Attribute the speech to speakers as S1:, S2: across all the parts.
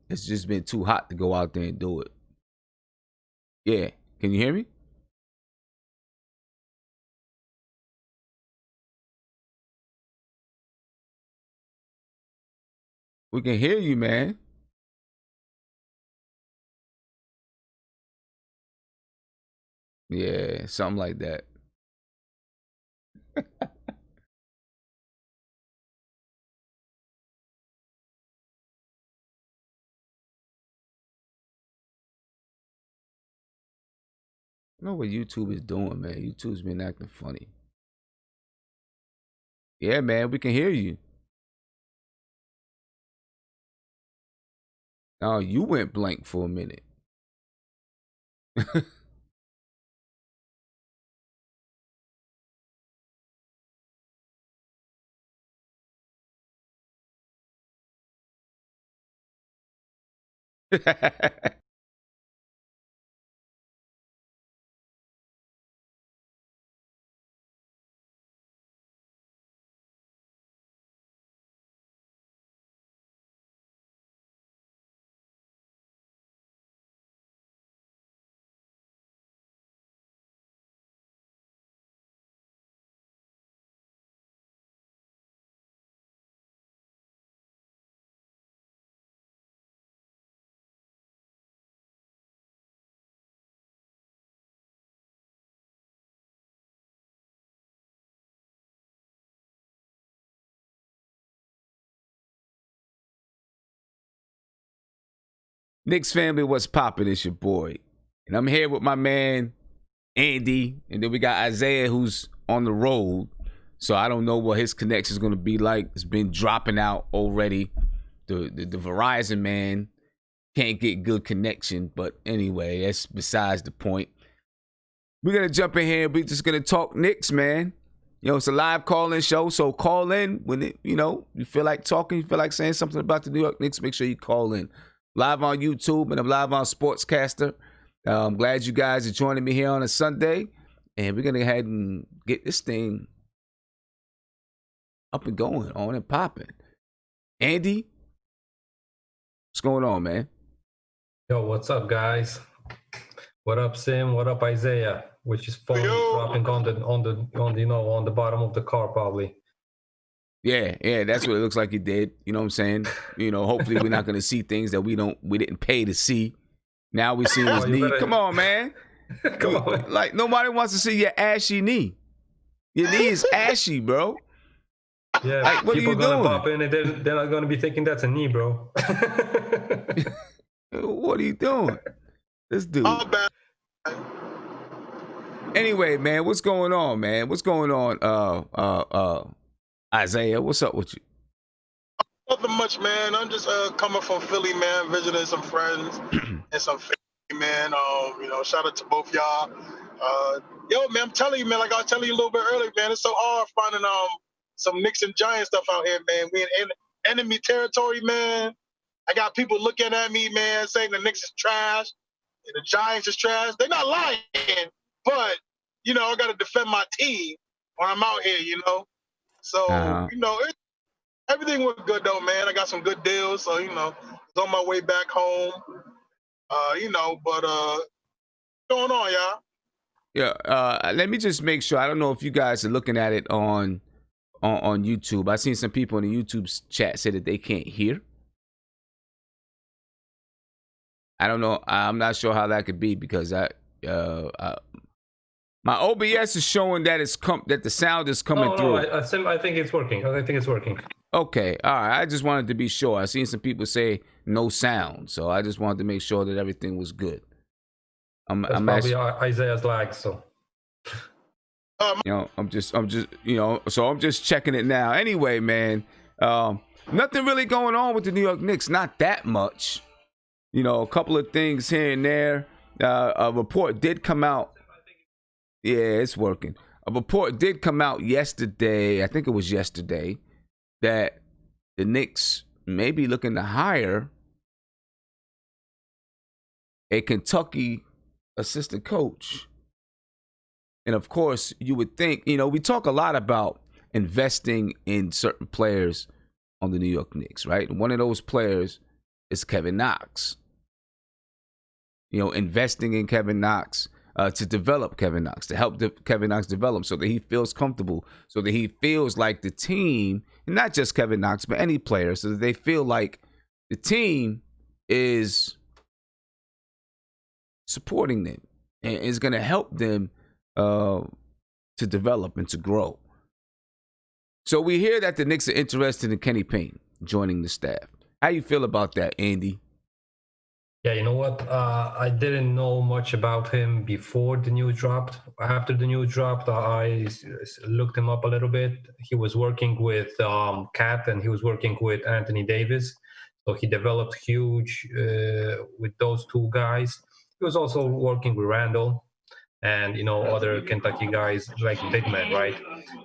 S1: it's just been too hot to go out there and do it. Yeah, can you hear me? We can hear you, man. Yeah, something like that. I know what YouTube is doing, man. YouTube's been acting funny. Yeah, man, we can hear you. Oh, you went blank for a minute. Knicks family, what's poppin'? It's your boy. And I'm here with my man, Andy. And then we got Isaiah, who's on the road. So I don't know what his connection is going to be like. It's been dropping out already. The Verizon man can't get good connection. But anyway, that's besides the point. We're going to jump in here. We're just going to talk Knicks, man. You know, it's a live call-in show. So call in when, you feel like talking, you feel like saying something about the New York Knicks, make sure you call in. Live on YouTube, and I'm live on Sportscaster. I'm glad you guys are joining me here on a Sunday. And we're going to go ahead and get this thing up and going, on and popping. Andy, what's going on, man?
S2: Yo, what's up, guys? What up, Sim? What up, Isaiah? Which is phone dropping on the bottom of the car, probably.
S1: Yeah, that's what it looks like he did. You know what I'm saying? Hopefully we're not going to see things that we didn't pay to see. Now we see his knee. Come on, man.
S2: Come on.
S1: Like, nobody wants to see your ashy knee. Your knee is ashy, bro.
S2: Yeah,
S1: like, what
S2: people
S1: are you
S2: gonna
S1: doing?
S2: pop in and they're not gonna be thinking that's a knee, bro.
S1: What are you doing? This dude. Anyway, man, what's going on, man? What's going on, Isaiah? What's up with you?
S3: Nothing much, man. I'm just coming from Philly, man, visiting some friends and some family, man. Shout out to both y'all. Yo, man, I'm telling you, man, like I was telling you a little bit earlier, man, it's so hard finding some Knicks and Giants stuff out here, man. We in enemy territory, man. I got people looking at me, man, saying the Knicks is trash and the Giants is trash. They're not lying, but I got to defend my team when I'm out here, So everything was good though, man. I got some good deals, so it's on my way back home. What's going on, y'all?
S1: Yeah, let me just make sure. I don't know if you guys are looking at it on YouTube. I seen some people in the YouTube chat say that they can't hear. I don't know. I'm not sure how that could be because my OBS is showing that that the sound is coming through.
S2: I think it's working. I think it's working.
S1: Okay, all right. I just wanted to be sure. I seen some people say no sound, so I just wanted to make sure that everything was good.
S2: I'm probably Isaiah's lag, so.
S1: I'm just checking it now. Anyway, man, nothing really going on with the New York Knicks. Not that much. A couple of things here and there. A report did come out. Yeah, it's working. A report did come out yesterday. I think it was yesterday that the Knicks may be looking to hire a Kentucky assistant coach. And of course, you would think, we talk a lot about investing in certain players on the New York Knicks, right? One of those players is Kevin Knox. Investing in Kevin Knox to develop Kevin Knox, to help Kevin Knox develop so that he feels comfortable, so that he feels like the team, and not just Kevin Knox, but any player, so that they feel like the team is supporting them and is going to help them to develop and to grow. So we hear that the Knicks are interested in Kenny Payne joining the staff. How you feel about that, Andy?
S2: Yeah, you know what? I didn't know much about him before the news dropped. After the news dropped, I looked him up a little bit. He was working with Cat, and he was working with Anthony Davis. So he developed huge with those two guys. He was also working with Randall and, other Kentucky guys like big men, right?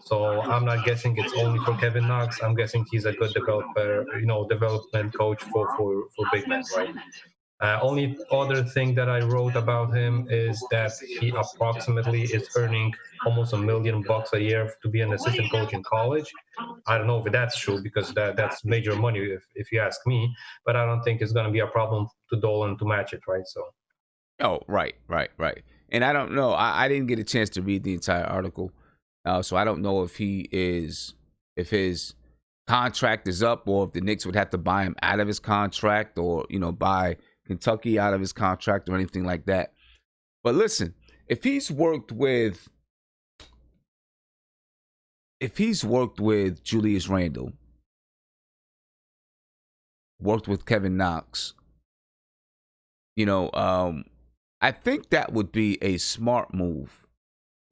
S2: So I'm not guessing it's only for Kevin Knox. I'm guessing he's a good developer, development coach for big men, right? Only other thing that I wrote about him is that he approximately is earning almost $1 million a year to be an assistant coach in college. I don't know if that's true, because that's major money if you ask me, but I don't think it's going to be a problem to Dolan to match it, right? So.
S1: Oh, right. And I don't know. I didn't get a chance to read the entire article, so I don't know if his contract is up, or if the Knicks would have to buy him out of his contract, or buy Kentucky out of his contract or anything like that. But listen, if he's worked with Julius Randle, worked with Kevin Knox, I think that would be a smart move,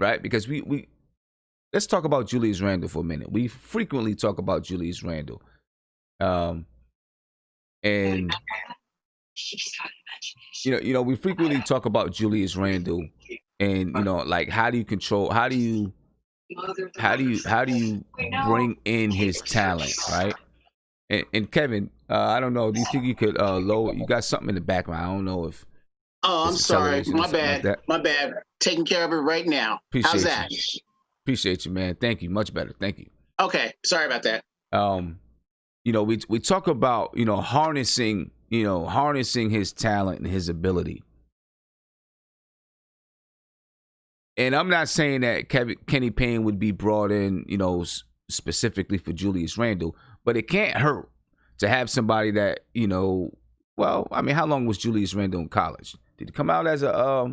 S1: right? Because we let's talk about Julius Randle for a minute. We frequently talk about Julius Randle, and we frequently talk about Julius Randle, and like how do you bring in his talent, right? And Kevin, I don't know. Do you think you could lower? You got something in the background. I don't know if.
S4: Oh, I'm sorry. My bad. Like my bad. Taking care of it right now. How's that?
S1: Appreciate you, man. Thank you. Much better. Thank you.
S4: Okay. Sorry about that.
S1: We talk about harnessing his talent and his ability. And I'm not saying that Kenny Payne would be brought in, specifically for Julius Randle, but it can't hurt to have somebody that, well, I mean, how long was Julius Randle in college? Did he come out as a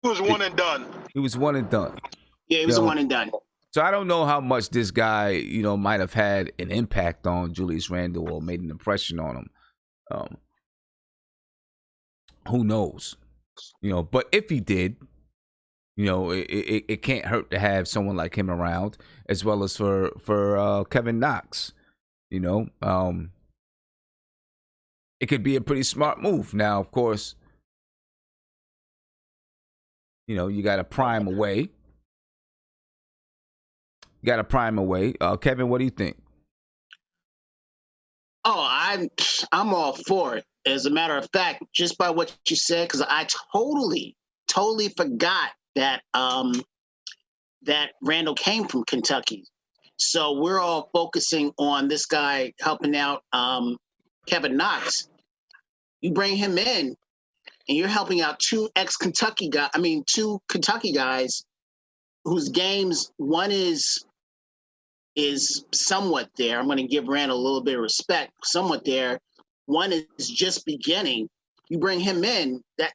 S3: He was one and done.
S1: He was one and done.
S4: Yeah, he was one and done.
S1: So I don't know how much this guy, might have had an impact on Julius Randle or made an impression on him. Who knows? But if he did, it can't hurt to have someone like him around, as well as for Kevin Knox. It could be a pretty smart move. Now, of course, you got to prime away. Kevin, what do you think?
S4: Oh, I'm all for it. As a matter of fact, just by what you said, because I totally forgot that that Randall came from Kentucky. So we're all focusing on this guy helping out Kevin Knox. You bring him in, and you're helping out two Kentucky guys whose games, one is somewhat there. I'm going to give Randall a little bit of respect, somewhat there. One is just beginning. You bring him in, that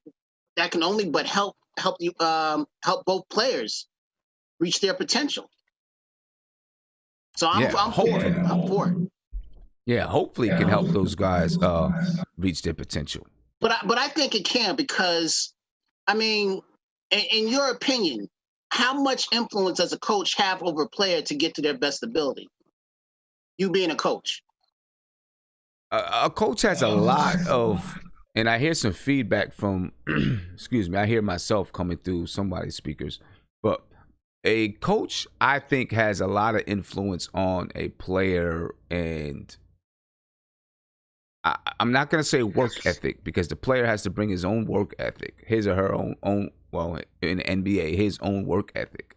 S4: can only but help you help both players reach their potential. So I'm for it. I'm for it.
S1: Yeah, hopefully it can help those guys reach their potential.
S4: But I think it can, because, I mean, in your opinion, how much influence does a coach have over a player to get to their best ability? You being a coach.
S1: A coach has a lot of, and I hear some feedback from, excuse me, I hear myself coming through somebody's speakers, but a coach, I think, has a lot of influence on a player, and I'm not going to say work ethic, because the player has to bring his own work ethic, his or her own, well, in the NBA, his own work ethic,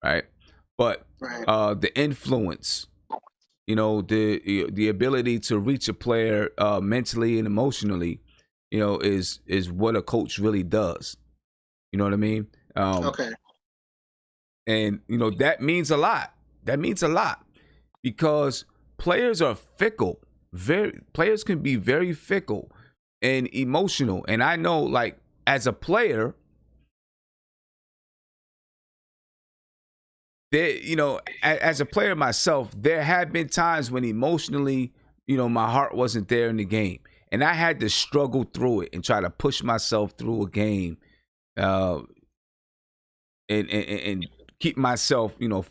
S1: right? But the influence, you know, the ability to reach a player mentally and emotionally, you know, is what a coach really does. You know what I mean?
S4: Okay.
S1: And you know that means a lot. That means a lot because players are fickle. Players can be very fickle and emotional. And I know, like, as a player, you know, as a player myself, there have been times when emotionally, you know, my heart wasn't there in the game, and I had to struggle through it and try to push myself through a game, and keep myself, you know,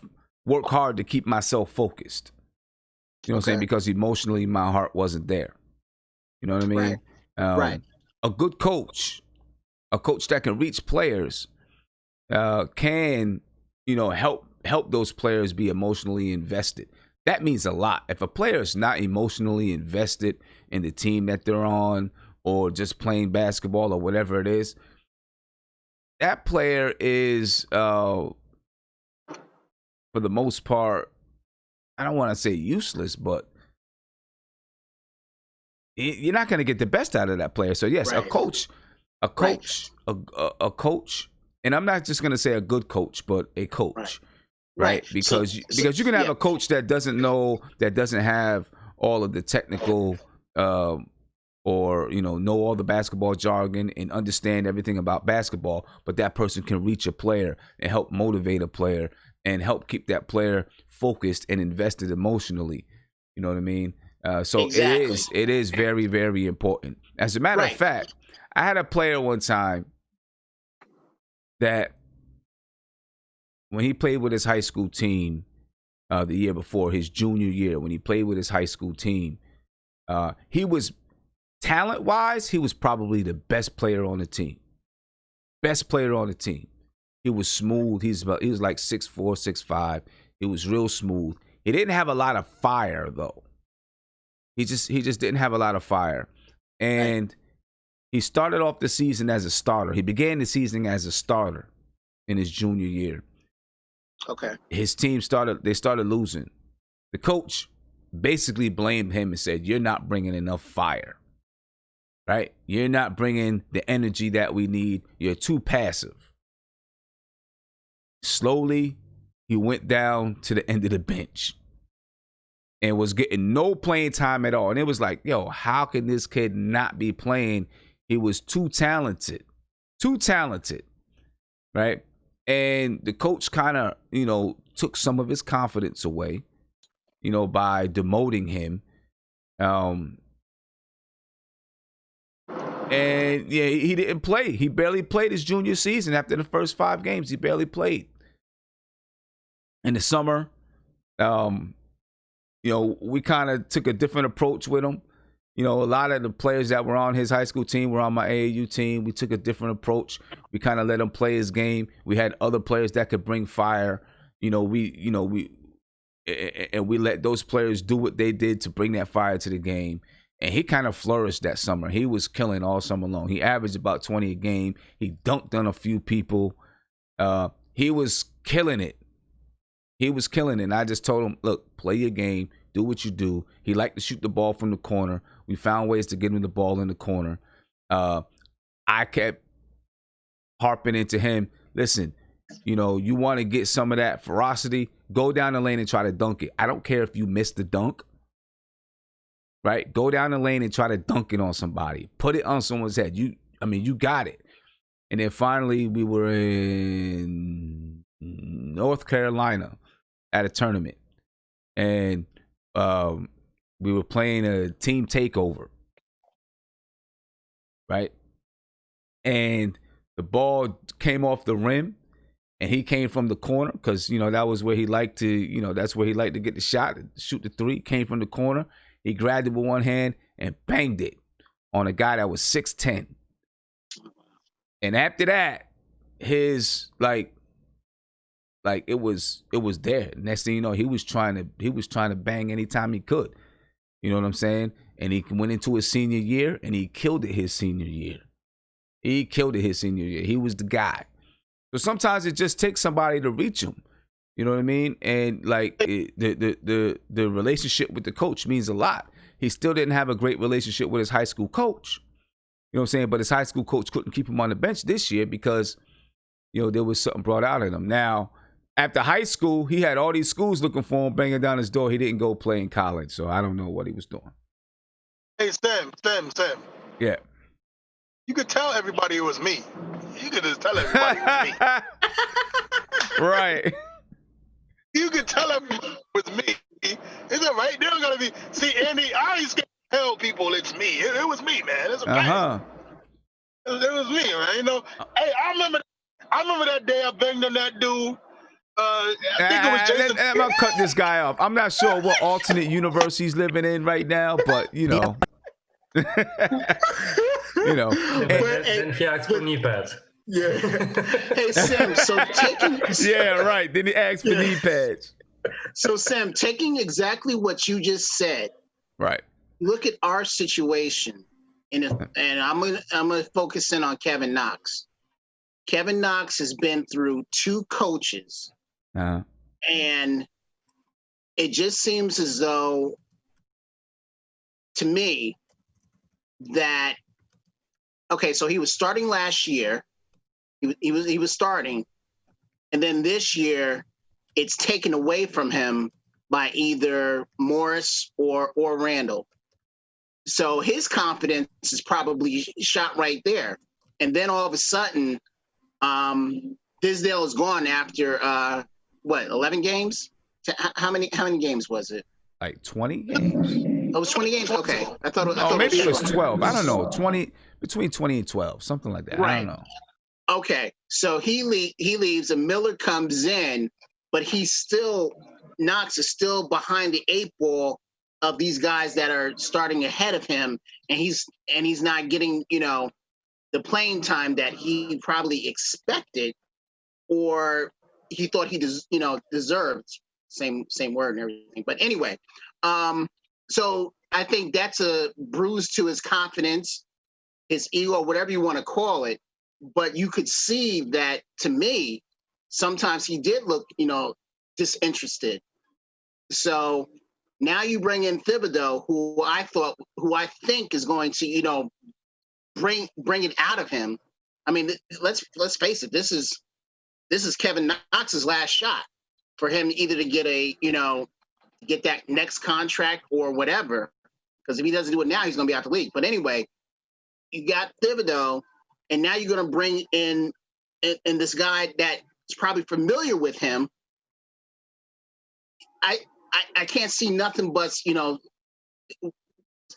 S1: work hard to keep myself focused. You know what I'm saying? Because emotionally, my heart wasn't there. You know what I mean?
S4: Right.
S1: A good coach, a coach that can reach players, can, you know, help those players be emotionally invested. That means a lot. If a player is not emotionally invested in the team that they're on, or just playing basketball or whatever it is, that player is, for the most part, I don't want to say useless, but you're not going to get the best out of that player. So yes, a coach, a coach, and I'm not just going to say a good coach, but a coach, right? Because you can have a coach that doesn't have all of the technical, or, you know all the basketball jargon and understand everything about basketball, but that person can reach a player and help motivate a player and help keep that player focused and invested emotionally. You know what I mean? So exactly. It is very, very important. As a matter of fact, I had a player one time that when he played with his high school team, the year before, his junior year, when he played with his high school team, he was, talent-wise, he was probably the best player on the team. Best player on the team. He was smooth. He was like 6'4", 6'5". He was real smooth. He didn't have a lot of fire, though. He just didn't have a lot of fire. And he started off the season as a starter. He began the season as a starter in his junior year.
S4: Okay.
S1: His team started losing. The coach basically blamed him and said, "You're not bringing enough fire. Right? You're not bringing the energy that we need. You're too passive." Slowly, he went down to the end of the bench and was getting no playing time at all. And it was like, yo, how can this kid not be playing? He was too talented, right? And the coach kind of, took some of his confidence away, by demoting him. And yeah, he didn't play. He barely played his junior season. After the first 5 games, he barely played. In the summer, we kind of took a different approach with him. A lot of the players that were on his high school team were on my AAU team. We took a different approach. We kind of let him play his game. We had other players that could bring fire. We let those players do what they did to bring that fire to the game. And he kind of flourished that summer. He was killing all summer long. He averaged about 20 a game. He dunked on a few people. He was killing it. And I just told him, look, play your game. Do what you do. He liked to shoot the ball from the corner. We found ways to get him the ball in the corner. I kept harping into him. Listen, you want to get some of that ferocity, go down the lane and try to dunk it. I don't care if you miss the dunk. Right? Go down the lane and try to dunk it on somebody. Put it on someone's head. You got it. And then finally we were in North Carolina at a tournament. And we were playing a team takeover. Right? And the ball came off the rim and he came from the corner because, that was where he liked to, that's where he liked to get the shot, shoot the 3, came from the corner. He grabbed it with one hand and banged it on a guy that was 6'10". And after that, his it was there. Next thing you know, he was trying to bang anytime he could. You know what I'm saying? And he went into his senior year and he killed it his senior year. He was the guy. So sometimes it just takes somebody to reach him. You know what I mean? And like the relationship with the coach means a lot. He still didn't have a great relationship with his high school coach. You know what I'm saying? But his high school coach couldn't keep him on the bench this year because, you know, there was something brought out in him. Now, after high school, he had all these schools looking for him, banging down his door. He didn't go play in college, so I don't know what he was doing.
S3: Hey, Sam.
S1: Yeah.
S3: You could tell everybody it was me. You could just tell everybody it was me.
S1: Right.
S3: You could tell everybody it was me. Is it right? They don't gotta be. See, Andy, I ain't scared to tell people it's me. It was me, man. It's okay. It was me, man. You know. Hey, I remember that day I banged on that dude. I think it was Jason.
S1: I'm gonna cut this guy off. I'm not sure what alternate universe he's living in right now, but you know. You know.
S2: Then he asked for knee pads.
S4: Yeah. Hey, Sam, so taking...
S1: Yeah, right. Then he asked for knee pads.
S4: So, Sam, taking exactly what you just said,
S1: right?
S4: Look at our situation, and I'm gonna focus in on Kevin Knox. Kevin Knox has been through 2 coaches, and it just seems as though, to me, that okay. So he was starting last year. He was starting, and then this year, it's taken away from him by either Morris or Randall. So his confidence is probably shot right there. And then all of a sudden, Tisdale is gone after 11 games? How many games was it?
S1: Like 20 games.
S4: Oh, it was 20 games. Okay, I thought
S1: maybe it was 12. I don't know. 20 between 20 and 12, something like that. Right. I don't know.
S4: Okay, so he leaves, and Miller comes in, but Knox is still behind the 8 ball of these guys that are starting ahead of him, and he's not getting, you know, the playing time that he probably expected, or he thought he deserved. Same word and everything. But anyway, so I think that's a bruise to his confidence, his ego, whatever you want to call it. But you could see that, to me, sometimes he did look, you know, disinterested. So now you bring in Thibodeau, who I think is going to, you know, bring it out of him. I mean, let's face it. This is Kevin Knox's last shot for him, either to get that next contract or whatever. Because if he doesn't do it now, he's going to be out the league. But anyway, you got Thibodeau. And now you're going to bring in this guy that's probably familiar with him. I can't see nothing but, you know,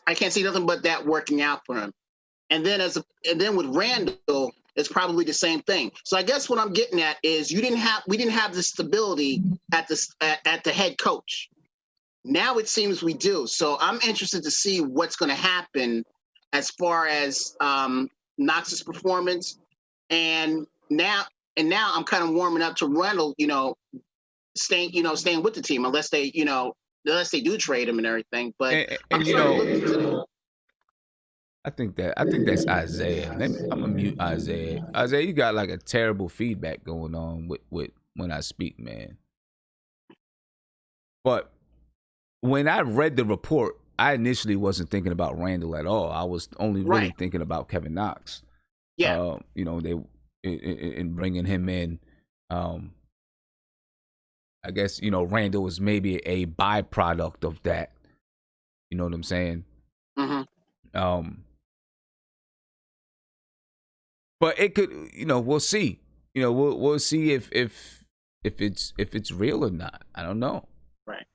S4: I can't see nothing but that working out for him. And then with Randall, it's probably the same thing. So I guess what I'm getting at is we didn't have the stability at the head coach. Now it seems we do. So I'm interested to see what's going to happen as far as Knox's performance, and now I'm kind of warming up to Randall, you know, staying with the team unless they do trade him and everything. But
S1: and you know, I think that's Isaiah. I'm gonna mute Isaiah. Isaiah, you got like a terrible feedback going on with when I speak, man. But when I read the report, I initially wasn't thinking about Randall at all. I was only really thinking about Kevin Knox.
S4: Yeah.
S1: You know, they in bringing him in. I guess, you know, Randall was maybe a byproduct of that. You know what I'm saying?
S4: Mm-hmm.
S1: But it could, you know, we'll see. You know, we'll see if it's real or not. I don't know.
S4: Right.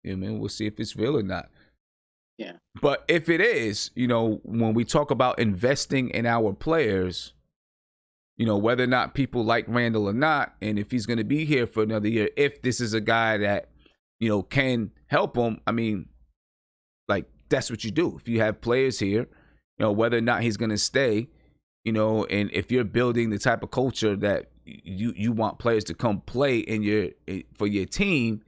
S1: You know what I mean? We'll see if it's real or not.
S4: Yeah.
S1: But if it is, you know, when we talk about investing in our players, you know, whether or not people like Randall or not, and if he's going to be here for another year, if this is a guy that, you know, can help him, I mean, like, that's what you do. If you have players here, you know, whether or not he's going to stay, you know, and if you're building the type of culture that you want players to come play for your team,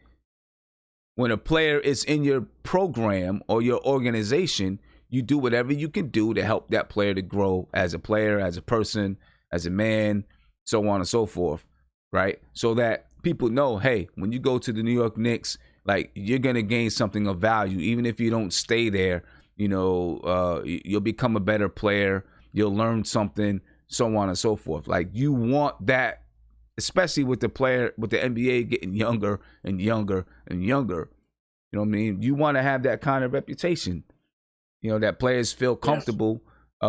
S1: when a player is in your program or your organization, you do whatever you can do to help that player to grow as a player, as a person, as a man, so on and so forth, right? So that people know, hey, when you go to the New York Knicks, like you're gonna gain something of value, even if you don't stay there. You know, you'll become a better player. You'll learn something, so on and so forth. Like you want that, especially with the NBA getting younger and younger and younger. You know what I mean? You want to have that kind of reputation. You know, that players feel comfortable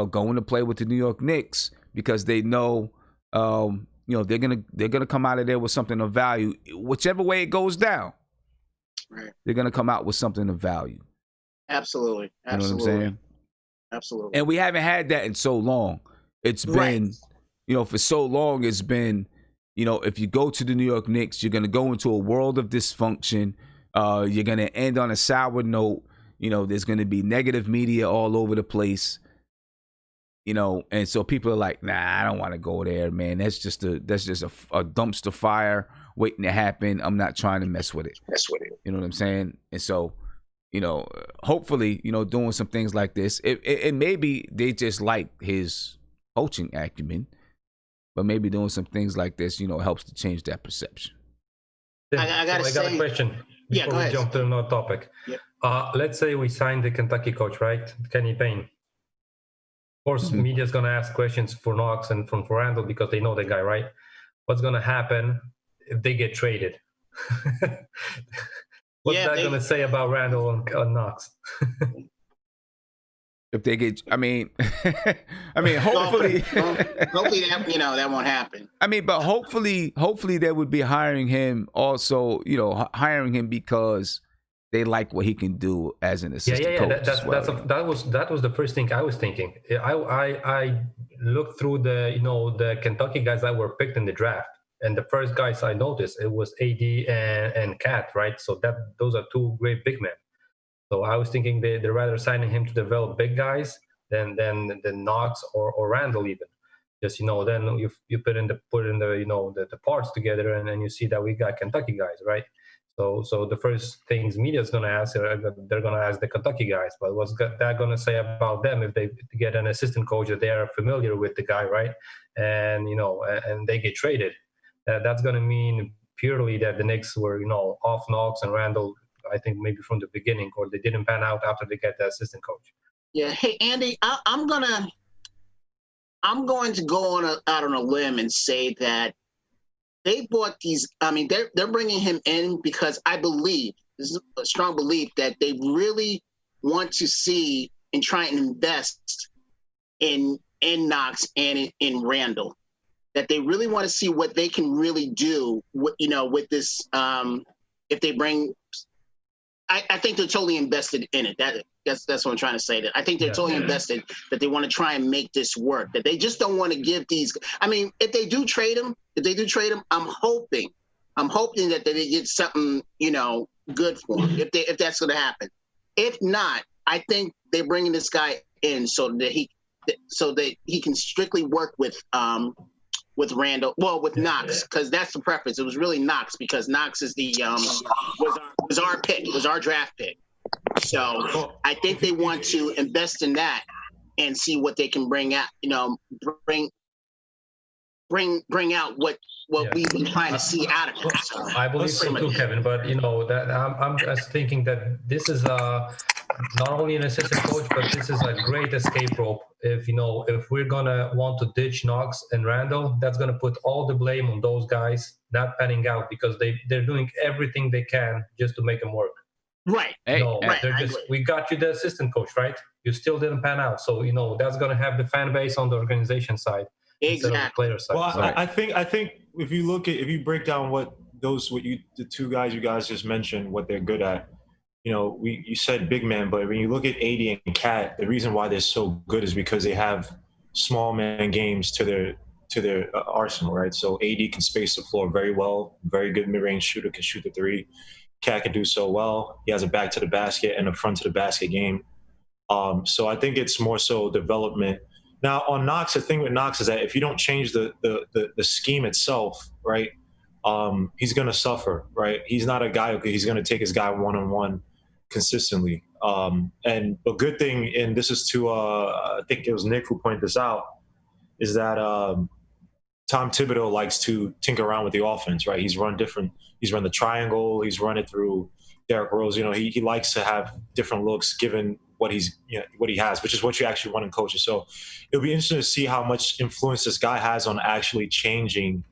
S1: going to play with the New York Knicks because they know, you know, they're gonna come out of there with something of value, whichever way it goes down.
S4: Right.
S1: They're gonna come out with something of value.
S4: Absolutely.
S1: You know what I'm saying?
S4: Absolutely.
S1: And we haven't had that in so long. It's been, you know, for so long. It's been, you know, if you go to the New York Knicks, you're gonna go into a world of dysfunction. You're gonna end on a sour note. You know, there's gonna be negative media all over the place. You know, and so people are like, nah, I don't want to go there, man. That's just a dumpster fire waiting to happen. I'm not trying to mess with it. You know what I'm saying? And so, you know, hopefully, you know, doing some things like this, it maybe they just like his coaching acumen, but maybe doing some things like this, you know, helps to change that perception.
S2: I got a question before we jump to another topic. Yeah. Let's say we signed the Kentucky coach, right? Kenny Payne. Of course, media's going to ask questions for Knox and for Randall because they know the guy, right? What's going to happen if they get traded? What's that going to say about Randall and Knox?
S1: If they get, I mean, hopefully,
S4: hopefully that, you know, that won't happen.
S1: I mean, but hopefully they would be hiring him also, you know, hiring him because they like what he can do as an assistant coach.
S2: That was the first thing I was thinking. I looked through the Kentucky guys that were picked in the draft, and the first guys I noticed it was AD and Cat, right? So those are two great big men. So I was thinking they're rather signing him to develop big guys than Knox or Randall even. Just, you know, then you put in the you know the parts together and then you see that we got Kentucky guys, right? So the first things media is going to ask, they're going to ask the Kentucky guys, but what's that going to say about them if they get an assistant coach that they are familiar with the guy, right? And, you know, and they get traded. That's going to mean purely that the Knicks were, you know, off Knox and Randall, I think maybe from the beginning, or they didn't pan out after they get the assistant coach.
S4: Yeah. Hey, Andy, I'm going to go out on a limb and say that they bought these. I mean, they're bringing him in because I believe, this is a strong belief, that they really want to see and try and invest in Knox and in Randall. That they really want to see what they can really do, you know, with this. If they bring, I think they're totally invested in it. That's what I'm trying to say. That I think they're totally invested. That they want to try and make this work. That they just don't want to give these. I mean, if they do trade him, I'm hoping that they get something, you know, good for him. If that's going to happen. If not, I think they're bringing this guy in so that he can strictly work with Randall, with Knox, because that's the preference. It was really Knox because Knox is the was our pick, was our draft pick. So I think they want to invest in that and see what they can bring out. You know, bring out what we've been trying to see out of him. So,
S2: I believe so too, Kevin. But you know that I'm just thinking that this is not only an assistant coach, but this is a great escape rope. If we're gonna want to ditch Knox and Randall, that's gonna put all the blame on those guys not panning out because they're doing everything they can just to make them work.
S4: Right.
S2: We got you the assistant coach, right? You still didn't pan out, so that's gonna have the fan base on the organization side instead of the player side.
S5: Well, right. I think if you break down the two guys you guys just mentioned, what they're good at. You said big man, but when you look at AD and Cat, the reason why they're so good is because they have small man games to their arsenal, right? So AD can space the floor very well, very good mid-range shooter, can shoot the three. Cat can do so well. He has a back to the basket and a front to the basket game. So I think it's more so development. Now on Knox, the thing with Knox is that if you don't change the scheme itself, right, he's going to suffer, right? He's not a guy he's going to take his guy one-on-one consistently. And a good thing, and this is to I think it was Nick who pointed this out, is that Tom Thibodeau likes to tinker around with the offense, right? He's run the triangle. He's run it through Derrick Rose. He likes to have different looks given what he has, which is what you actually want in coaches. So it'll be interesting to see how much influence this guy has on actually changing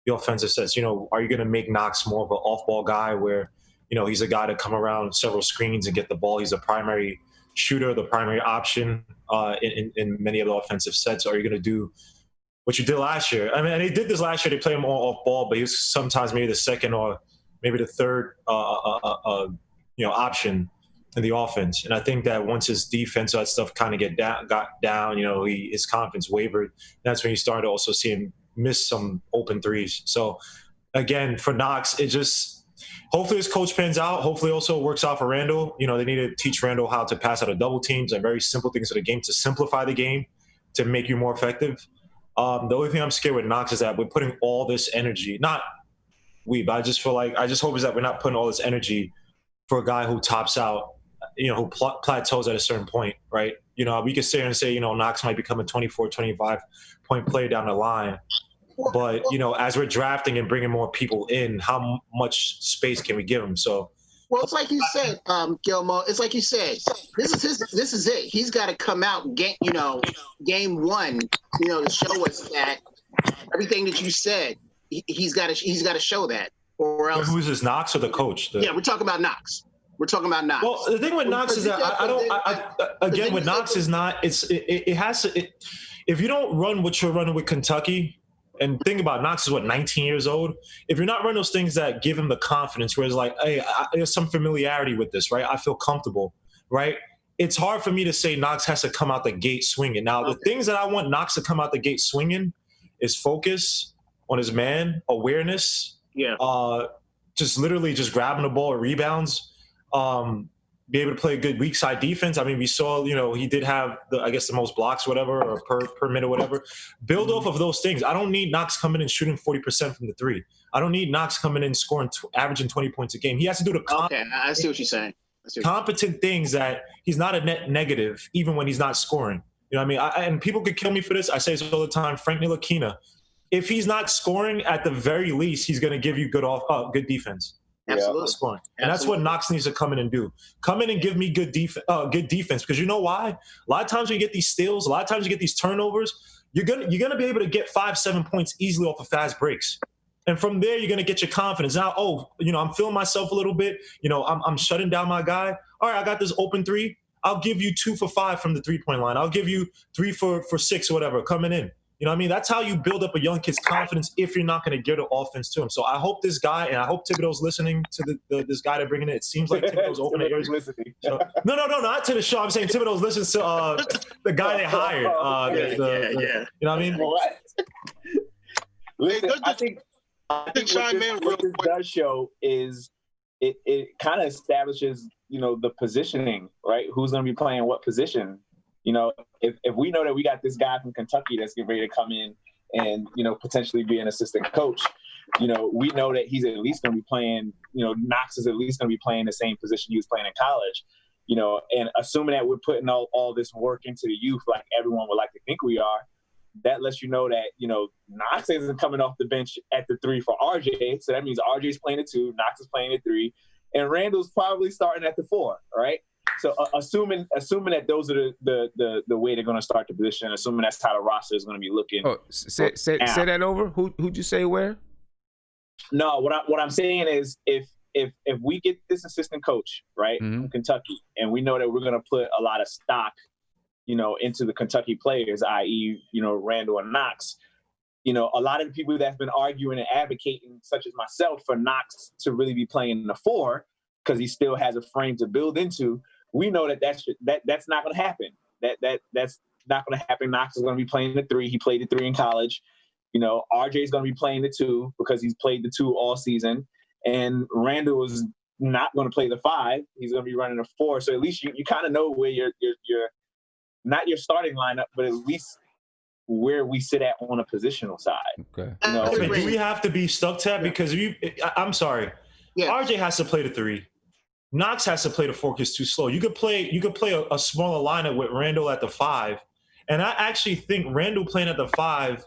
S5: the offensive sets. Are you going to make Knox more of an off-ball guy where, he's a guy to come around several screens and get the ball? He's a primary shooter, the primary option in many of the offensive sets. Or are you going to do what you did last year? I mean, and they did this last year. They play him all off ball, but he was sometimes maybe the second or maybe the third, option in the offense. And I think that once his defense, that stuff kind of got down, his confidence wavered. That's when you started to also see him miss some open threes. So again, for Knox, hopefully his coach pans out. Hopefully also it works out for Randall. They need to teach Randall how to pass out of double teams and very simple things of the game to simplify the game, to make you more effective. The only thing I'm scared with Knox is that we're putting all this energy, but I just hope is that we're not putting all this energy for a guy who tops out, who plateaus at a certain point, right? We could sit here and say, Knox might become a 24, 25-point player down the line. But, as we're drafting and bringing more people in, how much space can we give him? So,
S4: well, it's like you said, Gilmo. It's like you said. This is it. He's got to come out, game one, to show us that everything that you said. He's got to show that, or else.
S5: Who's this, Knox or the coach?
S4: Yeah, we're talking about Knox.
S5: Well, the thing with Knox is that with Knox is not. It has to. If you don't run what you're running with Kentucky. And think about Knox is 19 years old. If you're not running those things that give him the confidence, where it's like, hey, there's some familiarity with this, right? I feel comfortable, right? It's hard for me to say Knox has to come out the gate swinging. Now, the things that I want Knox to come out the gate swinging is focus on his man, awareness, just literally just grabbing the ball or rebounds, be able to play a good weak side defense. I mean, we saw, he did have the most blocks, whatever, or per minute, whatever. Build off of those things. I don't need Knox coming in shooting 40% from the three. I don't need Knox coming in scoring, averaging 20 points a game. He has to do the
S4: okay. I see what you're saying.
S5: Competent things that he's not a net negative, even when he's not scoring. You know what I mean? And people could kill me for this. I say this all the time. Frank Ntilikina, if he's not scoring, at the very least, he's going to give you good defense.
S4: Absolutely.
S5: Scoring. And that's what Knox needs to come in and do. Come in and give me good defense. Because you know why? A lot of times when you get these steals, a lot of times you get these turnovers, you're gonna be able to get 5-7 points easily off of fast breaks. And from there, you're gonna get your confidence. Now, I'm feeling myself a little bit. I'm shutting down my guy. All right, I got this open three. I'll give you 2 for 5 from the 3-point line. I'll give you 3 for 6 or whatever coming in. You know what I mean? That's how you build up a young kid's confidence if you're not going to give the offense to him. So I hope this guy, and I hope Thibodeau's listening to this guy they're bringing in. It seems like Thibodeau's opening ears. So, no, not to the show. I'm saying Thibodeau's listening to the guy they hired. You know what I mean?
S6: What? Listen, I think what this does show is it kind of establishes, the positioning, right? Who's going to be playing what position? If we know that we got this guy from Kentucky that's getting ready to come in and, potentially be an assistant coach, we know that he's at least going to be playing, Knox is at least going to be playing the same position he was playing in college, and assuming that we're putting all this work into the youth like everyone would like to think we are, that lets you know that, Knox isn't coming off the bench at the 3 for RJ. So that means RJ's playing the 2, Knox is playing the 3, and Randall's probably starting at the 4, right? So assuming that those are the way they're going to start the position, assuming that's how the roster is going to be looking.
S1: Oh, say that over. Who'd you say where?
S6: No, what I'm saying is if we get this assistant coach right from Kentucky, and we know that we're going to put a lot of stock, into the Kentucky players, i.e., Randall and Knox. A lot of the people that's been arguing and advocating, such as myself, for Knox to really be playing the 4 because he still has a frame to build into. We know that's not going to happen. That's not going to happen. Knox is going to be playing the 3. He played the 3 in college. RJ is going to be playing the 2 because he's played the 2 all season. And Randall is not going to play the 5. He's going to be running the 4. So at least you kind of know where you're not your starting lineup, but at least where we sit at on a positional side.
S1: Okay.
S5: Do we have to be stuck to that? Because I'm sorry. Yeah. RJ has to play the 3. Knox has to play the 4 because it's too slow. You could play a smaller lineup with Randall at the 5. And I actually think Randall playing at the 5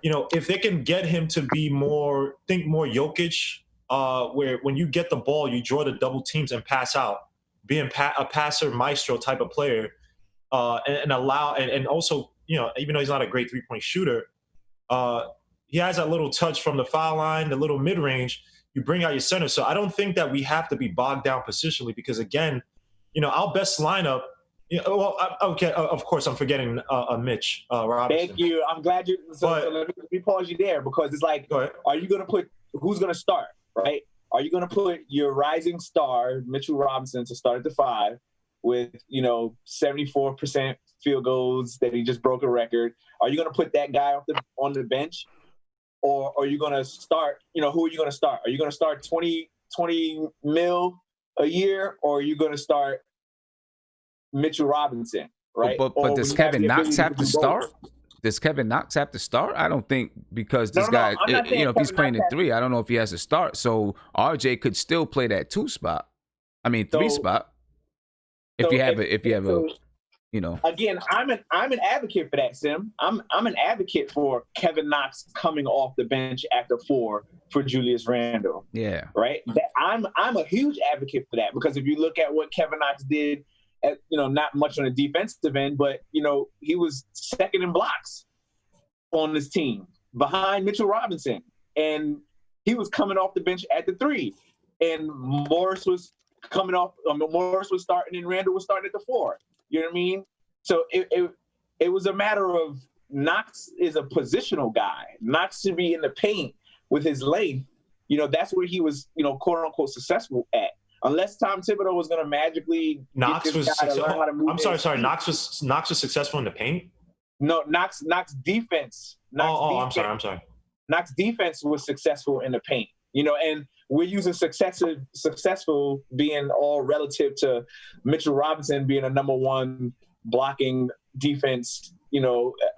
S5: if they can get him to be more Jokic, where when you get the ball, you draw the double teams and pass out, being a passer maestro type of player, and allow and also even though he's not a great 3-point shooter, he has that little touch from the foul line, the little mid range. You bring out your center, so I don't think that we have to be bogged down positionally because again, our best lineup. Okay. Of course, I'm forgetting Mitch Robinson.
S6: Thank you. I'm glad you. So let me pause you there because it's like, are you going to put who's going to start? Right? Are you going to put your rising star Mitchell Robinson to start at the 5 with 74% field goals that he just broke a record? Are you going to put that guy on the bench, or are you going to start? Who are you going to start? Are you going to start 20 mil a year, or are you going to start Mitchell Robinson, right?
S1: But does Kevin Knox have to start? Does Kevin Knox have to start? I don't think because this guy, if he's playing in 3, I don't know if he has to start. So RJ could still play that 2 spot. I mean 3 spot. If you have Again,
S6: I'm an advocate for that, Sim. I'm an advocate for Kevin Knox coming off the bench after 4 for Julius Randle.
S1: Yeah.
S6: Right. I'm a huge advocate for that because if you look at what Kevin Knox did. Not much on the defensive end, but, he was second in blocks on this team behind Mitchell Robinson. And he was coming off the bench at the 3. And Morris was Morris was starting and Randall was starting at the 4. You know what I mean? So it was a matter of Knox is a positional guy. Knox should be in the paint with his length. That's where he was, quote unquote, successful at. Unless Tom Thibodeau was going to magically
S5: Knox was successful. I'm sorry. Knox was successful in the paint.
S6: No, Knox defense.
S5: I'm sorry.
S6: Knox defense was successful in the paint. And we're using successful being all relative to Mitchell Robinson being a number 1 blocking defense,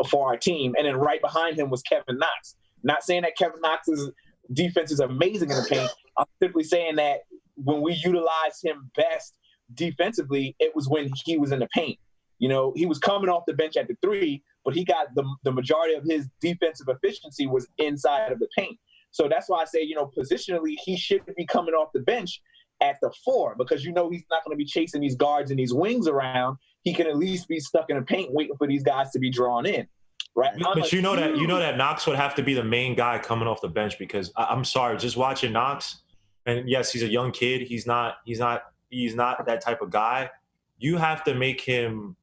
S6: for our team. And then right behind him was Kevin Knox. Not saying that Kevin Knox's defense is amazing in the paint. I'm simply saying that when we utilized him best defensively, it was when he was in the paint. He was coming off the bench at the 3, but he got the majority of his defensive efficiency was inside of the paint. So that's why I say, positionally, he should be coming off the bench at the 4 because he's not going to be chasing these guards and these wings around. He can at least be stuck in the paint waiting for these guys to be drawn in. Right.
S5: But that Knox would have to be the main guy coming off the bench because I'm sorry, just watching Knox. And yes, he's a young kid. He's not that type of guy. You have to make him,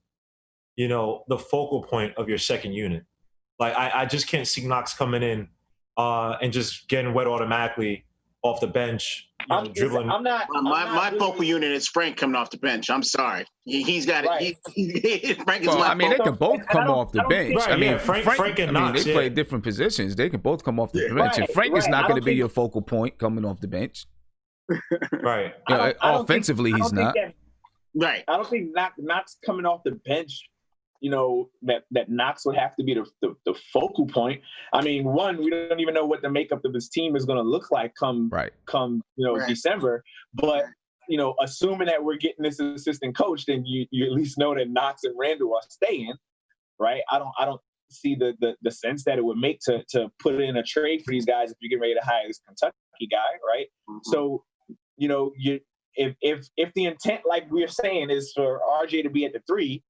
S5: the focal point of your second unit. Like I just can't see Knox coming in and just getting wet automatically off the bench, dribbling.
S4: My focal unit is Frank coming off the bench. I'm sorry, he's got it. Frank is
S1: they can both come off the bench.
S5: Frank and Knox,
S1: they play different positions. They can both come off the bench. And Frank is not going to be your focal point coming off the bench.
S5: Right.
S1: Offensively, he's not.
S6: Right. I don't think Knox coming off the bench. That Knox would have to be the focal point. I mean, one, we don't even know what the makeup of his team is going to look like come December. But assuming that we're getting this assistant coach, then you at least know that Knox and Randall are staying, right? I don't see the sense that it would make to put in a trade for these guys if you get ready to hire this Kentucky guy, right? Mm-hmm. So if the intent, like we are saying, is for RJ to be at the 3.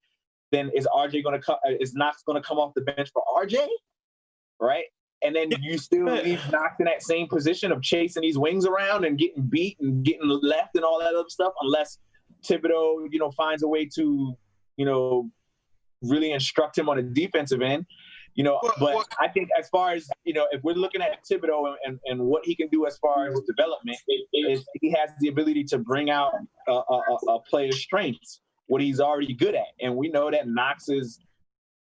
S6: Then is Knox going to come off the bench for RJ, right? And then you still leave Knox in that same position of chasing these wings around and getting beat and getting left and all that other stuff, unless Thibodeau, finds a way to, really instruct him on the defensive end, But I think as far as, if we're looking at Thibodeau and what he can do as far as development, is he has the ability to bring out a player's strengths, what he's already good at. And we know that Knox is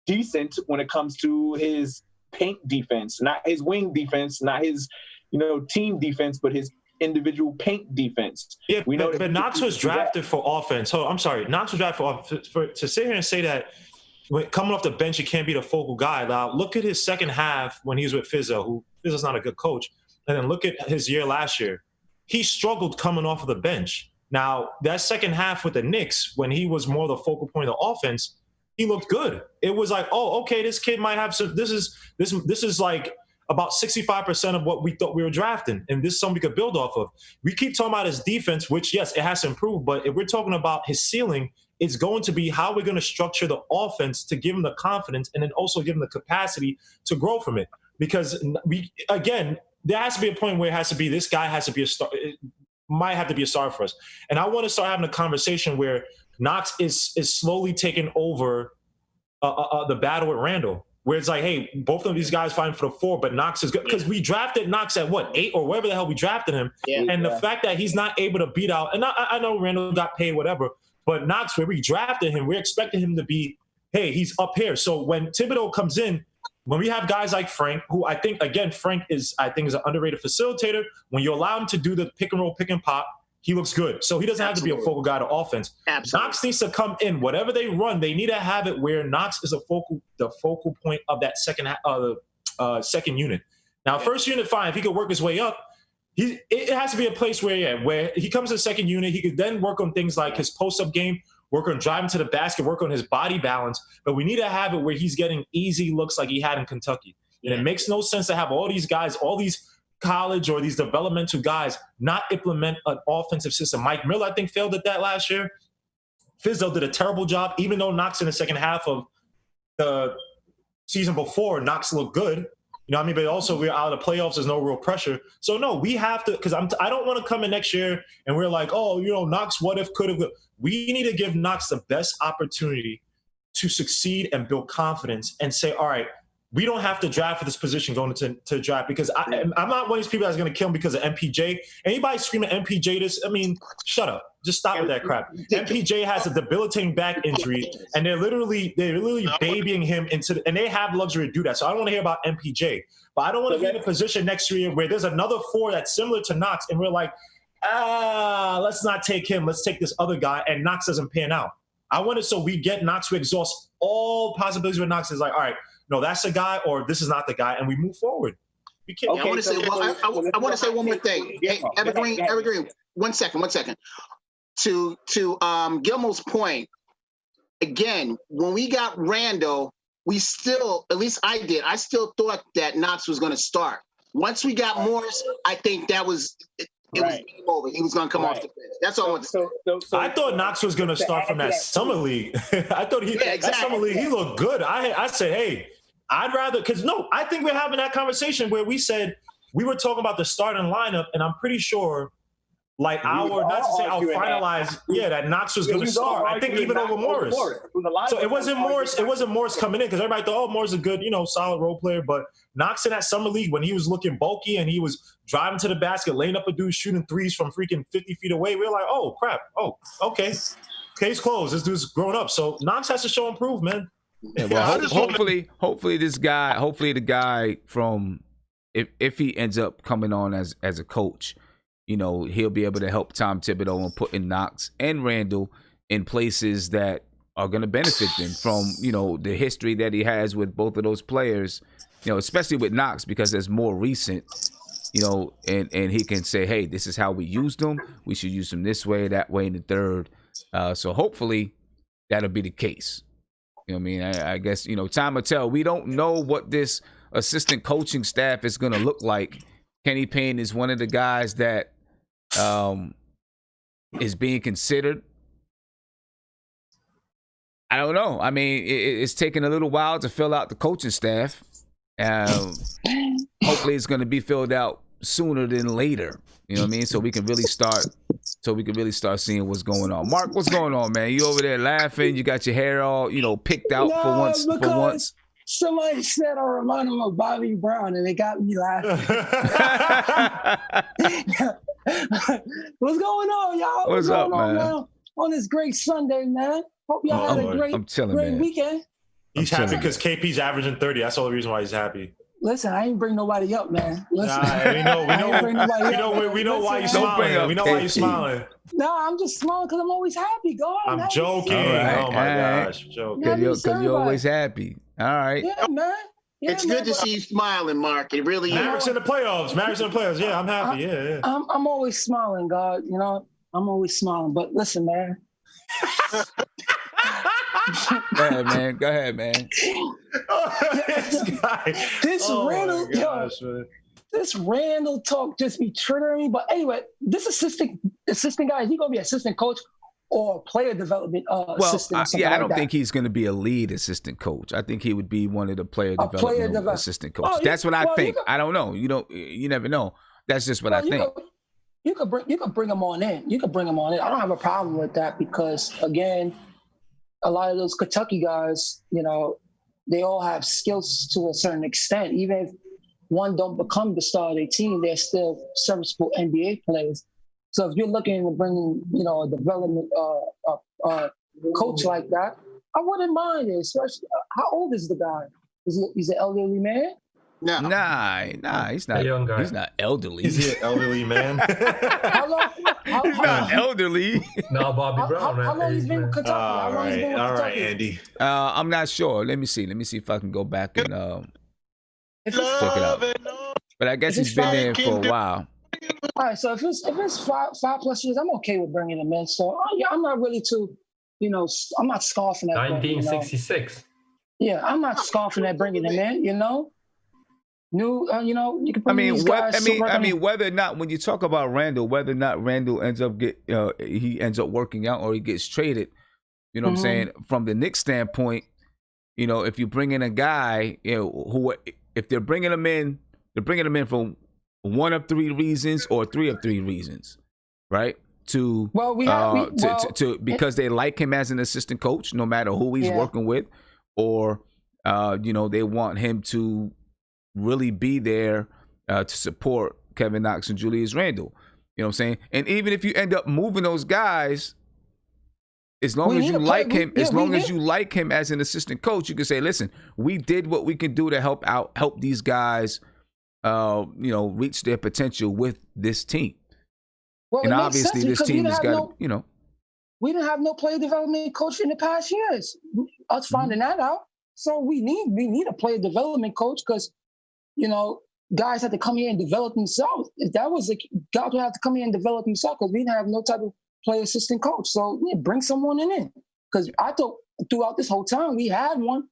S6: decent when it comes to his paint defense, not his wing defense, not his, team defense, but his individual paint defense.
S5: Yeah, but Knox was drafted for offense. So I'm sorry, Knox was drafted for offense. To sit here and say that coming off the bench, he can't be the focal guy. Now, look at his second half when he was with Fizzo, Fizzo's not a good coach. And then look at his year last year. He struggled coming off of the bench. Now, that second half with the Knicks, when he was more the focal point of offense, he looked good. It was like, oh, okay, this kid might have some. This is like about 65% of what we thought we were drafting, and this is something we could build off of. We keep talking about his defense, which yes, it has to improve. But if we're talking about his ceiling, it's going to be how we're going to structure the offense to give him the confidence, and then also give him the capacity to grow from it. Because there has to be a point where it has to be this guy has to be a star. It might have to be a star for us. And I want to start having a conversation where Knox is slowly taking over the battle with Randall, where it's like, hey, both of these guys fighting for the 4, but Knox is good because we drafted Knox at what, 8 or wherever the hell we drafted him. Yeah, and the fact that he's not able to beat out, and I know Randall got paid, whatever, but Knox, where we drafted him, we're expecting him to be, hey, he's up here. So when Thibodeau comes in, when we have guys like Frank, who I think, again, Frank is an underrated facilitator. When you allow him to do the pick and roll, pick and pop, he looks good. So he doesn't have to be a focal guy to offense. Absolutely. Knox needs to come in. Whatever they run, they need to have it where Knox is the focal point of that second unit. Now, first unit, fine. If he could work his way up, it has to be a place where he comes to second unit, he could then work on things like his post-up game, work on driving to the basket, work on his body balance. But we need to have it where he's getting easy looks like he had in Kentucky. And it makes no sense to have all these guys, all these college or these developmental guys not implement an offensive system. Mike Miller, I think, failed at that last year. Fizdale did a terrible job, even though Knox in the second half of the season before, Knox looked good. You know what I mean? But also we're out of the playoffs. There's no real pressure. So, no, we have to – because I don't want to come in next year and we're like, oh, Knox, what if, could have. We need to give Knox the best opportunity to succeed and build confidence and say, all right, we don't have to draft for this position going to draft, because I'm not one of these people that's going to kill him because of MPJ. Anybody screaming MPJ this, I mean, shut up. Just stop with that crap. MPJ has a debilitating back injury, and they're literally babying him and they have luxury to do that. So I don't want to hear about MPJ. But I don't want to be in a position next year where there's another 4 that's similar to Knox, and we're like, let's not take him. Let's take this other guy, and Knox doesn't pan out. I want it so we get Knox to exhaust all possibilities where Knox is like, all right, no, that's the guy, or this is not the guy, and we move forward. We can't.
S4: Okay, I want to say one more thing. Hey, Evergreen, one second. To Gilmore's point, again, when we got Randall, we still, at least I did, I still thought that Knox was going to start. Once we got Morris, I think that was it was game over. He was going to come off the bench. That's all I want to say.
S5: So I thought Knox was going to start from that summer league. I thought that summer league, he looked good. I said, hey, I'd rather, because I think we're having that conversation where we said we were talking about the starting lineup, and I'm pretty sure, like finalized, that Knox was going to start. I think even over Morris. So it wasn't Morris. It wasn't Morris coming in because everybody thought, Morris is a good, solid role player. But Knox in that summer league, when he was looking bulky and he was driving to the basket, laying up a dude, shooting threes from freaking 50 feet away, we were like, oh crap, okay, case closed. This dude's grown up. So Knox has to show improve, man.
S1: Yeah, well, hopefully the guy from if he ends up coming on as a coach, he'll be able to help Tom Thibodeau and putting Knox and Randall in places that are going to benefit them from, the history that he has with both of those players, especially with Knox, because there's more recent, and he can say, hey, this is how we used them. We should use them this way, that way, and the third. So hopefully that'll be the case. You know what I mean? I guess, time will tell. We don't know what this assistant coaching staff is going to look like. Kenny Payne is one of the guys that is being considered. I don't know. I mean, it's taking a little while to fill out the coaching staff. Hopefully it's going to be filled out sooner than later. You know what I mean? So we can really start seeing what's going on. Mark, what's going on, man? You over there laughing? You got your hair all, picked out for once.
S7: Somebody said I remind him of Bobby Brown, and it got me laughing. What's going on, y'all?
S1: What's up, man?
S7: On this great Sunday, man. Hope y'all had a great weekend.
S5: He's happy because KP's averaging 30. That's all the reason why he's happy.
S7: Listen, I ain't bring nobody up, man. Listen,
S5: we know why you're smiling. We know why you're smiling.
S7: No, I'm just smiling because I'm always happy. God,
S5: I'm joking. Right. Oh my gosh, joking.
S1: Because you're always happy. All right.
S7: Yeah, man. Yeah,
S4: it's good to see you smiling, Mark. It really is.
S5: Mavericks in the playoffs. Yeah, I'm happy. Yeah.
S7: I'm always smiling, God. I'm always smiling. But listen, man.
S1: Go ahead, man. Go ahead, man.
S7: This Randall talk just be triggering me. But anyway, this assistant guy, is he gonna be assistant coach or player development assistant?
S1: I don't think he's gonna be a lead assistant coach. I think he would be one of the player development assistant coaches. That's what I think. I don't know. You never know. That's just what I think.
S7: You could bring him on in. You could bring him on in. I don't have a problem with that because again, a lot of those Kentucky guys, they all have skills to a certain extent. Even if one don't become the star of their team, they're still serviceable NBA players. So if you're looking to bring in, a development coach like that, I wouldn't mind it. Especially, how old is the guy? He's an elderly man?
S1: No. Nah, he's not. Young guy. He's not elderly.
S5: Is he an elderly man?
S1: He's not elderly.
S2: No, Bobby Brown.
S7: How long he's been in Kentucky?
S5: All right, Andy.
S1: I'm not sure. Let me see if I can go back and check it out. But I guess he's been there for a while.
S7: All right, so if it's 5+ years, I'm okay with bringing him in. So I'm not really too, I'm not scoffing at
S2: 1966.
S7: Yeah, I'm not scoffing at bringing him in. New, you can bring these guys.
S1: Whether or not when you talk about Randall, whether or not Randall ends up he ends up working out or he gets traded, you know what I'm saying? From the Knicks standpoint, if you bring in a guy, who if they're bringing him in, for one of three reasons or three of three reasons, right? Because they like him as an assistant coach, no matter who he's working with, or they want him to really be there to support Kevin Knox and Julius Randle. You know what I'm saying? And even if you end up moving those guys, as long as you like him as an assistant coach, you can say, listen, we did what we can do to help these guys reach their potential with this team.
S7: Well,
S1: and obviously this team has got
S7: we didn't have no player development coach in the past years. Us finding that out. So we need a player development coach because guys had to come here and develop themselves. If that was guys would have to come here and develop themselves because we didn't have no type of player assistant coach. So bring someone in. Because I thought throughout this whole time we had one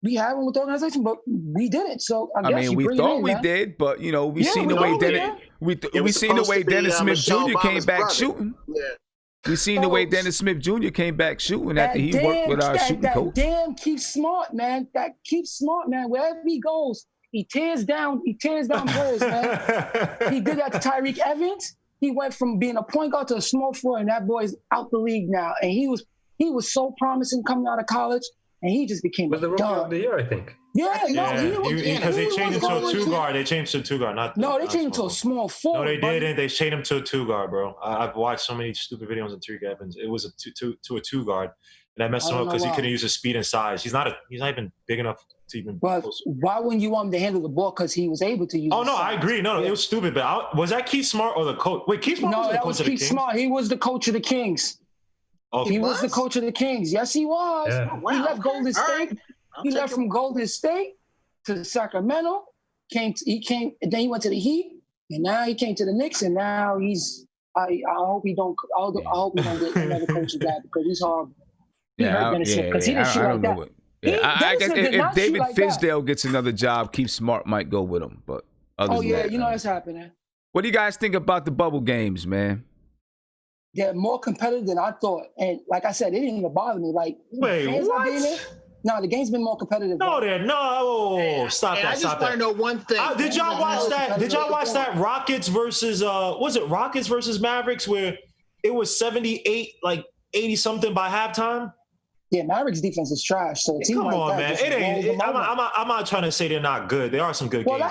S7: with the organization, but we didn't. So I guess
S1: we thought we did, but we seen the way Dennis Smith Jr. came back shooting. Yeah. We seen the way Dennis Smith Jr. came back shooting after he worked with our shooting coach.
S7: Damn, keep smart, man. Wherever he goes, he tears down players, man. He did that to Tyreek Evans. He went from being a point guard to a small forward, and that boy's out the league now. And he was so promising coming out of college, and he just became
S2: the rookie of the year, I think.
S5: Because they changed him to a two guard. They changed him to a two guard.
S7: They changed him to a small forward.
S5: No, they didn't. They changed him to a two guard, bro. I've watched so many stupid videos of Tyreek Evans. It was to a two guard, and that messed him up because he couldn't use his speed and size. He's not even big enough to even.
S7: But why wouldn't you want him to handle the ball? Because he was able to use.
S5: Oh no, I agree. No, it was stupid. But was that Keith Smart or the coach? Wait, Keith Smart was the coach of the Kings?
S7: Keith Smart. He was the coach of the Kings.
S5: Oh,
S7: he was the coach of the Kings. Yes, he was. Yeah. Oh, wow. He left Golden State. He left from Golden State to Sacramento. And then he went to the Heat, and now he came to the Knicks, and now he's. I hope he don't. I hope he don't get another coach of that because he's horrible. He hurt Dennis Smith because he didn't shoot like that.
S1: I guess if David Fizdale gets another job, Keith Smart might go with him. But
S7: that's happening.
S1: What do you guys think about the bubble games, man?
S7: They're more competitive than I thought, and like I said, it didn't even bother me. Like,
S5: wait, what?
S7: No, the game's been more competitive.
S5: No, stop that.
S4: I just want to know one thing.
S5: Did y'all watch that? Did y'all watch that Rockets versus Rockets versus Mavericks where it was 78, like 80 something by halftime?
S7: Yeah, Mavericks defense is trash. So
S5: come on, man. It ain't. I'm not trying to say they're not good. There are some good games.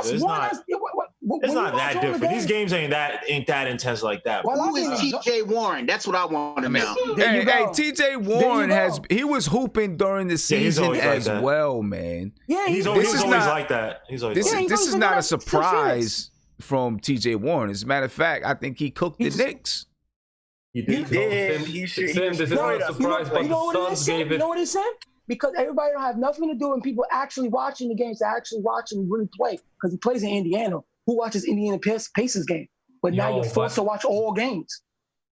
S5: It's not that different. These games ain't that intense like that.
S4: Who is TJ Warren? That's what I want to know.
S1: Hey, TJ Warren he was hooping during the season as well, man.
S7: Yeah,
S5: he's always like that.
S1: This is not a surprise from TJ Warren. As a matter of fact, I think he cooked the Knicks.
S2: He did. This is not a surprise, but the Suns gave it.
S7: You know what he said? Because everybody don't have nothing to do and people actually watching the games, actually watching really play. Because he plays in Indiana. Who watches Indiana Pacers game? But now you're forced to watch all games.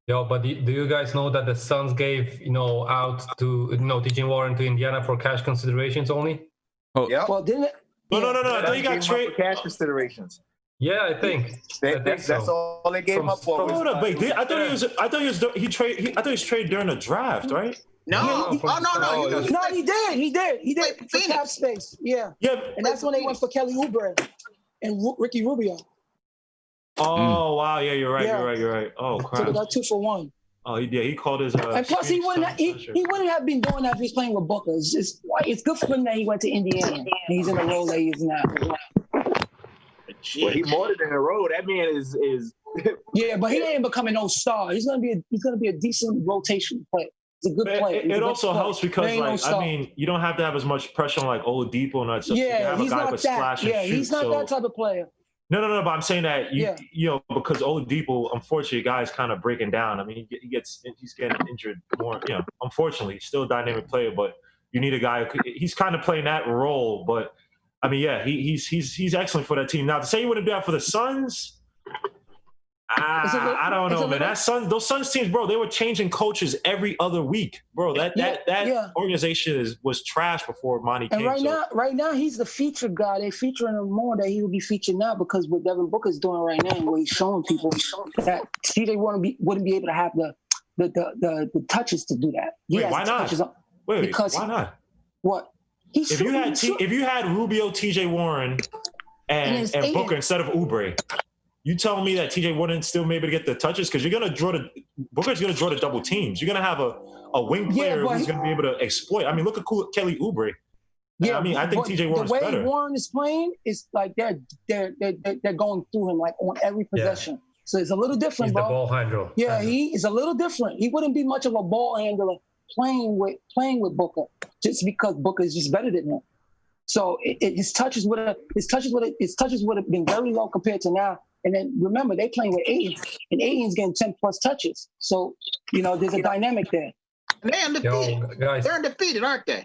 S2: Yo, but do you guys know that the Suns gave out to TJ Warren to Indiana for cash considerations only?
S1: Oh,
S6: Yep.
S7: Well, didn't it?
S5: No. I thought you got
S6: trade cash considerations.
S2: Yeah, I think.
S6: That's all they gave him up for.
S5: Hold up, wait. I thought he was traded during the draft, right?
S4: No,
S7: No, he did. He did for cap space. Yeah.
S5: Yeah.
S7: And that's when they went for Kelly Oubre and Ricky Rubio.
S5: Oh wow, yeah, you're right.
S7: Yeah.
S5: You're right. Oh
S7: So they
S5: crap.
S7: got 2 for 1.
S5: Oh yeah, he called his.
S7: And plus, he wouldn't have been doing that if he was playing with Booker. It's good for him that he went to Indiana and he's in the role that he is now.
S6: Well, he more than a road. That man is.
S7: Yeah, but he ain't becoming no star. He's gonna be a decent rotation player. He's a good player.
S5: It also helps because, you don't have to have as much pressure on like Oladipo and that stuff.
S7: Yeah,
S5: he's not
S7: that.
S5: Splash and shoot,
S7: he's not that type of player.
S5: No, but I'm saying that because Oladipo, unfortunately, guy's kind of breaking down. I mean, he's getting injured more. Unfortunately, he's still a dynamic player, but you need a guy. He's kind of playing that role, but I mean, yeah, he's excellent for that team. Now to say you wouldn't do that for the Suns. I don't know, man. Those Suns teams, bro, they were changing coaches every other week, bro. That organization was trash before Monty came.
S7: And right now, he's the featured guy. They're featuring him more that he will be featured now because what Devin Booker's doing right now, where he's showing people that CJ wouldn't be able to have the touches to do that.
S5: Wait, why not? Because why not?
S7: What?
S5: If you had Rubio, TJ Warren, and Booker instead of Oubre. You telling me that TJ wouldn't still be able to get the touches because Booker's gonna draw the double teams. You're gonna have a wing player who's gonna be able to exploit. I mean, look at Kelly Oubre. Yeah, I mean, I think TJ Warren's better.
S7: The way Warren is playing is like they're going through him like on every possession. Yeah. So it's a little different,
S2: He's
S7: bro.
S2: The ball handler.
S7: Yeah, he is a little different. He wouldn't be much of a ball handler playing with Booker just because Booker is just better than him. So his touches would have been very low compared to now. And then remember, they playing with Aiden, and Aiden's getting 10+ touches. So, there's a dynamic there.
S4: They're undefeated. They're undefeated, aren't they?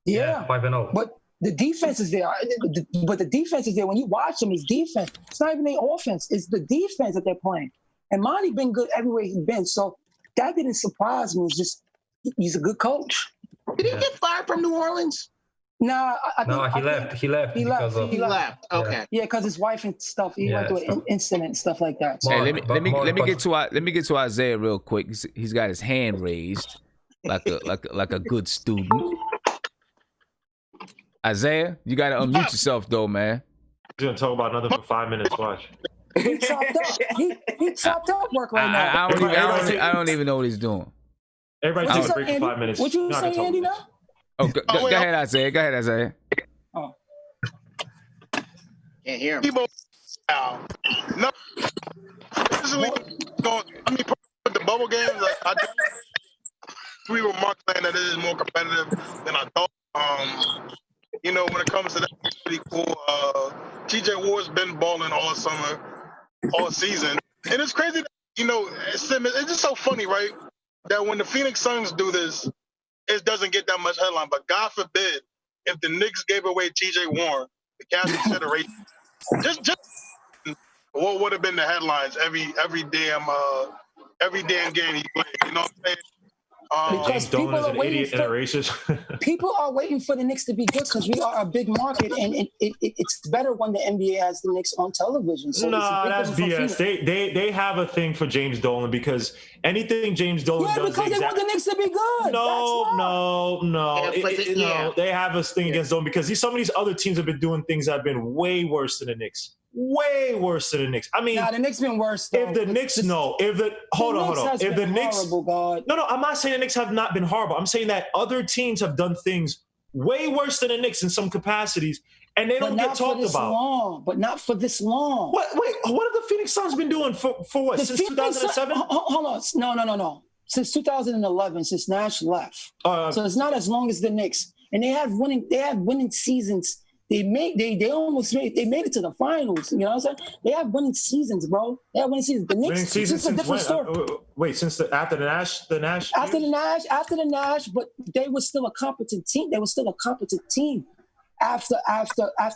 S7: Yeah.
S2: 5-0.
S7: But the defense is there. But the defense is there. When you watch them, it's defense. It's not even their offense. It's the defense that they're playing. And Monty been good everywhere he's been. So that didn't surprise me. It's just he's a good coach.
S4: Did he get fired from New Orleans?
S7: Nah,
S2: he left. He
S4: left. Okay.
S7: Yeah, because his wife and stuff. He went through an incident and stuff like that. So.
S1: Hey, let me get to Isaiah real quick. He's got his hand raised, like a good student. Isaiah, you gotta unmute yourself though, man.
S5: He's gonna talk about nothing for 5 minutes. Watch.
S7: He chopped up. He chopped up work right now.
S1: I don't even know what he's doing.
S5: Everybody take a break for 5 minutes.
S7: What you saying, Andy? Now?
S1: Oh, go ahead, Isaiah. Go ahead, Isaiah.
S7: Oh.
S4: Can't hear him.
S3: No. This is going. I mean, with the bubble games, I agree with Mark saying that it is more competitive than I thought. When it comes to that, it's pretty cool. TJ Ward's been balling all summer, all season, and it's crazy. It's just so funny, right? That when the Phoenix Suns do this, it doesn't get that much headline. But God forbid if the Knicks gave away TJ Warren, the cash consideration, just what would have been the headlines every damn game he played. You know what I'm saying?
S7: Because people are waiting for the Knicks to be good because we are a big market, and it's better when the NBA has the Knicks on television. So
S5: that's BS. They have a thing for James Dolan because anything James Dolan does,
S7: because they want the Knicks to be good.
S5: No. They have a thing against Dolan because some of these other teams have been doing things that have been way worse than the Knicks. Way worse than the Knicks. I mean,
S7: the Knicks been worse. Though.
S5: If the Knicks, hold on. If the Knicks,
S7: God.
S5: No, I'm not saying the Knicks have not been horrible. I'm saying that other teams have done things way worse than the Knicks in some capacities, and they don't get talked about.
S7: But not for this long.
S5: What have the Phoenix Suns been doing for what since 2007?
S7: Hold on, no. Since 2011, since Nash left. So it's not as long as the Knicks, and they have winning seasons. They made it to the finals. You know what I'm saying? They have winning seasons, bro. They have winning seasons. The Knicks, it's a different story.
S5: Since after the Nash.
S7: After the Nash, but they were still a competent team. after I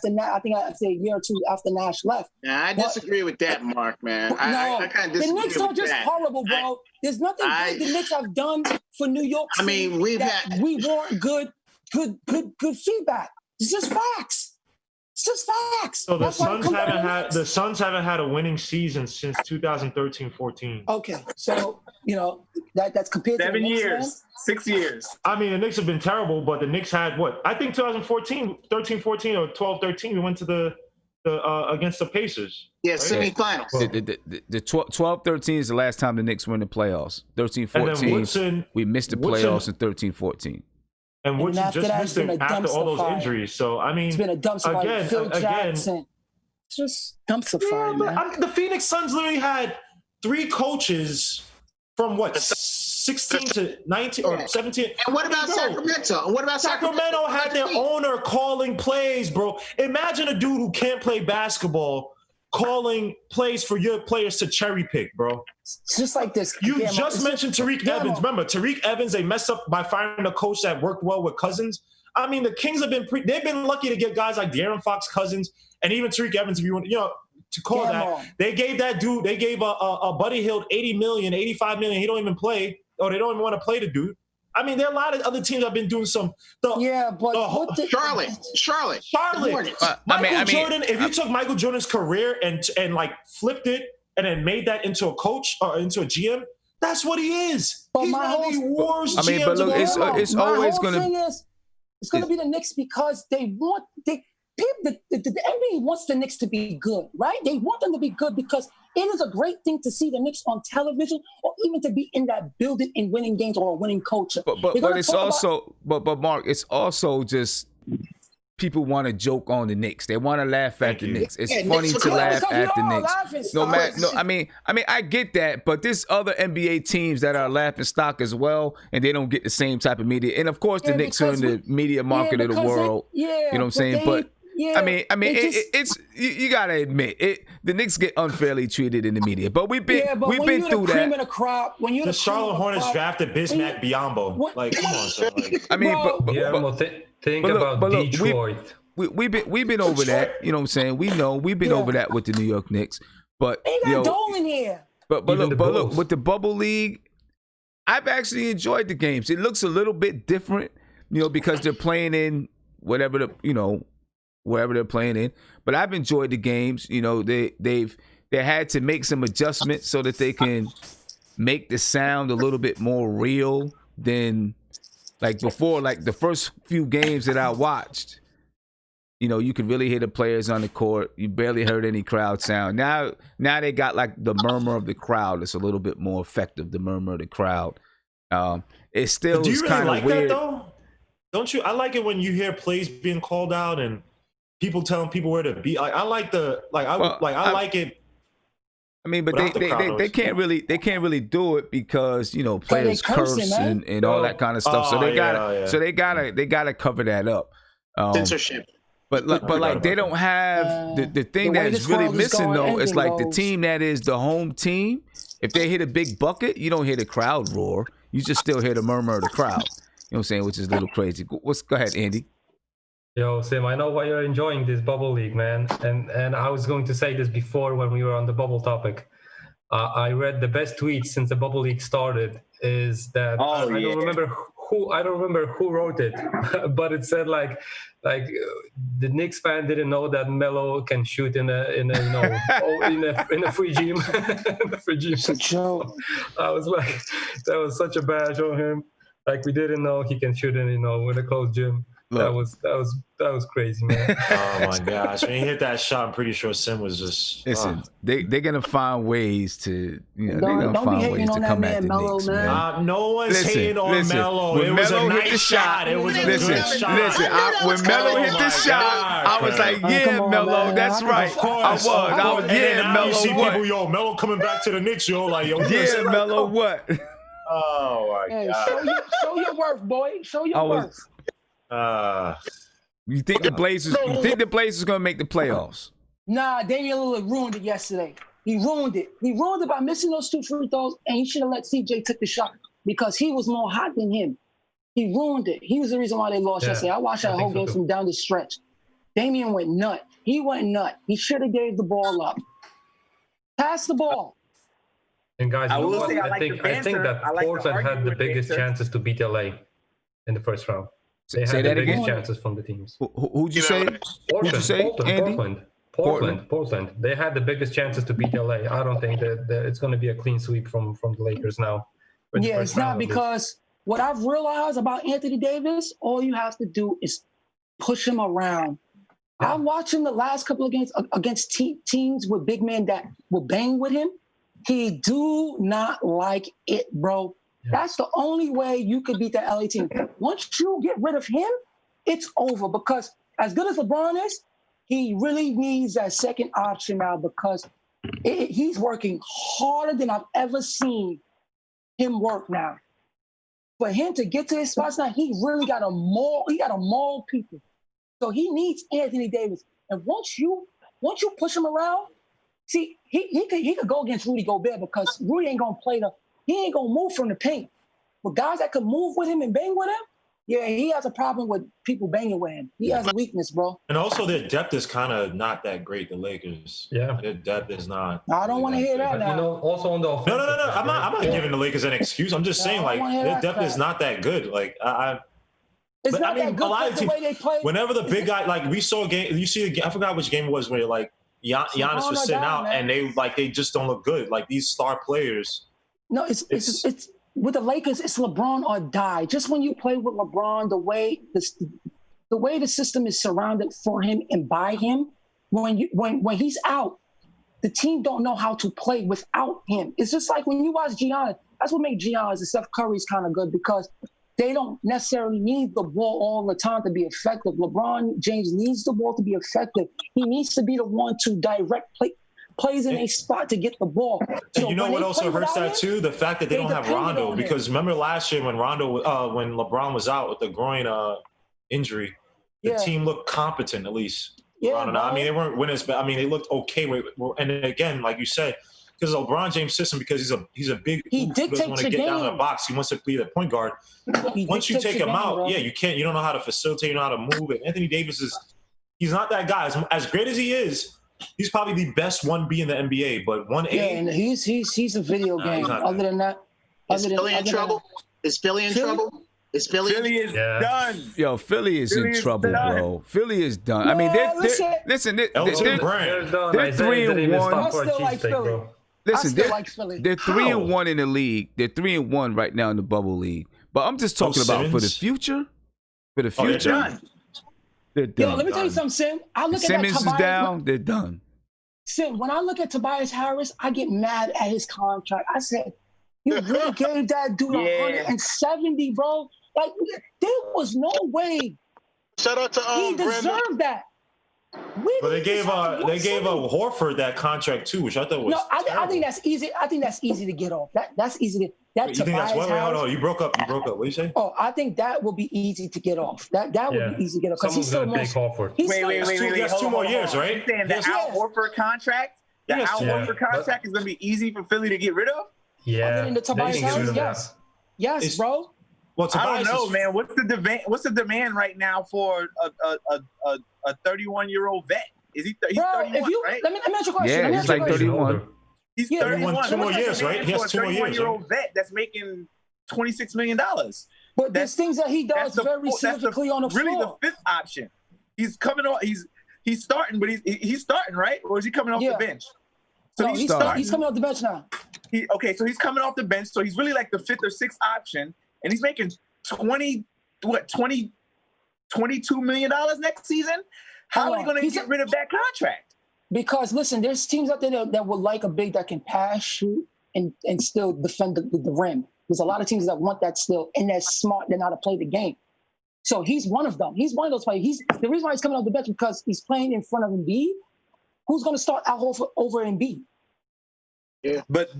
S7: think after a year or two after Nash left.
S4: Nah, I disagree with that, Mark, man.
S7: No,
S4: I kind of disagree
S7: the Knicks are
S4: with
S7: just
S4: that.
S7: horrible, bro. There's nothing good the Knicks have done for New York City.
S4: I mean, we
S7: want good feedback. It's just facts. It's just facts.
S5: So the Suns haven't had a winning season since 2013-14.
S7: Okay, so that's compared to the
S6: 7
S7: Knicks,
S6: years,
S7: man.
S6: 6 years.
S5: I mean, the Knicks have been terrible, but the Knicks had what? I think 13-14 or 12-13, we went to the against the Pacers.
S4: Yeah,
S5: right?
S4: semifinals.
S1: The 12-13 is the last time the Knicks were in the playoffs. 13-14, we missed the playoffs in 13-14.
S5: And Woodson
S7: after
S5: just
S7: that,
S5: missed
S7: it's been
S5: him
S7: a
S5: after all those
S7: dumpster
S5: injuries. So, I mean,
S7: It's been a dumpster fire. Phil Jackson. It's just dumpster fire, man.
S5: the Phoenix Suns literally had 3 coaches from what, 16 to 19 or 17.
S4: And what about Sacramento? What about
S5: Sacramento had their owner calling plays, bro. Imagine a dude who can't play basketball calling plays for your players to cherry pick, bro.
S7: It's just like this.
S5: You just mentioned Tariq Evans. Remember, Tariq Evans, they messed up by firing a coach that worked well with Cousins. I mean, the Kings have they've been lucky to get guys like De'Aaron Fox, Cousins, and even Tariq Evans, if you want, to call that. They gave that dude, they gave a Buddy Hield $80 million, $85 million. He don't even play, or they don't even want to play the dude. I mean, there are a lot of other teams that have been doing some.
S4: Charlotte.
S5: Michael Jordan. If you took Michael Jordan's career and like flipped it and then made that into a coach or into a GM, that's what he is.
S7: But
S5: He's one of the worst GMs.
S1: I mean, but look, it's always going to.
S7: It's going to be the Knicks because the NBA wants the Knicks to be good, right? They want them to be good because it is a great thing to see the Knicks on television or even to be in that building and winning games or a winning culture.
S1: But it's also, but Mark, it's also just people want to joke on the Knicks. They want to laugh at the Knicks. It's funny to laugh at the Knicks. I mean, I get that, but there's other NBA teams that are laughing stock as well, and they don't get the same type of media. And of course, the Knicks are in the media market of the world. You know what I'm saying? But I mean, it's you gotta admit it. The Knicks get unfairly treated in the media, but we've been through that.
S5: The Charlotte Hornets drafted Bismack Biyombo. Like, come on, son. Like,
S1: I mean,
S2: think about Detroit.
S1: We've been over that. You know what I'm saying? We've been over that with the New York Knicks. But
S7: they got Dole in here.
S1: But look, with the bubble league, I've actually enjoyed the games. It looks a little bit different, because they're playing in wherever they're playing in. But I've enjoyed the games. They had to make some adjustments so that they can make the sound a little bit more real than like before. Like the first few games that I watched, you could really hear the players on the court. You barely heard any crowd sound. Now they got like the murmur of the crowd. It's a little bit more effective, the murmur of the crowd. It still is kind of weird.
S5: That, though? Don't you? I like it when you hear plays being called out and people telling people where to be. Like, I like it.
S1: I mean, but they can't really do it because players curse and all that kind of stuff. So they gotta cover that up.
S4: Censorship.
S1: But like they don't have the thing that's really missing though is like the team that is the home team. If they hit a big bucket, you don't hear the crowd roar. You just still hear the murmur of the crowd. You know what I'm saying? Which is a little crazy. Go ahead, Andy.
S2: Yo, Sim, I know why you're enjoying this bubble league, man. And I was going to say this before when we were on the bubble topic. I read the best tweet since the bubble league started is that I don't remember who wrote it, but it said like the Knicks fan didn't know that Melo can shoot in a free gym. In a free gym. So I was like, that was such a badge on him. Like we didn't know he can shoot in a closed gym. Look. That was crazy, man.
S5: Oh my gosh! When he hit that shot, I'm pretty sure Sim was just.
S1: Listen, they're gonna find ways to, they're gonna find ways to come at the Knicks, man.
S5: No one's hating on Melo. It was a nice shot. It was a good shot.
S1: When Melo hit the shot, I was like, yeah, Melo, that's right. I was, yeah, Melo.
S5: You see people, Melo coming back to the Knicks, like,
S1: yeah, Melo, what?
S5: Oh my God!
S7: Show your worth, boy. Show your worth.
S1: You think the Blazers gonna make the playoffs?
S7: Nah, Damian Lillard ruined it yesterday. He ruined it. He ruined it by missing those 2 free throws, and he should have let CJ take the shot because he was more hot than him. He ruined it. He was the reason why they lost yesterday. I watched that whole game from down the stretch. Damian went nut. He went nut. He should have gave the ball up. Pass the ball.
S2: And guys, you
S6: I
S2: know
S6: will
S2: what?
S6: say I
S2: I
S6: like
S2: think
S6: the
S2: I think
S6: banter.
S2: that
S6: I like to
S2: Portland
S6: argue
S2: had the
S6: with
S2: biggest
S6: banter.
S2: chances to beat LA in the first round. They
S1: Say
S2: had the
S1: that
S2: biggest
S1: again?
S2: chances from the teams.
S1: Who'd you say? Who'd you say, Andy?
S2: Portland. They had the biggest chances to beat LA. I don't think that it's going to be a clean sweep from the Lakers now.
S7: Yeah, it's not, because what I've realized about Anthony Davis, all you have to do is push him around.
S2: Yeah.
S7: I'm watching the last couple of games against teams with big men that will bang with him. He do not like it, bro.
S2: Yeah.
S7: That's the only way you could beat that LA team. Once you get rid of him, it's over, because as good as LeBron is, he really needs that second option now, because he's working harder than I've ever seen him work now. For him to get to his spots now, he really got to maul people. So he needs Anthony Davis. And once you push him around, see, he could go against Rudy Gobert, because Rudy ain't gonna he ain't gonna move from the paint. But guys that could move with him and bang with him, yeah, he has a problem with people banging with him. He has a weakness, bro.
S5: And also their depth is kind of not that great, the Lakers.
S2: Yeah.
S5: Their depth is not.
S7: I don't want to hear that
S2: But,
S7: now.
S2: you know, also on the offensive
S5: No.
S2: side,
S5: I'm not giving the Lakers an excuse. I'm just
S7: No,
S5: saying,
S7: I
S5: like,
S7: don't wanna hear
S5: their
S7: that
S5: depth is
S7: crap.
S5: not that good. Like,
S7: It's
S5: but,
S7: not
S5: I mean,
S7: that good
S5: a lot of
S7: the
S5: teams-
S7: way they play.
S5: whenever the big guy, like we saw a game, you see, I forgot which game it was where like Giannis was sitting out,
S7: man.
S5: and they just don't look good. Like these star players.
S7: No, it's with the Lakers, it's LeBron or die. Just when you play with LeBron, the way the system is surrounded for him and by him, when he's out, the team don't know how to play without him. It's just like when you watch Giannis. That's what makes Giannis and Steph Curry's kind of good, because they don't necessarily need the ball all the time to be effective. LeBron James needs the ball to be effective. He needs to be the one to direct plays in a spot to get the ball.
S5: And you know what also hurts that too? The fact that they don't have Rondo. Because remember last year when when LeBron was out with the groin injury, the team looked competent at least.
S7: Yeah,
S5: I mean, they weren't winners, but I mean, they looked okay. And again, like you said, because LeBron James' system, because he's a big,
S7: he
S5: doesn't want to get down to the box. He wants to be the point guard. Once you take him out, bro. You don't know how to facilitate, you don't know how to move it. Anthony Davis he's not that guy. As great as he is, he's probably the best 1B in the NBA, but 1A.
S7: Yeah, and he's a video game. Other than that,
S4: is Philly in trouble? Is Philly in trouble? Is Philly?
S6: Philly is done.
S1: Yo, Philly is in trouble, bro. Philly is done. I mean, listen, they're 3-1. Listen, they're 3-1 in the league. They're 3-1 right now in the bubble league. But I'm just talking about for the future. For the future, they're done.
S7: Yo, let me tell you something, Sim. I look
S1: Simmons
S7: at
S1: is down. They're done.
S7: Sim, when I look at Tobias Harris, I get mad at his contract. I said, you really gave that dude 170, bro. Like, there was no way.
S3: Shout out to
S7: he deserved that.
S5: But they gave Horford that contract too, which I thought was.
S7: No, I think that's easy. I think that's easy to get off. That's easy to.
S5: Wait, you think that's what? Hold on, you broke up. What do you say?
S7: Oh, I think that will be easy to get off. That would be easy to get off because he's still
S2: big Horford.
S5: Wait. That's 2 more years, right?
S6: You saying the Al Horford contract? The Al Horford contract is going to be easy for Philly to get rid of?
S2: Yeah.
S7: Other than the Tobias Harris, yes, bro.
S5: Well,
S6: I don't know, man. What's the demand right now for a 31-year-old vet? Is he? He's 31, right?
S7: Let me ask you a question.
S1: Yeah, he's like 31.
S6: He's
S5: 31. 2 more years, right? He has 2 more years.
S6: 31-year-old vet that's making $26 million.
S7: But there's things that he does very specifically on the floor.
S6: Really, the fifth option. He's coming on. He's starting, but he's starting, right? Or is he coming off the bench?
S7: So he's starting. He's coming off the bench now.
S6: So he's coming off the bench. So he's really like the fifth or sixth option, and he's making $22 million next season. How are they going to get rid of that contract?
S7: Because listen, there's teams out there that would like a big that can pass, shoot, and still defend the rim. There's a lot of teams that want that still, and they're smart. They know how to play the game. So he's one of them. He's one of those players. The reason why he's coming off the bench because he's playing in front of Embiid. Who's going to start Al Horford over Embiid?
S6: Yeah, but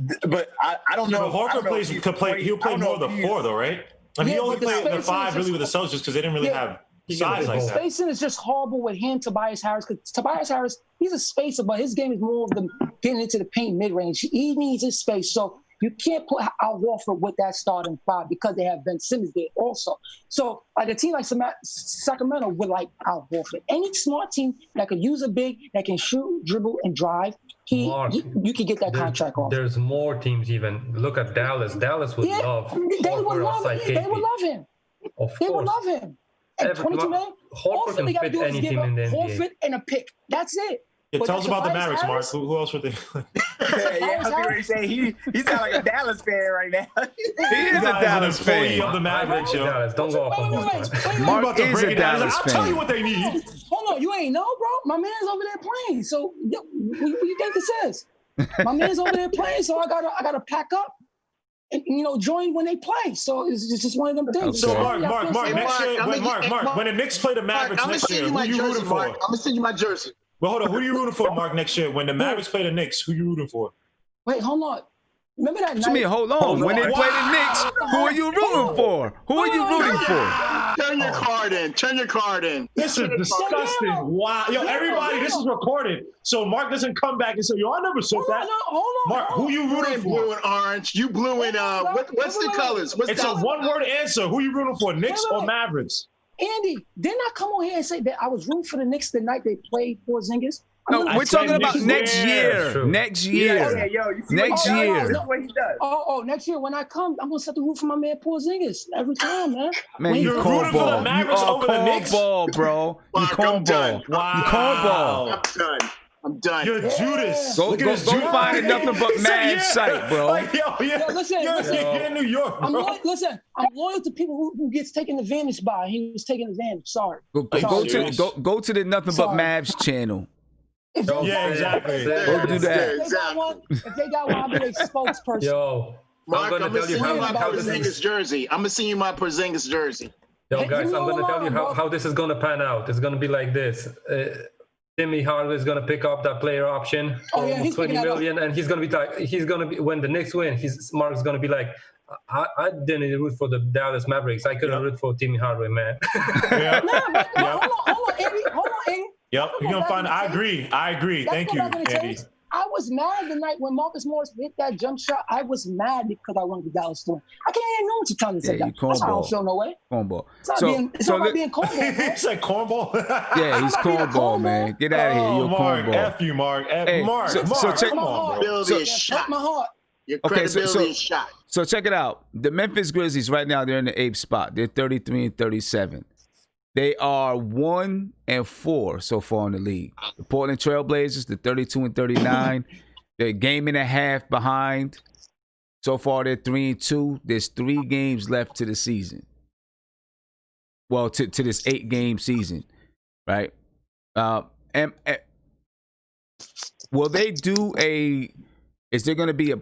S6: I don't know.
S5: Horford he'll play more of the 4 though, right? I mean, he only played in the 5 really with the Celtics because they didn't really have size like that.
S7: Spacing is just horrible with him, Tobias Harris. Because Tobias Harris, he's a spacer, but his game is more of the getting into the paint mid-range. He needs his space. So You can't put Al Horford with that starting five because they have Ben Simmons there also. So like a team like Sacramento would like Al Horford. Any smart team that could use a big, that can shoot, dribble, and drive, you can get that contract off.
S2: There's more teams even. Look at Dallas. Dallas would love
S7: Horford outside KP. They would love him. They would love him. And 22 million,
S2: Horford can fit any team in the NBA.
S7: Horford and a pick. That's it.
S5: Yeah, tell us about the Mavericks, Mark. Who else would they?
S6: I was going to say he sounds like a Dallas fan right now.
S1: He is a Dallas fan.
S5: Of the Mavericks, yo.
S2: Don't go off on this one.
S1: Mark is a Dallas fan.
S5: I'll tell you what they need.
S7: Hold on, you ain't know, bro. My man's over there playing. So what do you think this is? My man's over there playing, so I gotta pack up and join when they play. So it's just one of them things.
S5: So Mark, next year, Mark, when the Knicks play the Mavericks next year, who you rooting for?
S3: I'm gonna send you my jersey.
S5: Well, hold on. Who are you rooting for, Mark, next year? When the Mavericks play the Knicks, who you rooting for?
S7: Wait, hold on. Remember that night?
S1: What you mean, hold on. When they play the Knicks, who are you rooting for? Who are you rooting for?
S3: Turn your card in. Turn your card in.
S5: This is disgusting. Wow. Yo, everybody, this is recorded. So Mark doesn't come back and say, yo, I never said that.
S7: Hold on.
S5: Mark, who you rooting for?
S3: Blue and orange. You blue and what's the colors?
S5: It's a one-word answer. Who you rooting for, Knicks or Mavericks?
S7: Andy, didn't I come on here and say that I was rooting for the Knicks the night they played Porzingis?
S1: No, we're talking about next year. Next year. Next year.
S7: Oh, next year when I come, I'm gonna set the roof for my man Porzingis every time, man.
S1: Man, you cornball. You are cornball, bro. You cornball.
S5: Wow.
S1: You cornball.
S3: I'm done.
S5: You're Judas.
S1: Go find a nothing but mad site, bro.
S5: Like, listen. You're in New York, bro.
S7: I'm loyal to people who gets taken advantage by. He was taken advantage. Sorry.
S1: Go to the Nothing But Mavs channel.
S5: Yeah, exactly.
S1: Go do that.
S7: If they got one, I'll be their spokesperson.
S2: Yo,
S3: Mark, I'm gonna send you my Porzingis jersey. I'm gonna send you my Porzingis jersey.
S2: Yo, guys, I'm gonna tell you how this is gonna pan out. It's gonna be like this. Timmy Hardaway is gonna pick up that player option for $20 million, and he's gonna be when the Knicks win. Mark's gonna be like, I didn't root for the Dallas Mavericks. I couldn't root for Timmy Hardaway, man.
S7: Hold on, Eddie.
S5: Yep, you're gonna find. I agree. Thank you, Andy.
S7: I was mad the night when Marcus Morris hit that jump shot. I was mad because I wanted the Dallas to win. I can't even know what you're trying to say. That's how I don't feel no way.
S1: Cornball.
S7: It's not about being cornball.
S5: He said cornball.
S1: Yeah, he's cornball, man. Get out of here. You're
S5: Mark,
S1: cornball.
S5: F you, Mark. Mark.
S1: So check
S5: come on, bro.
S7: My heart.
S3: Your credibility is shot.
S1: So check it out. The Memphis Grizzlies right now, they're in the 8th spot. They're 33-37. They are 1-4 so far in the league. The Portland Trailblazers, the 32-39. They're a game and a half behind. So far, they're 3-2. There's 3 games left to the season. Well, to this 8-game season, right? And will they do is there going to be a?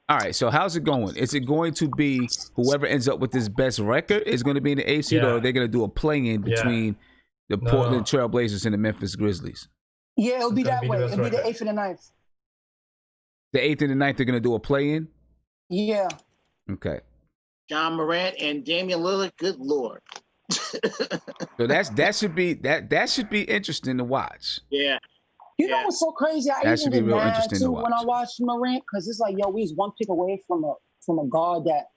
S1: All right, so how's it going? Is it going to be whoever ends up with this best record is going to be in the 8th seed, or are they going to do a play-in between the Portland Trailblazers and the Memphis Grizzlies?
S7: Yeah, it'll be that way. It'll be the 8th and the 9th.
S1: The 8th and the 9th, they're going to do a play-in?
S7: Yeah.
S1: Okay.
S4: John Morant and Damian Lillard, good Lord.
S1: So that should be interesting to watch.
S4: Yeah.
S7: You know what's so crazy? I even get mad too when I watch Morant because it's like, yo, we was one pick away from a guard that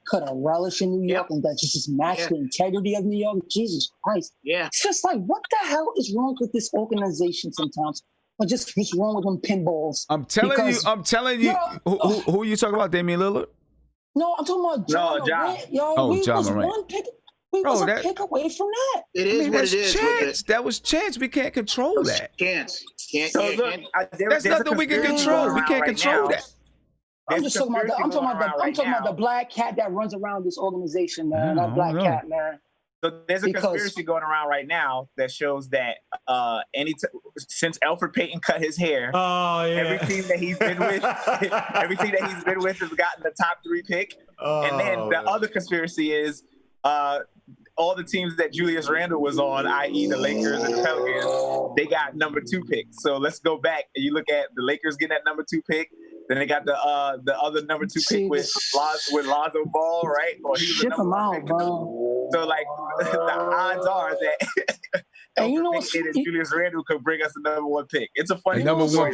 S7: could have relished in New York and that just matched the integrity of New York. Jesus Christ.
S4: Yeah.
S7: It's just like, what the hell is wrong with this organization sometimes? Or just what's wrong with them pinballs?
S1: I'm telling you. Who are you talking about, Damian Lillard?
S7: No, I'm talking about John Morant. Yo, we
S1: John
S7: was
S1: Morant.
S7: one pick. We was a pick away from that.
S3: It is what it is.
S1: Chance. That was chance. We can't control that.
S4: Chance.
S1: That's nothing we can control. We can't control that.
S7: I'm just talking about the black cat that runs around this organization, man. That black cat, man.
S6: So there's a conspiracy going around right now that shows that since Elfrid Payton cut his hair, every team that he's been with, has gotten the top 3 pick. And then the other conspiracy is all the teams that Julius Randle was on, i.e. the Lakers and the Pelicans, they got number 2 picks. So let's go back and you look at the Lakers getting that number 2 pick. Then they got the other number 2 pick with Lonzo Ball, right? Or he was
S7: ship him out, bro.
S6: So like the odds are that
S7: and you know
S6: Julius Randle could bring us the number 1 pick. It's a funny
S1: number 1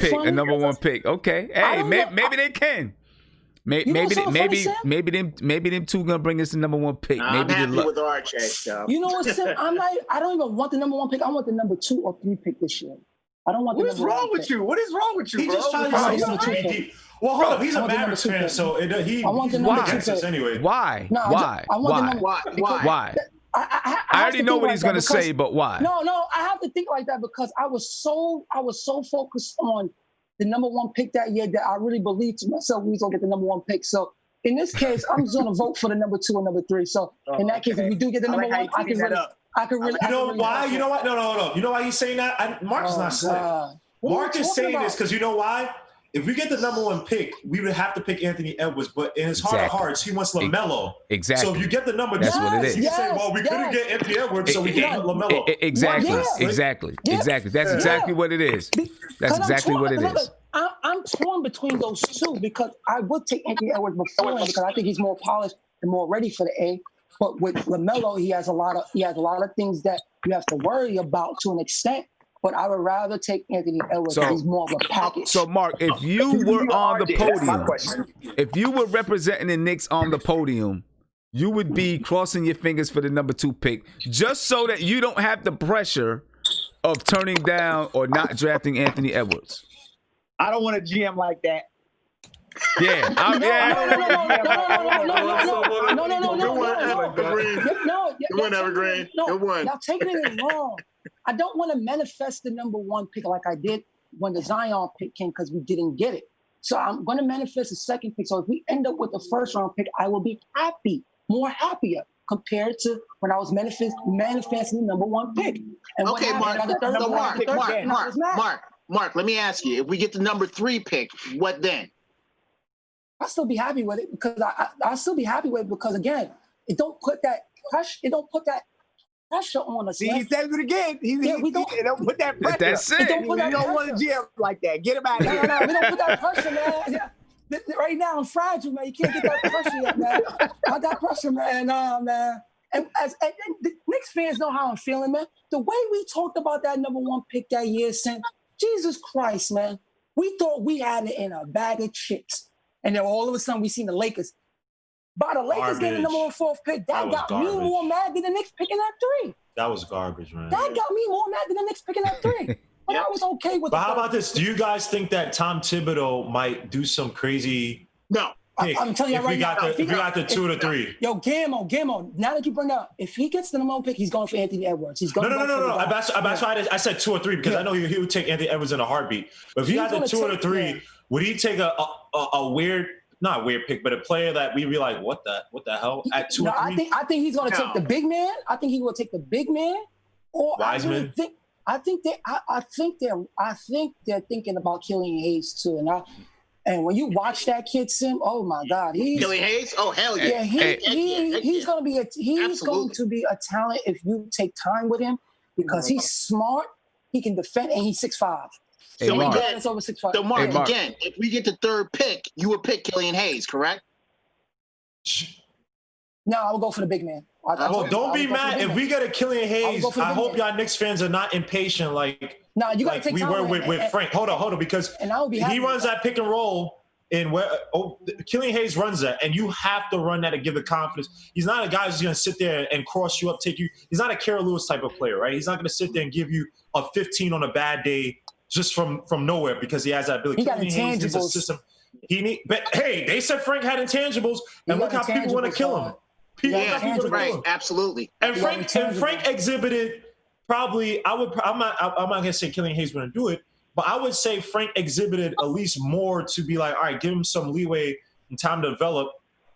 S1: pick. Okay. Hey, maybe they can. Maybe them two gonna bring us the number one pick.
S4: I'm
S1: Maybe
S4: happy with RJ. So.
S7: You know what, Sim? I don't even want the number one pick. I want the number 2 or 3 pick this year. I don't want the
S6: What is
S7: number
S6: wrong
S7: one
S6: with
S7: pick.
S6: you? What is wrong with you,
S5: He
S6: bro?
S5: just trying to
S7: I
S5: say
S7: want the number 2 pick.
S5: Well, hold up. He's
S7: I
S5: a
S7: want the number
S5: Mavericks
S7: 2
S5: fan,
S7: pick.
S5: so
S7: I want the
S5: he's
S7: number 2
S5: against us
S7: pick.
S5: anyway.
S1: Why?
S7: No,
S1: Why?
S7: I want the number
S1: Why?
S7: I
S1: I already know what he's gonna say, but why?
S7: No, I have to think like that because I was so focused on the number 1 pick that year that I really believed to myself we was gonna get the number 1 pick. So in this case, I'm just gonna vote for the number 2 and number 3. So in that case, if we do get the number 1, I can really.
S5: You know why? You know what? No. You know why he's saying that? Mark is not slick. Mark is saying this because you know why? If we get the number 1 pick, we would have to pick Anthony Edwards, but in his heart of hearts, he wants LaMelo.
S1: Exactly.
S5: So if you get the number 2,
S1: that's what it is.
S5: you say, well, we couldn't get Anthony Edwards, so we get LaMelo.
S1: Exactly. That's exactly what it is. That's exactly what it is.
S7: I'm torn between those two because I would take Anthony Edwards before him because I think he's more polished and more ready for the A. But with LaMelo, he has a lot of things that you have to worry about to an extent. But I would rather take Anthony Edwards because he's more of a package.
S1: So, Mark, if you were on the podium, if you were representing the Knicks on the podium, you would be crossing your fingers for the number 2 pick just so that you don't have the pressure of turning down or not drafting Anthony Edwards.
S6: I don't want a GM like that.
S1: Yeah,
S3: Evergreen. Good one.
S7: Y'all taking it wrong. I don't want to manifest the number 1 pick like I did when the Zion pick came because we didn't get it. So I'm going to manifest the 2nd pick. So if we end up with the 1st round pick, I will be happier compared to when I was manifesting the number 1 pick. And
S4: okay, Mark, let me ask you: if we get the number 3 pick, what then?
S7: I'll still be happy with it because I'll still be happy with it because again, it don't put that pressure on us.
S6: See, he says it again. We don't put that pressure.
S1: That's it.
S6: We don't want a GM like that. Get him out of here.
S7: No, we don't put that pressure, man. Yeah. Right now, I'm fragile, man. You can't get that pressure yet, man. I got pressure, man. Nah, man. And the Knicks fans know how I'm feeling, man. The way we talked about that number 1 pick that year, Jesus Christ, man. We thought we had it in a bag of chips. And then all of a sudden, we seen the Lakers. By the Lakers getting the number 1 4th pick, that got me more mad than the Knicks picking that 3.
S5: That was garbage, man.
S7: That got me more mad than the Knicks picking that 3. But I was okay with it.
S5: But how about this? Do you guys think that Tom Thibodeau might do some crazy pick
S7: I'm telling you
S5: if
S7: right
S5: we got
S7: now,
S5: the 2 to 3?
S7: Yo, Gammo, now that you bring up, if he gets the number 1 pick, he's going for Anthony Edwards. He's going
S5: No. That's why I said 2 or 3 because I know he would take Anthony Edwards in a heartbeat. But if he got the 2 or the 3, would he take a weird, not a weird pick, but a player that we'd be like, what the hell at 2 or 3?
S7: I think he's going to take the big man. I think he will take the big man. Or
S5: Weisman.
S7: I think they're thinking about Killian Hayes too. And when you watch that kid, Sim, oh my God,
S4: Killian Hayes. Oh hell yeah!
S7: He's going to be a talent if you take time with him because he's smart. He can defend and he's 6'5".
S4: So
S1: Mark.
S7: It's over 6'5".
S4: So Mark, again, if we get the 3rd pick, you would pick Killian Hayes, correct?
S7: No, I will go for the big man.
S5: Don't be mad if we get a Killian Hayes. I hope y'all Knicks fans are not impatient like
S7: you gotta take
S5: we were with Frank. Hold on, because he runs that pick and roll Killian Hayes runs that, and you have to run that to give the confidence. He's not a guy who's going to sit there and cross you up, take you. He's not a Kara Lewis type of player, right? He's not going to sit there and give you a 15 on a bad day just from nowhere because he has that ability.
S7: He got intangibles.
S5: But hey, they said Frank had intangibles, and look how people want to kill him.
S4: Right, absolutely.
S5: And Frank exhibited probably. I'm not going to say Killian Hayes wouldn't do it, but I would say Frank exhibited at least more to be like, all right, give him some leeway and time to develop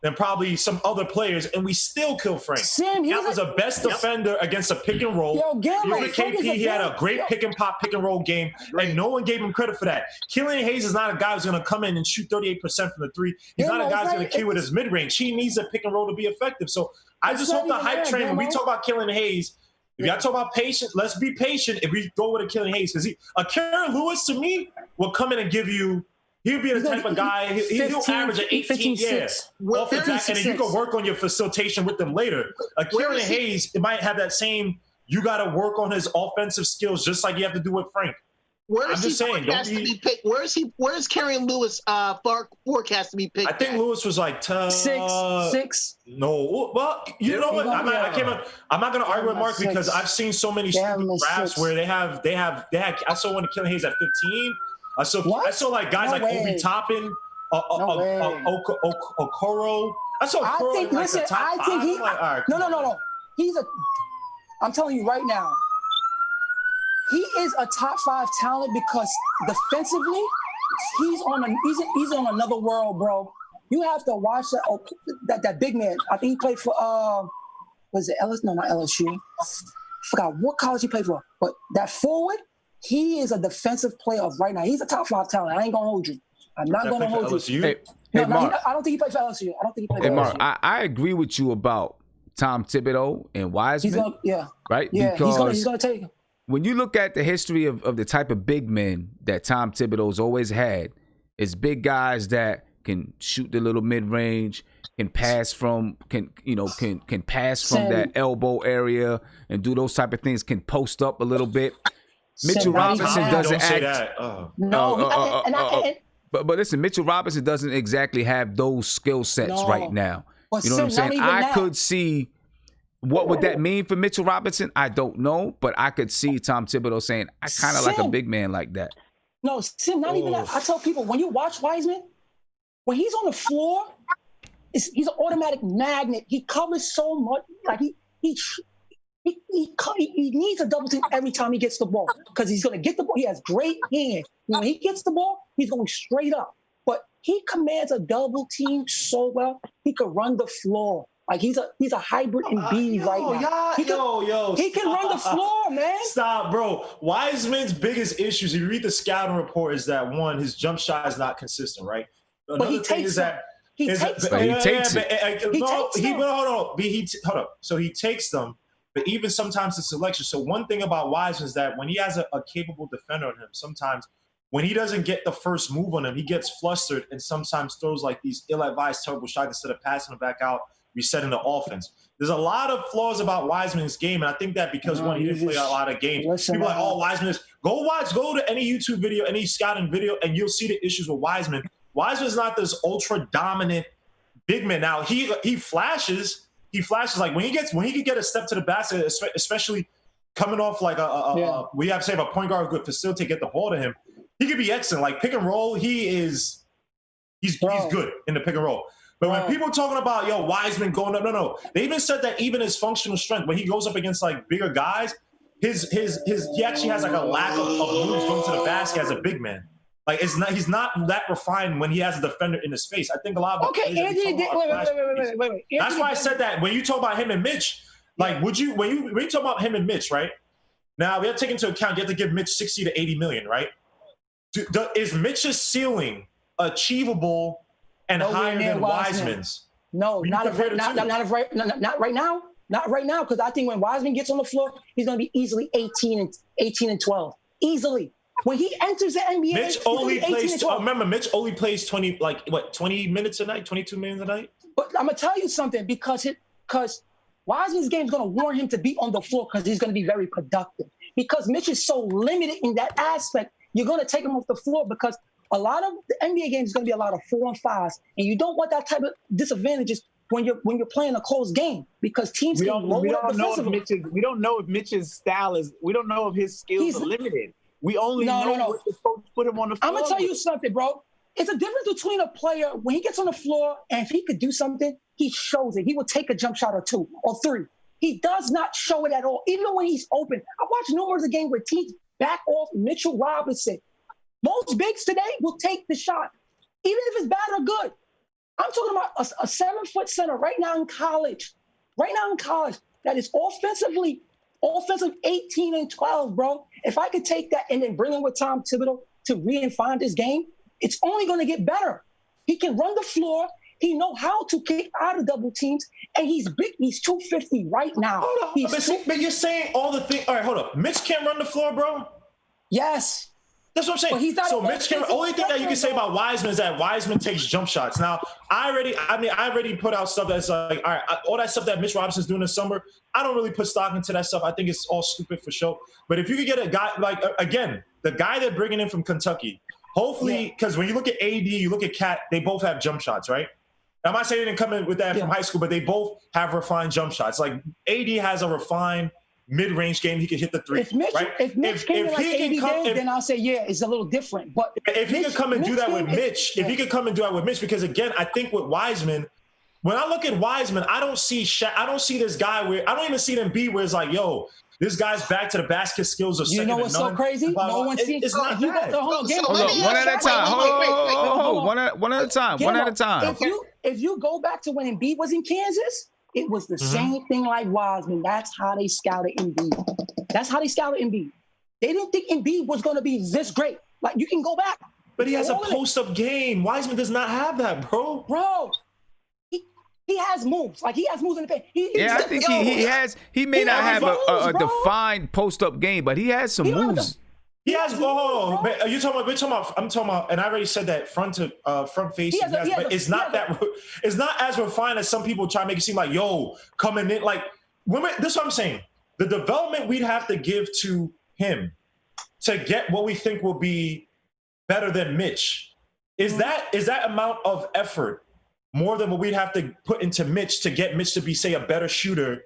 S5: than probably some other players, and we still kill Frank. That was a best defender against a pick and roll. With KP, he had a great pick and pop, pick and roll game, and no one gave him credit for that. Killian Hayes is not a guy who's going to come in and shoot 38% from the three. He's not a guy who's going to kill with his mid-range. He needs a pick and roll to be effective. So I just hope the hype train, when we talk about Killian Hayes, if y'all talk about patience, let's be patient if we go with a Killian Hayes. Because a Kara Lewis, to me, will come in and give you – he'll be the type of guy, he'll average an 18 years off the back, and then you can work on your facilitation with them later. Killian Hayes, it might have that same, you got to work on his offensive skills just like you have to do with Frank.
S4: Where's he forecast to be picked? Where's Carrion Lewis forecast to be picked?
S5: I think Lewis was like
S7: six.
S5: No, well, you know what? I'm not going to argue with Mark because I've seen so many stupid drafts where they had. I saw one of Killian Hayes at 15. I saw like guys like Obi Toppin, Okoro. I saw Okoro in like the top five.
S7: He. No. I'm telling you right now. He is a top 5 talent because defensively, he's on another world, bro. You have to watch that big man. I think he played for was it LSU? No, not LSU. Forgot what college he played for. But that forward, he is a defensive player of right now. He's a top 5 talent. I ain't gonna hold you. I'm not gonna hold you.
S1: Hey, Mark.
S7: I don't think he played for LSU. I don't think he played for
S1: LSU.
S7: Mark,
S1: I agree with you about Tom Thibodeau and Weisman. Right?
S7: Yeah,
S1: because
S7: he's gonna take him.
S1: When you look at the history of the type of big men that Tom Thibodeau's always had, it's big guys that can shoot the little mid range, can pass from that elbow area and do those type of things, can post up a little bit. Mitchell Robinson doesn't act. But listen, Mitchell Robinson doesn't exactly have those skill sets right now. You know what I'm saying? I could see. What would that mean for Mitchell Robinson? I don't know, but I could see Tom Thibodeau saying, I kind of like a big man like that.
S7: No, Sim, not even that. I tell people, when you watch Weisman, when he's on the floor, he's an automatic magnet. He covers so much. Like he needs a double team every time he gets the ball because he's going to get the ball. He has great hands. When he gets the ball, he's going straight up. But he commands a double team so well, he could run the floor. Like he's a hybrid Embiid right now. He can run the floor, man.
S5: Stop, bro. Wiseman's biggest issues, if you read the scouting report, is that one, his jump shot is not consistent, right? Another thing is that
S1: he takes it.
S5: Hold up. So he takes them, but even sometimes the selection. So one thing about Wiseman is that when he has a capable defender on him, sometimes when he doesn't get the first move on him, he gets flustered and sometimes throws like these ill-advised terrible shots instead of passing it back out, resetting the offense. There's a lot of flaws about Wiseman's game, and I think that because he didn't play a lot of games, people are like, Wiseman is. Go to any YouTube video, any scouting video, and you'll see the issues with Weisman. Weisman's not this ultra dominant big man. Now he flashes. He flashes like when he could get a step to the basket, especially coming off like we have to say a point guard who could facilitate, get the ball to him. He could be excellent. Like pick and roll, he's good in the pick and roll. But when people are talking about, Weisman going up, no. They even said that even his functional strength, when he goes up against like bigger guys, he actually has like a lack of moves going to the basket as a big man. Like he's not that refined when he has a defender in his face. I think a lot of
S7: Andy, wait.
S5: That's why I said that when you talk about him and Mitch, like when you talk about him and Mitch, right? Now we have to take into account you have to give Mitch 60 to 80 million, right? Is Mitch's ceiling achievable and higher than Wiseman's?
S7: No, not right now. Not right now, because I think when Weisman gets on the floor, he's going to be easily 18 and 12. Easily. When he enters the NBA,
S5: Mitch only plays. Remember, Mitch only plays 20 minutes a night, 22 minutes a night.
S7: But I'm gonna tell you something because Wiseman's game is gonna warrant him to be on the floor because he's gonna be very productive. Because Mitch is so limited in that aspect, you're gonna take him off the floor because a lot of the NBA games is gonna be a lot of 4 and 5s, and you don't want that type of disadvantages when you're playing a close game because teams we don't know
S6: if Mitch's style is. We don't know if his skills are limited. We only know what the coach put him on the floor.
S7: I'm going to tell you something, bro. It's a difference between a player, when he gets on the floor, and if he could do something, he shows it. He will take a jump shot or 2 or 3. He does not show it at all, even when he's open. I watched numerous of games where teams back off Mitchell Robinson. Most bigs today will take the shot, even if it's bad or good. I'm talking about a 7-foot center right now in college, that is offensive 18 and 12, bro. If I could take that and then bring him with Tom Thibodeau to refine this game, it's only going to get better. He can run the floor. He know how to kick out of double teams, and he's big. He's 250 right now.
S5: Hold on. But you're saying all the things. All right, hold up. Mitch can't run the floor, bro?
S7: Yes.
S5: That's what I'm saying.
S7: But he's not
S5: Mitch can. Only thing that you can say about Weisman is that Weisman takes jump shots. Now, I already put out stuff that's like, all right, all that stuff that Mitch Robinson's doing this summer, I don't really put stock into that stuff. I think it's all stupid for show. But if you could get a guy like, again, the guy they're bringing in from Kentucky, hopefully, because when you look at AD, you look at Cat, they both have jump shots, right? I'm not saying they didn't come in with that from high school, but they both have refined jump shots. Like AD has a refined mid-range game. He can hit the three.
S7: If Mitch,
S5: right?
S7: if Mitch came in like AD did, then I'll say, yeah, it's a little different. But
S5: if he could come and do that with Mitch, if he could come and do that with Mitch, because again, I think with Weisman, when I look at Weisman, I don't see this guy where I don't even see them be where it's like, yo, this guy's back to the basket skills of second to none.
S7: You know what's so crazy? No one sees.
S5: It's not bad.
S1: Hold on, one at a time. Hold on, one at a time. One at a time.
S7: If you go back to when Embiid was in Kansas, it was the same thing like Weisman. That's how they scouted Embiid. They didn't think Embiid was going to be this great. Like, you can go back.
S5: But he has a post-up game. Wiseman does not have that, bro.
S7: Bro, he has moves. Like, he has moves in the paint.
S1: I think he has. He may not have a defined post-up game, but he has some moves.
S5: He has. Oh, are you talking about? I'm talking about. And I already said that front face. But it's not that. It's not as refined as some people try to make it seem like. Yo, coming in like. This is what I'm saying. The development we'd have to give to him to get what we think will be better than Mitch. Is that amount of effort more than what we'd have to put into Mitch to get Mitch to be, say, a better shooter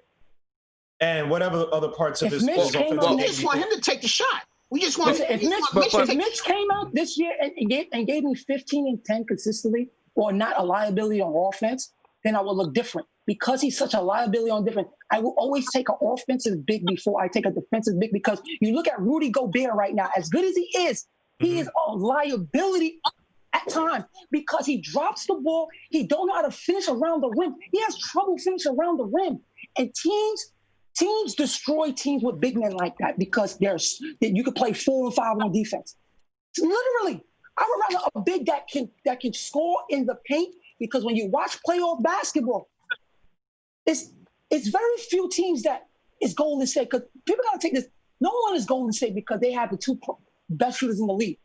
S5: and whatever other parts of his offensive game?
S4: We just want him to take the shot. We just want
S7: if Mitch came out this year and gave me 15 and 10 consistently, or not a liability on offense, then I would look different. Because he's such a liability on different, I will always take an offensive big before I take a defensive big, because you look at Rudy Gobert right now, as good as he is a liability at times because he drops the ball. He don't know how to finish around the rim. He has trouble finishing around the rim. And teams destroy teams with big men like that because you could play 4 and 5 on defense. Literally, I would rather a big that can score in the paint, because when you watch playoff basketball, it's very few teams that is Golden State. Because people gotta take this. No one is Golden State because they have the 2 best shooters in the league.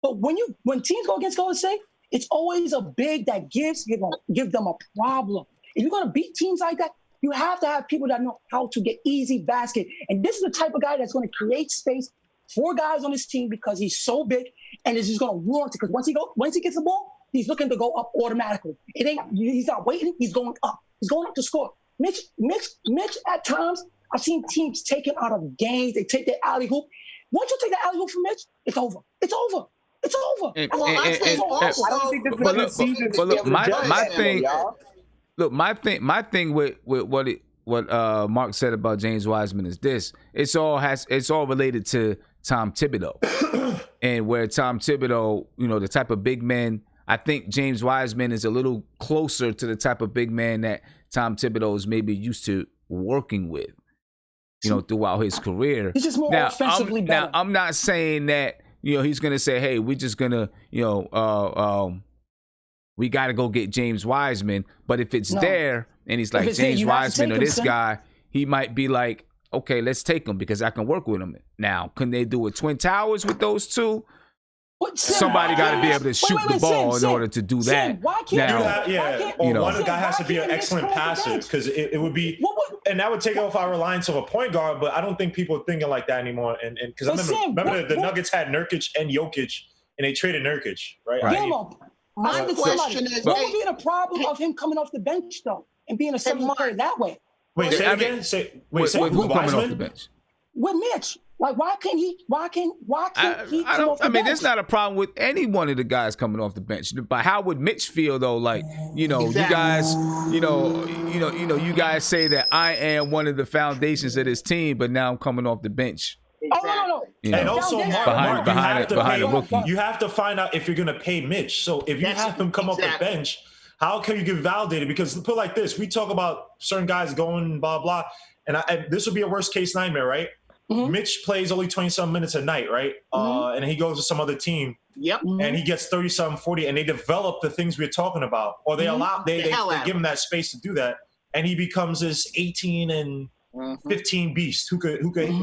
S7: But when teams go against Golden State, it's always a big that give them a problem. If you're gonna beat teams like that, you have to have people that know how to get easy basket. And this is the type of guy that's going to create space for guys on his team because he's so big and is just going to want it. Because once he gets the ball, he's looking to go up automatically. He's not waiting. He's going up. He's going up to score. Mitch, at times, I've seen teams taken out of games. They take their alley hoop. Once you take the alley hoop from Mitch, it's over. It's over. It's over.
S6: I don't think this is the season.
S1: But look, my thing with what Mark said about James Wiseman is this: it's all related to Tom Thibodeau, and where Tom Thibodeau, the type of big man. I think James Wiseman is a little closer to the type of big man that Tom Thibodeau is maybe used to working with, throughout his career.
S7: He's just more offensively better.
S1: Now, I'm not saying that he's gonna say, hey, we're just gonna we got to go get James Wiseman. But if it's there and he's like James Wiseman or this guy, he might be like, okay, let's take him because I can work with him. Now, can they do a Twin Towers with those two? Somebody got to be able to shoot the ball in order to do that.
S5: Why can't one of the guys has to be an excellent passer, because it would be, and that would take off our reliance of a point guard. But I don't think people are thinking like that anymore. And because I remember the Nuggets had Nurkic and Jokic, and they traded Nurkic, right?
S7: My question is, what would be the problem of him coming off the bench though and being a seventh player that way?
S5: Wait, say again.
S1: Who coming off the bench?
S7: With Mitch. Like, why can't he come off the bench?
S1: There's not a problem with any one of the guys coming off the bench. But how would Mitch feel though? Like, you guys, you guys say that I am one of the foundations of this team, but now I'm coming off the bench.
S4: Exactly.
S7: Oh, no.
S5: And also, Mark,
S1: behind a rookie,
S5: you have to find out if you're going to pay Mitch. So if you have him come off the bench, how can you get validated? Because put it like this, we talk about certain guys going blah blah, and this would be a worst case nightmare, right? Mm-hmm. Mitch plays only 20-some minutes a night, right? And he goes to some other team.
S4: Yep.
S5: And he gets 30-some, 40, and they develop the things we're talking about, or they they give him that space to do that, and he becomes this 18 and 15 beast who could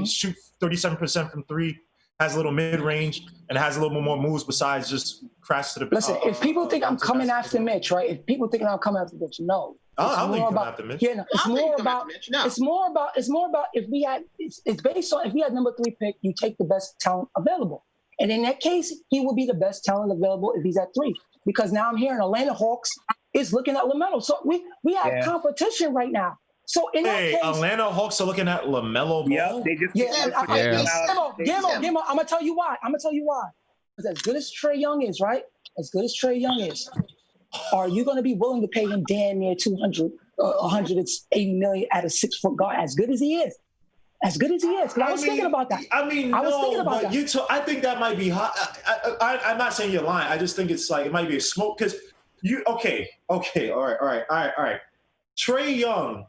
S5: shoot 37% from 3, has a little mid-range, and has a little more moves besides just crash to the.
S7: Listen, if people think I'm coming after Mitch, right? If people think I'm coming after Mitch, no.
S5: I don't think coming after Mitch.
S7: Yeah, no. It's more about if we had. It's based on if we had number 3 pick, you take the best talent available. And in that case, he will be the best talent available if he's at 3. Because now I'm hearing Atlanta Hawks is looking at LaMelo. So we have competition right now. So in that case,
S5: Atlanta Hawks are looking at LaMelo Ball.
S6: Yep, they just
S7: Gamo, I'm gonna tell you why. Because as good as Trae Young is, right? As good as Trae Young is, are you going to be willing to pay him damn near 180 million at a 6-foot guard? As good as he is. As good as he is. I was thinking about that.
S5: I think that might be hot. I'm not saying you're lying. I just think it's like it might be a smoke because you. Okay. All right. Trae Young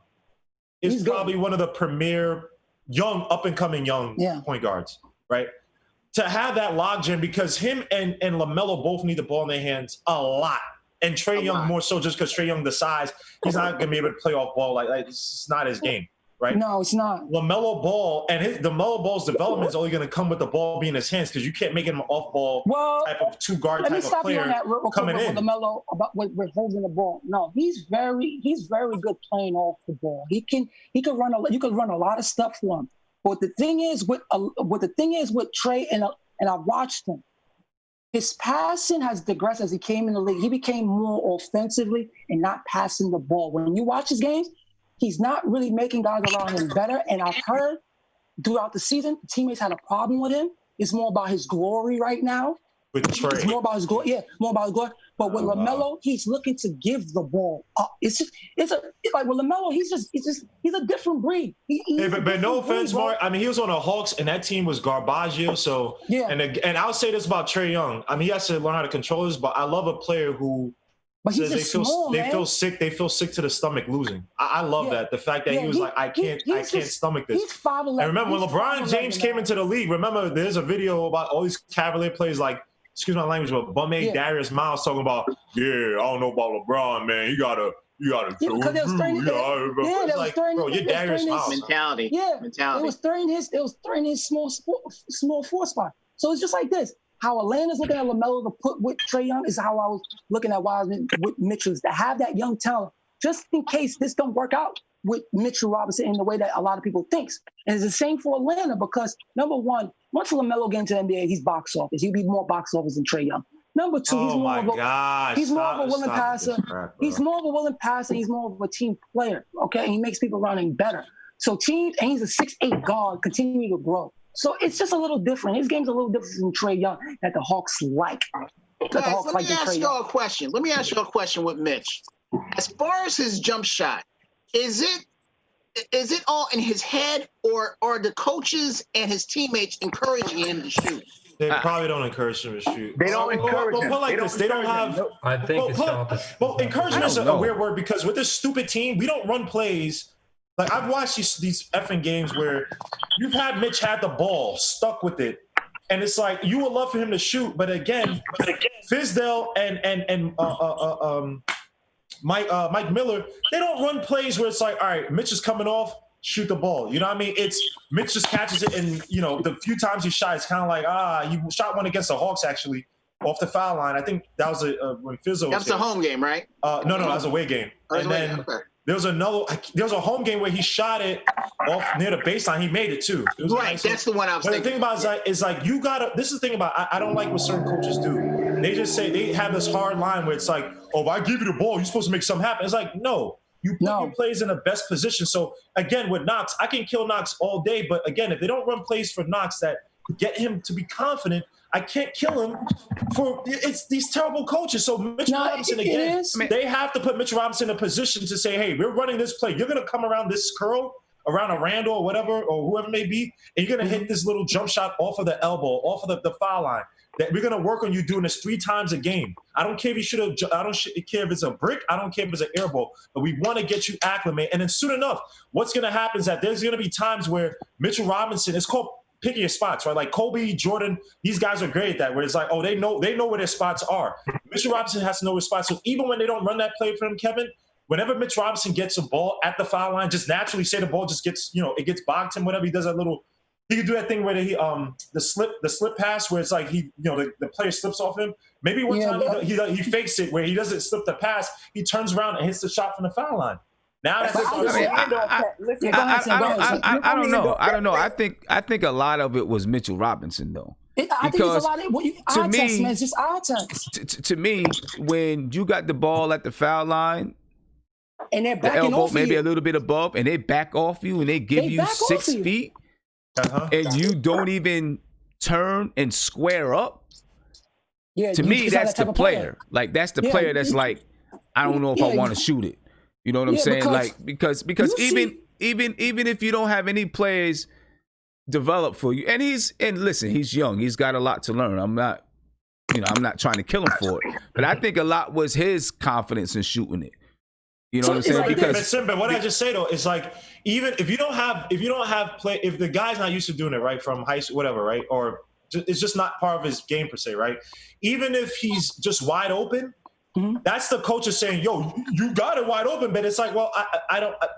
S5: is probably one of the premier young, up and coming young point guards, right? To have that logjam because him and LaMelo both need the ball in their hands a lot. And Trae Young more so just because Trae Young the size, he's not going to be able to play off ball. Like it's not his game, right?
S7: No, it's not.
S5: LaMelo Ball and the LaMelo Ball's development is only going to come with the ball being in his hands because you can't make him an off ball type of 2-guard type of player coming in.
S7: LaMelo about with holding the ball. No, he's very good playing off the ball. You could run a lot of stuff for him. But the thing is with Trae and I've watched him. His passing has digressed as he came in the league. He became more offensively and not passing the ball. When you watch his games, he's not really making guys around him better. And I've heard throughout the season, teammates had a problem with him. It's more about his glory right now.
S5: With Trae.
S7: It's more about his glory. Yeah, more about his glory. But with LaMelo, he's looking to give the ball up. It's like with LaMelo, he's a different breed.
S5: But no offense, Mark. I mean, he was on the Hawks, and that team was garbaggio. So and I'll say this about Trae Young. I mean, he has to learn how to control this. But I love a player who says they feel sick. They feel sick to the stomach losing. I love that. The fact that he was like, I can't stomach this.
S7: He's 5'11".
S5: And remember when LeBron James came into the league? Remember, there's a video about all these Cavalier players like. Excuse my language, but Bummy Darius Miles talking about, I don't know about LeBron, man. You gotta.
S7: Because they was throwing
S5: you're Darius Miles
S4: mentality.
S7: Yeah,
S4: mentality.
S7: It was throwing his small four spot. So it's just like this. How Atlanta's looking at LaMelo to put with Trae Young is how I was looking at Weisman with Mitchell to have that young talent just in case this don't work out with Mitchell Robinson in the way that a lot of people thinks. And it's the same for Atlanta because number one, once LaMelo gets into the NBA, he's box office. He'll be more box office than Trae Young. Number two, he's more of a willing passer. He's more of a willing passer. He's more of a team player. Okay, and he makes people running better. So teams, and he's a 6'8" guard, continue to grow. So it's just a little different. His game's a little different from Trae Young that the Hawks like.
S4: Guys, let me ask you a question. Let me ask you a question with Mitch. As far as his jump shot, is it all in his head, or are the coaches and his teammates encouraging him to shoot?
S5: They probably don't encourage him to shoot.
S6: They don't encourage him.
S5: They don't have.
S2: I think it's opposite.
S5: Well, encouragement is a weird word because with this stupid team, we don't run plays. Like I've watched these effing games where you've had Mitch had the ball stuck with it, and it's like you would love for him to shoot, but again, Fizdale and Mike Miller, they don't run plays where it's like, all right, Mitch is coming off, shoot the ball. You know what I mean? It's Mitch just catches it, and the few times he shot, it's kind of like you shot one against the Hawks actually off the foul line. I think that was when Fizdale.
S4: That's a home game, right?
S5: No, that was a away game. And then there was a home game where he shot it off near the baseline. He made it too. It was
S4: right, that's the one I was thinking.
S5: The thing about is like you gotta. This is the thing about I don't like what certain coaches do. They just say they have this hard line where it's like, if I give you the ball, you're supposed to make something happen. It's like, no, you put your plays in the best position. So again, with Knox, I can kill Knox all day, but again, if they don't run plays for Knox that get him to be confident, I can't kill him it's these terrible coaches. So Mitchell Robinson again, they have to put Mitchell Robinson in a position to say, hey, we're running this play. You're going to come around this curl, around a Randall or whatever, or whoever it may be, and you're going to hit this little jump shot off of the elbow, off of the foul line. That we're going to work on you doing this 3 times a game. I don't care if I don't care if it's a brick. I don't care if it's an air ball, but we want to get you acclimated. And then soon enough, what's going to happen is that there's going to be times where Mitchell Robinson, it's called picking your spots, right? Like Kobe, Jordan, these guys are great at that, where it's like, they know where their spots are. Mitchell Robinson has to know his spots. So even when they don't run that play for him, Kevin, whenever Mitch Robinson gets a ball at the foul line, just naturally say the ball just gets, it gets bogged him, whatever. He does that little, he can do that thing where the slip pass where it's like the player slips off him. Maybe one time he fakes it where he doesn't slip the pass. He turns around and hits the shot from the foul line. Now that's
S1: I don't know. I think a lot of it was Mitchell Robinson though.
S7: I think it's a lot of eye test, man. It's just eye test.
S1: To me, when you got the ball at the foul line,
S7: and they're
S1: the
S7: backing
S1: elbow
S7: off
S1: maybe
S7: you.
S1: a little bit above, and they back off you, and they give you 6 feet, and you don't even turn and square up.
S7: Yeah,
S1: to me, that's the player. Like that's the player that's like, I don't know if I want to shoot it. You know what I'm saying? Because even if you don't have any players develop for you, and listen, he's young, he's got a lot to learn. I'm not trying to kill him for it, but I think a lot was his confidence in shooting it. You know what I'm saying?
S5: Like,
S1: because
S5: but what I just say though is like, even if you don't have play, if the guy's not used to doing it, right, from high school, whatever, right, or it's just not part of his game per se, right? Even if he's just wide open, that's the coach is saying, yo, you got it wide open, but it's like, well,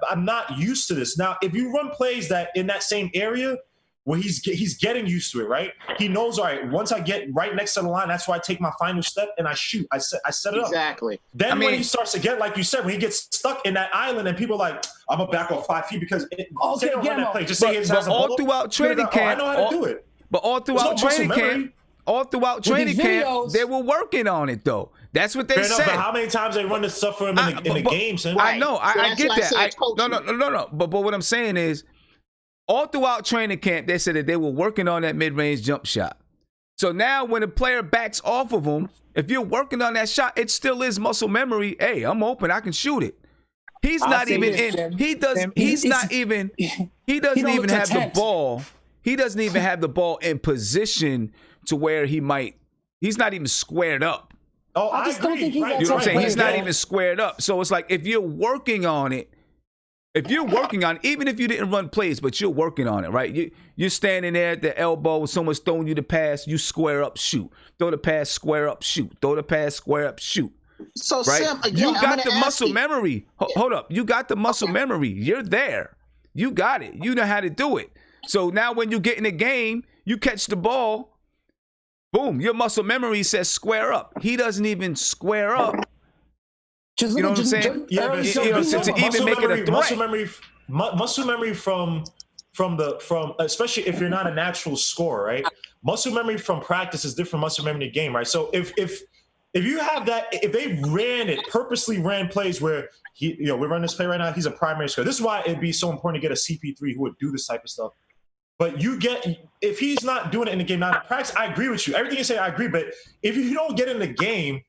S5: I'm not used to this. Now, if you run plays that in that same area where he's getting used to it, right? He knows, all right, once I get right next to the line, that's where I take my final step and I shoot. I set it up.
S4: Exactly.
S5: Then when he starts to get, like you said, when he gets stuck in that island and people are like, I'm going to back off 5 feet because say don't run that play. Just say he has a ball.
S1: Throughout training camp,
S5: I know how to do it.
S1: But all throughout training camp, they were working on it though. That's what they said.
S5: But how many times they run this stuff for him in the games?
S1: I know, I get that. No. But what I'm saying is, all throughout training camp, they said that they were working on that mid-range jump shot. So now when a player backs off of them, if you're working on that shot, it still is muscle memory. Hey, I'm open, I can shoot it. He's not even in. He doesn't even have the ball. He doesn't even have the ball in position to where he's not even squared up.
S5: Oh, I agree.
S1: You know what I'm saying? He's not even squared up. So it's like, if you're working on it, even if you didn't run plays, but you're working on it, right? You're standing there at the elbow, someone's throwing you the pass, you square up, shoot. Throw the pass, square up, shoot. Throw the pass, square up, shoot.
S4: So,
S1: right?
S4: Sam, again,
S1: you got the muscle memory. Hold up. You got the muscle memory. You're there. You got it. You know how to do it. So now when you get in the game, you catch the ball, boom, your muscle memory says square up. He doesn't even square up. You know what I'm saying?
S5: Yeah, but
S1: to even make it a threat.
S5: Muscle memory from especially if you're not a natural scorer, right? Muscle memory from practice is different muscle memory in the game, right? So if you have that, if they purposely ran plays where we're running this play right now, he's a primary scorer. This is why it'd be so important to get a CP3 who would do this type of stuff. But if he's not doing it in the game, not in practice, I agree with you. Everything you say, I agree. But if you don't get in the game,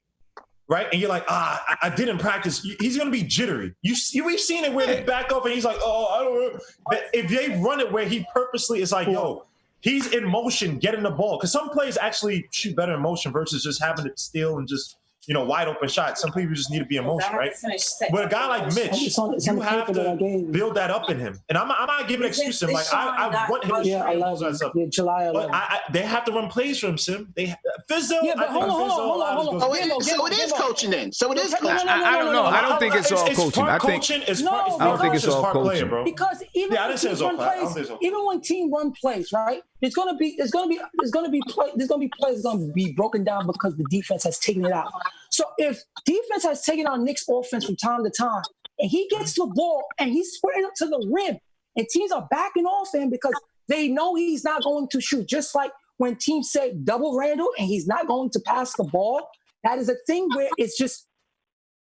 S5: right, and you're like, I didn't practice, he's going to be jittery. We've seen it where they back up and he's like, I don't know. But if they run it where he purposely is like, yo, he's in motion, getting the ball. Because some players actually shoot better in motion versus just having to steal and just, wide open shots. Some people just need to be in motion, right? But a guy like Mitch, you have to build that up in him. And I'm not giving excuses. Like, I want him to shoot all that stuff. But they have to run plays for him, Sim. Fizdale,
S4: hold on. So it is coaching then. So it is coaching.
S1: I don't know. I don't think it's all coaching. I don't think it's all coaching,
S7: bro. Because even when team run plays, right? There's gonna be plays gonna be broken down because the defense has taken it out. So if defense has taken out Knicks offense from time to time, and he gets the ball and he's squaring up to the rim, and teams are backing off him because they know he's not going to shoot. Just like when teams say double Randall and he's not going to pass the ball, that is a thing where it's just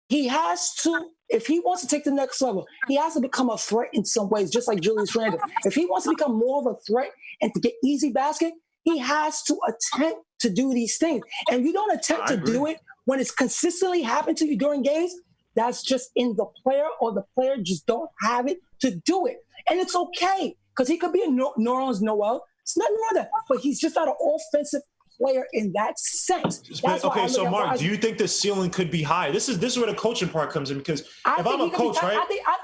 S7: he has to. If he wants to take the next level, he has to become a threat in some ways, just like Julius Randle. If he wants to become more of a threat and to get easy basket, he has to attempt to do these things. And you don't attempt to do it when it's consistently happened to you during games. That's just in the player, or the player just don't have it to do it. And it's okay, because he could be a Nerlens Noel. It's nothing wrong with that. But he's just not an offensive player in that sense.
S5: Okay, so Mark, do you think the ceiling could be high? This is where the coaching part comes in, because if I'm a coach, right?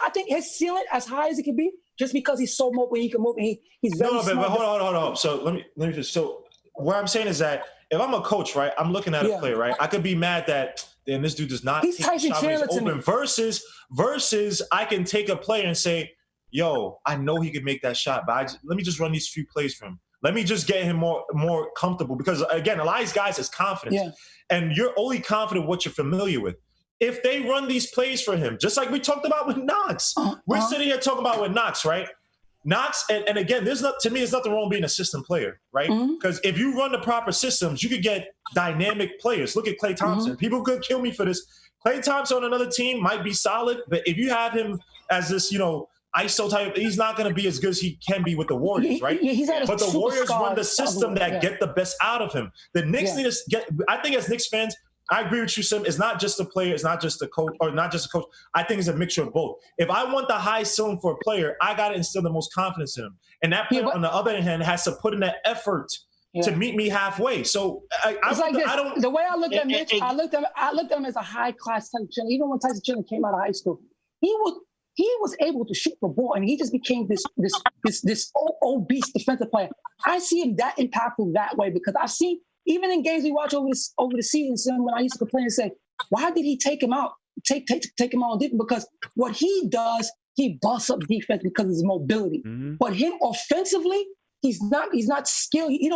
S7: I think his ceiling as high as it can be, just because he's so mobile, he can move, and he's very smart.
S5: But hold on. So let me just. So what I'm saying is that if I'm a coach, right, I'm looking at a player, right? I could be mad that then this dude does not take a shot when he's open. Versus I can take a player and say, yo, I know he can make that shot, but let me just run these few plays for him. Let me just get him more comfortable, because again, a lot of these guys is confidence, and you're only confident what you're familiar with. If they run these plays for him, just like we talked about with Knox, we're sitting here talking about with Knox, right? Knox, and again, to me, there's nothing wrong being a system player, right? Because if you run the proper systems, you could get dynamic players. Look at Klay Thompson. People could kill me for this. Klay Thompson on another team might be solid, but if you have him as this, ISO type, he's not going to be as good as he can be with the Warriors, right? But the Warriors run the system that get the best out of him. The Knicks need to get. I think as Knicks fans, I agree with you, Sim. It's not just the player, it's not just the coach, or not just a coach. I think it's a mixture of both. If I want the high ceiling for a player, I got to instill the most confidence in him, and that player, on the other hand, has to put in that effort to meet me halfway. So
S7: the way I looked at Mitch, I looked at him as a high class Tyson Chandler. Even when Tyson Chandler came out of high school, he was able to shoot the ball, and he just became this obese defensive player. I see him that impactful that way because I've seen even in games we watch over the season when I used to complain and say, why did he take him out? Take him out on defense? Because what he does, he busts up defense because of his mobility. But him offensively, he's not skilled. He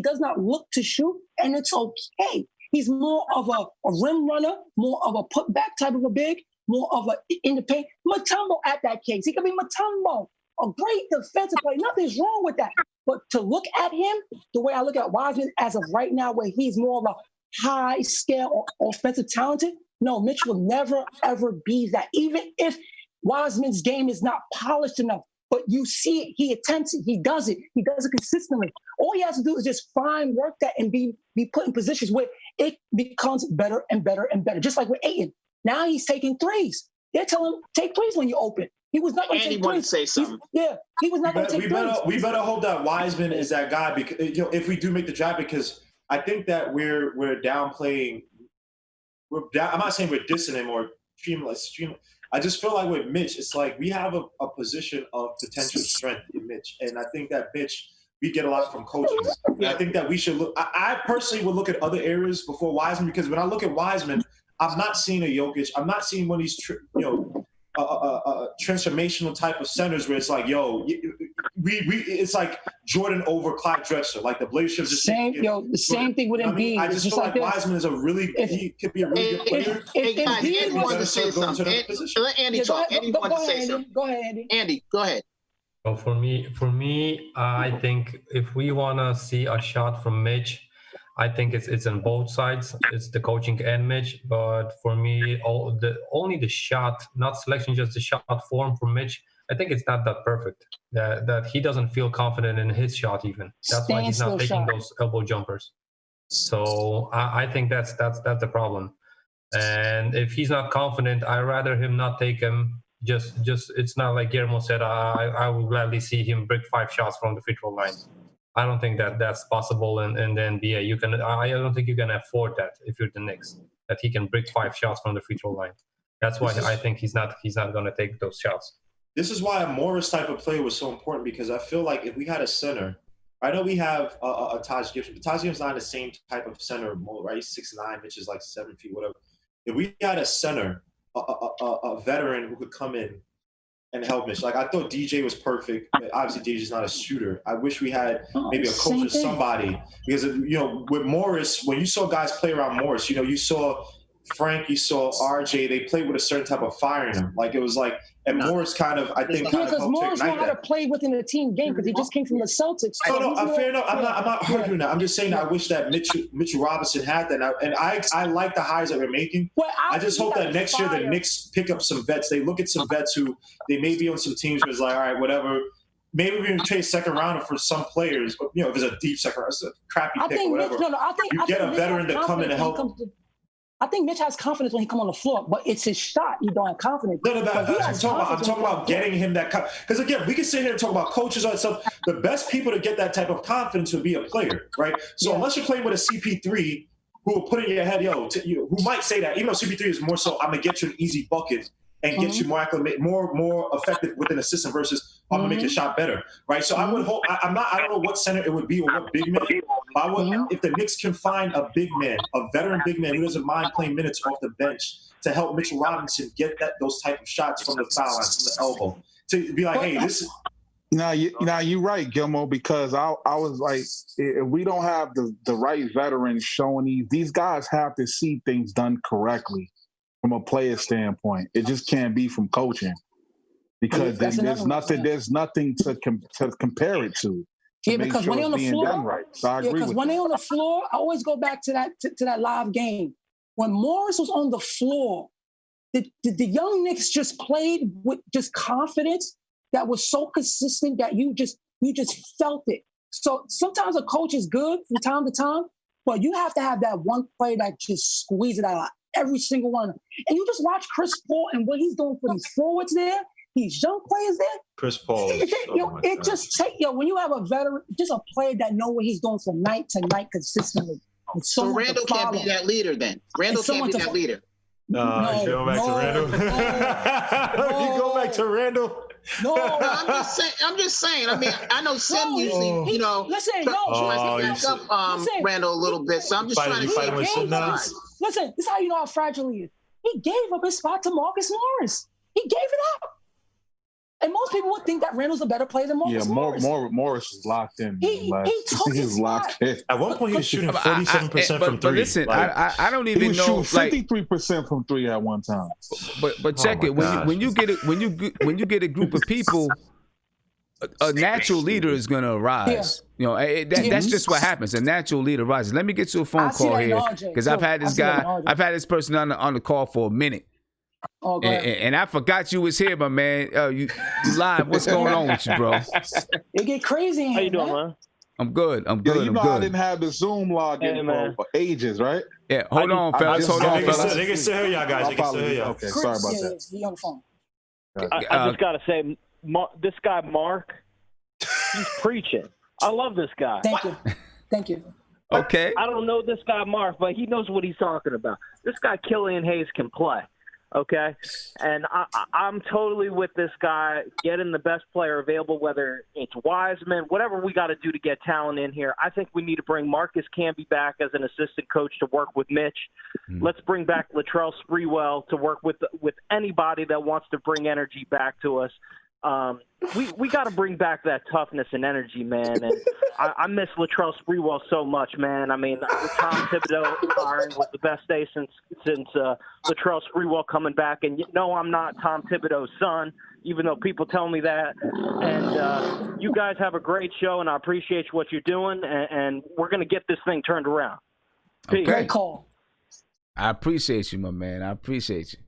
S7: does not look to shoot, and it's okay. He's more of a rim runner, more of a putback type of a big, more of a in the paint. Mutombo at that case. He could be Mutombo, a great defensive player. Nothing's wrong with that. But to look at him, the way I look at Weisman as of right now, where he's more of a high scale or offensive talented, no, Mitch will never, ever be that. Even if Wiseman's game is not polished enough, but you see it, he attempts it, he does it consistently. All he has to do is just work that and be put in positions where it becomes better and better and better. Just like with Ayton. Now he's taking threes. They're telling him, take threes when you open. He was not going to take threes.
S4: Andy wanted to say something.
S7: He was not going to take threes. We
S5: better hope that Weisman is that guy because if we do make the draft, because I think that we're downplaying. I'm not saying we're dissing him or streamless. I just feel like with Mitch, it's like we have a position of potential strength in Mitch, and I think that Mitch, we get a lot from coaching. And I think that we should look. I personally would look at other areas before Weisman because when I look at Weisman, I'm not seeing a Jokic. I'm not seeing one of these, transformational type of centers where it's like, it's like Jordan over Clyde Drexler, like the Blazers should just
S7: the same thing with Embiid.
S5: I just feel like Wiseman is he could be a really good player.
S4: Andy wanted to say something. Let Andy talk. Andy wanted to say something.
S7: Go ahead, Andy.
S4: Andy, go ahead.
S2: So for me, I think if we want to see a shot from Mitch, I think it's on both sides. It's the coaching and Mitch. But for me, only the shot, not selection, just the shot form from Mitch. I think it's not that perfect. That he doesn't feel confident in his shot even. That's why he's not taking those elbow jumpers. So I think that's the problem. And if he's not confident, I'd rather him not take him. Just it's not like Guillermo said. I would gladly see him break 5 shots from the free throw line. I don't think that's possible in the NBA. I don't think you can afford that if you're the Knicks, that he can break 5 shots from the free throw line. That's why I think he's not going to take those shots.
S5: This is why a Morris type of player was so important because I feel like if we had a center, I know we have a Taj Gibson, but Taj Gibson's not the same type of center mold, right? He's 6'9", which is like 7 feet, whatever. If we had a center, a veteran who could come in and help Mitch. Like I thought DJ was perfect. Obviously, DJ's not a shooter. I wish we had maybe a coach or somebody because with Morris, when you saw guys play around Morris, you saw Frank, you saw RJ. They played with a certain type of fire in them. Like it was like, and Morris kind of helped
S7: Morris
S5: to
S7: knew how to play within a team game because he just came from the Celtics.
S5: No, fair enough. I'm not arguing that. I'm just saying that I wish that Mitchell Robinson had that. And I like the hires that we're making.
S7: Well,
S5: I just hope that next year the Knicks pick up some vets. They look at some vets who they may be on some teams where it's like, all right, whatever. Maybe we can trade second rounder for some players. But, if it's a deep second round, it's a crappy pick or whatever. You get a veteran to come in and help.
S7: I think Mitch has confidence when he come on the floor, but it's his shot. You don't have confidence.
S5: No, I'm talking about getting him that because again, we can sit here and talk about coaches and stuff. The best people to get that type of confidence would be a player, right? So unless you're playing with a CP3 who will put in your head, who might say that, even though CP3 is more so, I'm gonna get you an easy bucket and get you more acclimate, more effective within a system versus I'm gonna make your shot better, right? So I would hope. I don't know what center it would be or what big man. But I would, if the Knicks can find a big man, a veteran big man who doesn't mind playing minutes off the bench to help Mitchell Robinson get those type of shots from the foul line, from the elbow, to be like, hey, this is.
S8: Now you're right, Gilmo, because I was like, if we don't have the right veterans showing these guys have to see things done correctly from a player standpoint. It just can't be from coaching. because
S7: That's
S8: there's
S7: another
S8: nothing.
S7: reason.
S8: There's nothing to compare it to.
S7: Yeah,
S8: make
S7: because
S8: sure
S7: when they're on
S8: it's
S7: the
S8: being
S7: floor,
S8: done right. So I agree
S7: because
S8: with
S7: when
S8: that.
S7: they're on the floor, I always go back to that live game. When Morris was on the floor, the young Knicks just played with just confidence that was so consistent that you just felt it. So sometimes a coach is good from time to time, but you have to have that one play that just squeeze it out of every single one. And you just watch Chris Paul and what he's doing for these forwards there, these young players there.
S5: Chris Paul.
S7: It just take when you have a veteran, just a player that know what he's doing from night to night consistently.
S4: So Randall can't be that leader then. Randall can't be that leader.
S5: You go back to Randall. You go back to Randall.
S7: No,
S4: I'm just saying. I mean, I know Sim usually, Randall a little bit. So I'm just trying to say.
S7: Listen, this is how you know how fragile he is. He gave up his spot to Marcus Morris. He gave it up. And most people would think that Randall's a better player than Marcus Morris.
S8: Morris is locked in.
S7: He's
S8: locked in.
S5: At one point, he was shooting 47% from three.
S1: But listen, I don't even know.
S8: 53% from three at one time.
S1: But check it when you get a group of people, a natural leader is gonna arise. Yeah. That's just what happens. A natural leader rises. Let me get you a phone call here because I've had this person on the call for a minute.
S7: Oh,
S1: and I forgot you was here, my man. You live. What's going on with you, bro?
S7: It get crazy in here.
S9: How you doing, man?
S1: I'm good.
S8: I didn't have the Zoom login for ages, right?
S1: Yeah. Hold on, fellas.
S5: They can still hear y'all, guys. They can still hear y'all.
S8: Okay, sorry about that.
S7: He on the phone.
S9: I just gotta say, this guy Mark, he's preaching. I love this guy.
S7: Thank you.
S1: Okay.
S9: I don't know this guy Mark, but he knows what he's talking about. This guy Killian Hayes can play. Okay, and I'm totally with this guy getting the best player available, whether it's Weisman, whatever we got to do to get talent in here. I think we need to bring Marcus Camby back as an assistant coach to work with Mitch. Let's bring back Latrell Sprewell to work with anybody that wants to bring energy back to us. We got to bring back that toughness and energy, man. And I miss Latrell Sprewell so much, man. I mean, Tom Thibodeau hiring was the best day since Latrell Sprewell coming back. And no, I'm not Tom Thibodeau's son, even though people tell me that. And you guys have a great show, and I appreciate what you're doing. And we're going to get this thing turned around.
S1: Okay.
S7: Great call.
S1: I appreciate you, my man. I appreciate you.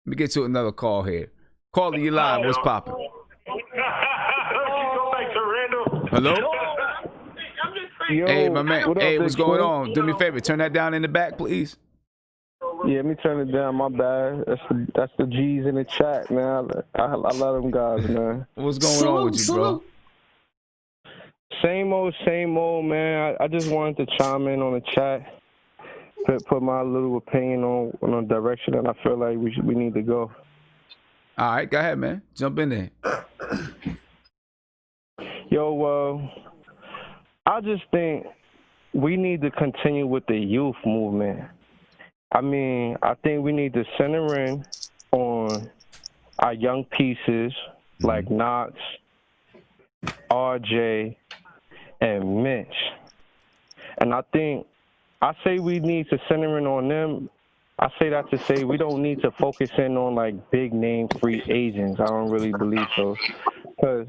S1: Let me get to another call here. Caller, you live. What's popping? Hello?
S10: Yo,
S1: hey, my man.
S10: Hey,
S1: what's going on? Do me a favor. Turn that down in the back, please.
S10: Yeah, let me turn it down. My bad. That's the G's in the chat, man. I love them guys, man.
S1: What's going on with you, bro?
S10: Same old, man. I just wanted to chime in on the chat, put my little opinion on the direction that I feel like we need to go.
S1: All right, go ahead, man. Jump in there.
S10: Yo, I just think we need to continue with the youth movement. I mean, I think we need to center in on our young pieces like Knox, RJ, and Mitch. And I say we need to center in on them. I say that to say we don't need to focus in on like big name free agents. I don't really believe so, because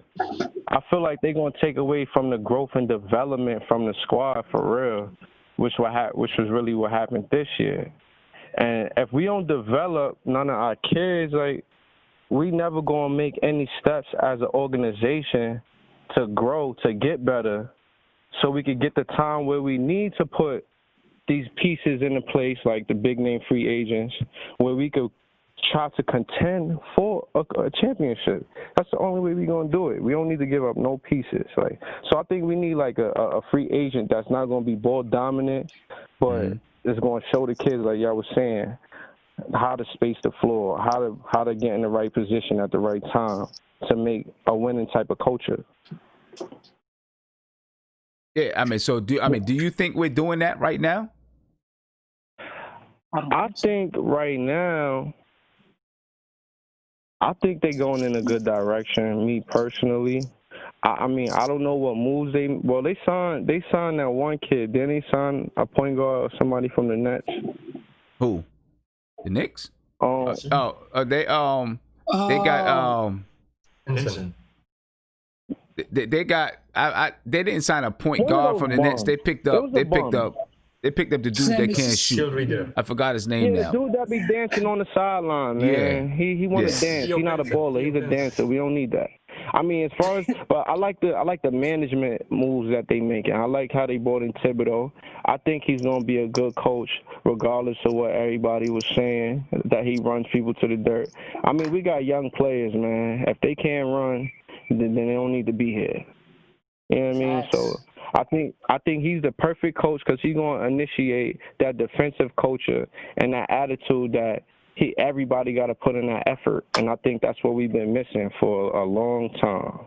S10: I feel like they're gonna take away from the growth and development from the squad for real, which was really what happened this year. And if we don't develop none of our kids, like we never gonna make any steps as an organization to grow, to get better, so we could get the time where we need to put these pieces into place, like the big name free agents, where we could try to contend for a championship. That's the only way we're gonna do it. We don't need to give up no pieces. So I think we need like a free agent that's not gonna be ball dominant, but it's gonna show the kids, like y'all was saying, how to space the floor, how to get in the right position at the right time to make a winning type of culture.
S1: Yeah, I mean, do you think we're doing that right now?
S10: I think right now, I think they're going in a good direction. Me personally, I mean, I don't know what moves they signed that one kid. Then they signed a point guard or somebody from the Nets.
S1: Who? The Knicks?
S10: They
S1: got
S2: Vincent.
S1: They got they didn't sign a point
S10: One of
S1: guard
S10: those
S1: from the Knicks.
S10: bums.
S1: They picked
S10: It
S1: up
S10: was a bum.
S1: the dude that can't
S2: Skill
S1: shoot.
S2: reader.
S1: I forgot his name
S10: Yeah,
S1: now.
S10: the dude that be dancing on the sideline, man.
S1: Yeah.
S10: He want to
S1: Yeah.
S10: dance. He's not a baller. He's a dancer. We don't need that. I mean, as far as, but I like the management moves that they making. I like how they brought in Thibodeau. I think he's gonna be a good coach, regardless of what everybody was saying that he runs people to the dirt. I mean, we got young players, man. If they can't run, then they don't need to be here. You know what I mean? So I think he's the perfect coach because he's gonna initiate that defensive culture and that attitude that everybody got to put in that effort, and I think that's what we've been missing for a long time.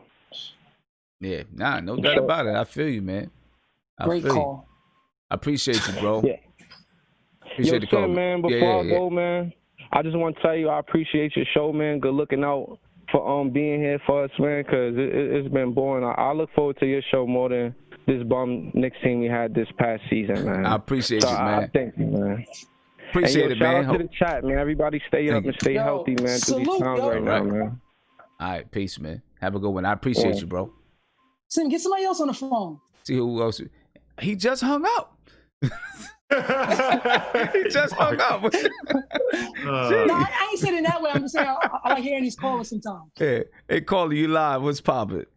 S1: Yeah, no doubt about it. I feel you, man.
S7: Great call.
S1: I appreciate you, bro.
S10: Yeah.
S1: Appreciate the call,
S10: man. Before I go, man, I just want to tell you I appreciate your show, man. Good looking out for being here for us, man, because it's been boring. I look forward to your show more than this bum Knicks team we had this past season, man.
S1: I appreciate you, man.
S10: Thank you, man.
S1: Appreciate it, man.
S10: Shout out to the chat, man. Everybody stay up and stay healthy, man, through these times right now, man.
S1: All right, peace, man. Have a good one. I appreciate you, bro.
S7: Sim, get somebody else on the phone.
S1: See who else. He just hung up. He just hung up.
S7: No, I ain't saying it that way. I'm just saying I like hearing these callers sometimes.
S1: Hey, caller, you live. What's poppin'?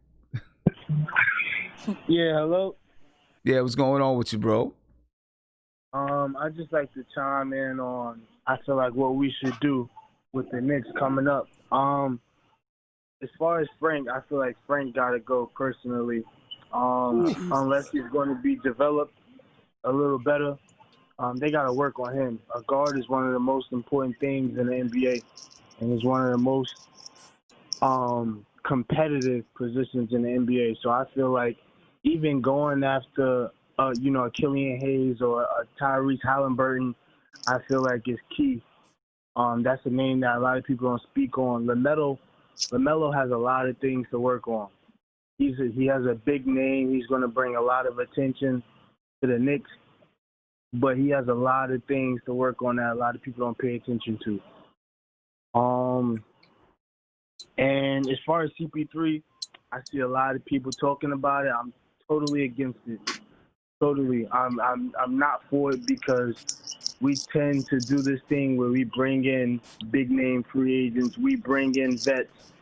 S11: Yeah, hello.
S1: Yeah, what's going on with you, bro?
S11: I just like to chime in on, I feel like what we should do with the Knicks coming up. As far as Frank, I feel like Frank got to go personally, unless he's going to be developed a little better. They got to work on him. A guard is one of the most important things in the NBA, and it's one of the most competitive positions in the NBA. So I feel like even going after a Killian Hayes or a Tyrese Halliburton, I feel like is key. That's a name that a lot of people don't speak on. LaMelo has a lot of things to work on. He has a big name. He's going to bring a lot of attention to the Knicks, but he has a lot of things to work on that a lot of people don't pay attention to. And as far as CP3, I see a lot of people talking about it. I'm totally against it. Totally. I'm not for it because we tend to do this thing where we bring in big name free agents, we bring in vets,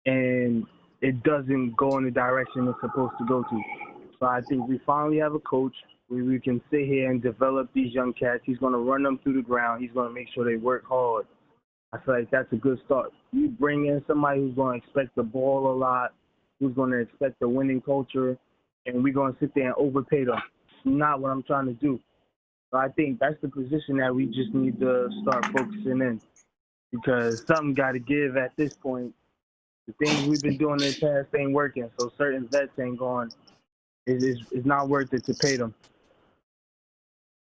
S11: and it doesn't go in the direction it's supposed to go to. So I think we finally have a coach where we can sit here and develop these young cats. He's going to run them through the ground. He's going to make sure they work hard. I feel like that's a good start. You bring in somebody who's going to expect the ball a lot, who's going to expect the winning culture, and we're going to sit there and overpay them. Not what I'm trying to do. So I think that's the position that we just need to start focusing in, because something got to give at this point. The things we've been doing in the past ain't working, so certain vets ain't going. It's not worth it to pay them.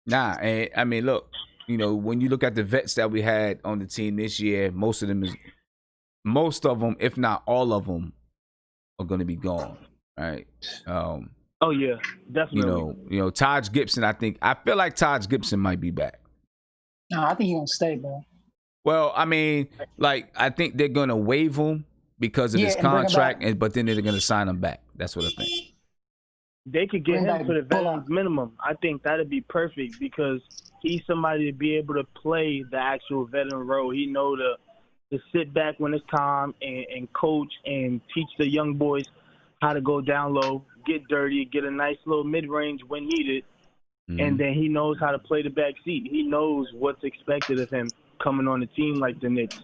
S1: Nah, and I mean, look, when you look at the vets that we had on the team this year, most of them, if not all of them, are going to be gone, right?
S11: Oh yeah, definitely.
S1: Taj Gibson. I feel like Taj Gibson might be back.
S7: No, I think he's gonna stay, bro.
S1: Well, I mean, I think they're gonna waive him because of his contract, but then they're gonna sign him back. That's what I think.
S11: They could get him for the veterans minimum. I think that'd be perfect because he's somebody to be able to play the actual veteran role. He know to sit back when it's time and coach and teach the young boys how to go down low, get dirty, get a nice little mid-range when needed, and then he knows how to play the back seat. He knows what's expected of him coming on a team like the Knicks.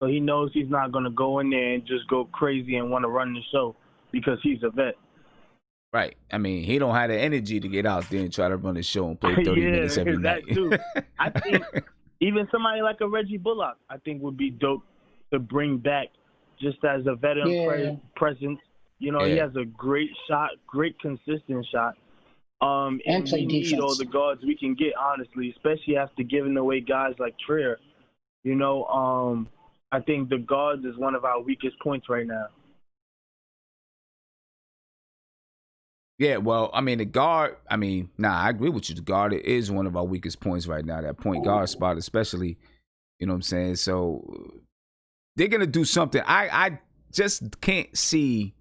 S11: So he knows he's not going to go in there and just go crazy and want to run the show because he's a vet.
S1: Right. I mean, he don't have the energy to get out there and try to run the show and play 30 minutes every night.
S11: Too. I think even somebody like a Reggie Bullock, I think would be dope to bring back just as a veteran presence. He has a great shot, great consistent shot. And we need all the guards we can get, honestly, especially after giving away guys like Trier. I think the guards is one of our weakest points right now.
S1: Yeah, well, I mean, the guard, I agree with you. The guard is one of our weakest points right now, that point guard spot especially, you know what I'm saying? So they're going to do something. I just can't see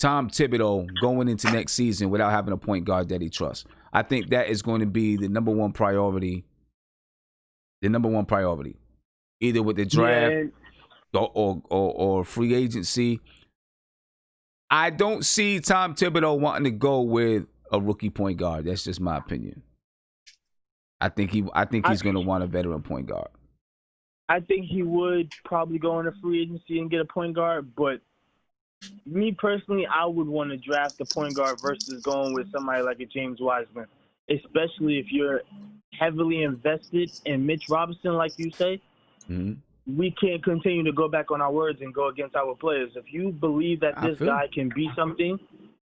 S1: Tom Thibodeau going into next season without having a point guard that he trusts. I think that is going to be the number one priority. Either with the draft or free agency. I don't see Tom Thibodeau wanting to go with a rookie point guard. That's just my opinion. I think he's going to want a veteran point guard.
S11: I think he would probably go into free agency and get a point guard, but me personally, I would want to draft a point guard versus going with somebody like a James Wiseman, especially if you're heavily invested in Mitch Robinson, like you say. Mm-hmm. We can't continue to go back on our words and go against our players. If you believe that this guy can be something,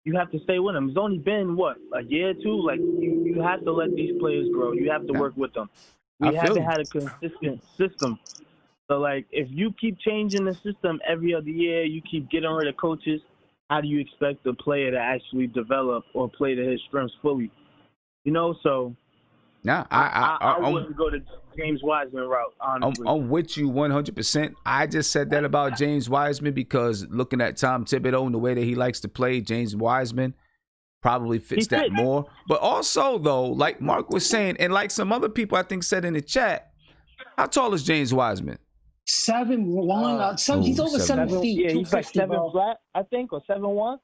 S11: you have to stay with him. It's only been, a year or two? Like, you have to let these players grow. You have to work with them. We haven't had a consistent system. So, if you keep changing the system every other year, you keep getting rid of coaches, how do you expect the player to actually develop or play to his strengths fully? So I wouldn't go to James Wiseman route, honestly.
S1: I'm with you 100%. I just said that about James Wiseman because looking at Tom Thibodeau and the way that he likes to play, James Wiseman probably fits that more. But also, though, like Mark was saying, and like some other people I think said in the chat, how tall is James Wiseman?
S7: 7'1". He's over 7 feet.
S11: Yeah, he's like 7 flat, I think, or 7'1".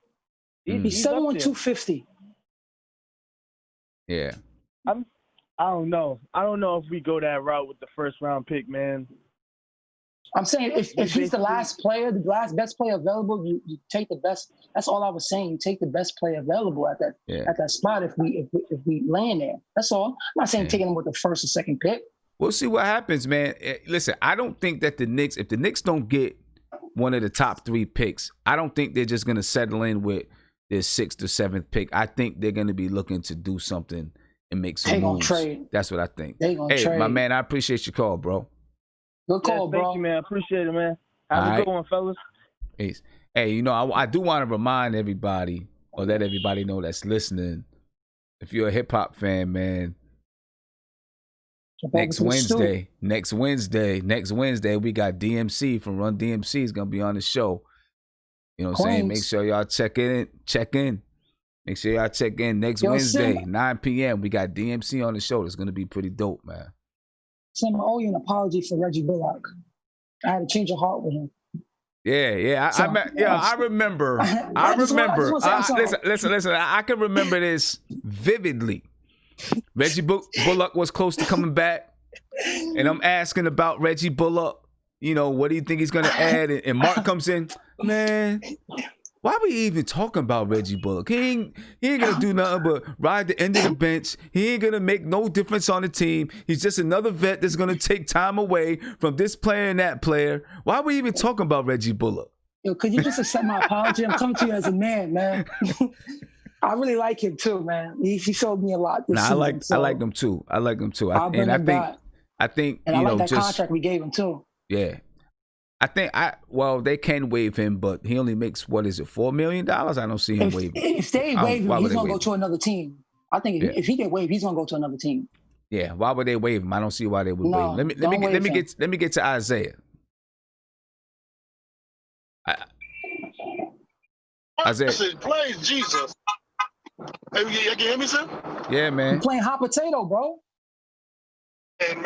S7: He's 7'1", 250.
S1: Yeah.
S11: I don't know. I don't know if we go that route with the first round pick, man.
S7: I'm saying if he's the last player, the last best player available, you take the best. That's all I was saying. You take the best player available at that spot if we land there. That's all. I'm not saying taking him with the first or second pick.
S1: We'll see what happens, man. Listen, I don't think that if the Knicks don't get one of the top 3 picks, I don't think they're just going to settle in with their 6th or 7th pick. I think they're going to be looking to do something and make some moves.
S7: Trade.
S1: That's what I think.
S7: They gonna trade.
S1: My man, I appreciate your call, bro.
S7: Good call, bro.
S11: Thank you, man. Appreciate it, man. Have a good one, fellas.
S1: Peace. Hey, I do want to remind everybody, or let everybody know that's listening, if you're a hip-hop fan, man, next Wednesday, we got DMC from Run DMC is going to be on the show. You know what I'm saying? Make sure y'all check in. Make sure y'all check in next Wednesday, 9 p.m. We got DMC on the show. It's going to be pretty dope, man.
S7: Sam, I owe you an apology for Reggie Bullock. I had to change your heart with him.
S1: Yeah. I remember. Listen. I can remember this vividly. Reggie Bullock was close to coming back, and I'm asking about Reggie Bullock. What do you think he's going to add? And Mark comes in, man. Why are we even talking about Reggie Bullock? He ain't gonna do nothing but ride the end of the bench. He ain't gonna make no difference on the team. He's just another vet that's gonna take time away from this player and that player. Why are we even talking about Reggie Bullock?
S7: Yo, could you just accept my apology? I'm coming to you as a man. I really like him too, man. He showed me a lot this season.
S1: I like him too. I think
S7: and I like that contract we gave him too.
S1: Yeah. They can waive him, but he only makes, $4 million? I don't see him waiving.
S7: If they waive him, he's going to go to another team. I think if he get waived, he's going to go to another team.
S1: Yeah, why would they waive him? I don't see why they would waive him. Let me get to Isaiah.
S3: Isaiah, praise Jesus. Hey, you can hear me, sir?
S1: Yeah, man.
S7: I'm playing hot potato, bro.
S3: And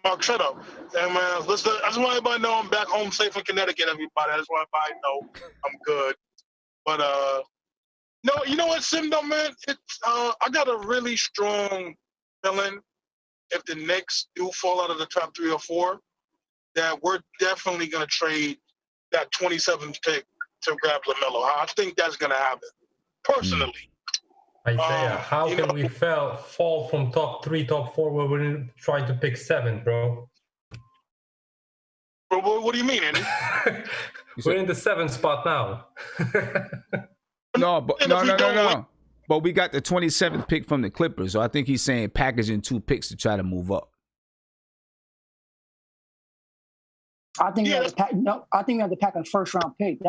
S3: Mark, shut up. And man, listen, I just want everybody to know I'm back home safe in Connecticut, everybody. I just want everybody to know I'm good. But no, you know what, Sim, though, man? I got a really strong feeling if the Knicks do fall out of the top 3 or 4, that we're definitely going to trade that 27th pick to grab LaMelo. I think that's going to happen, personally.
S2: Isaiah, how can we fall from top 3, top 4 where we're trying to pick 7th, bro?
S3: What do you mean, Andy?
S2: We're in the 7th spot now.
S1: No. But we got the 27th pick from the Clippers, so I think he's saying packaging 2 picks to try to move up.
S7: I think we have to pack a first-round pick.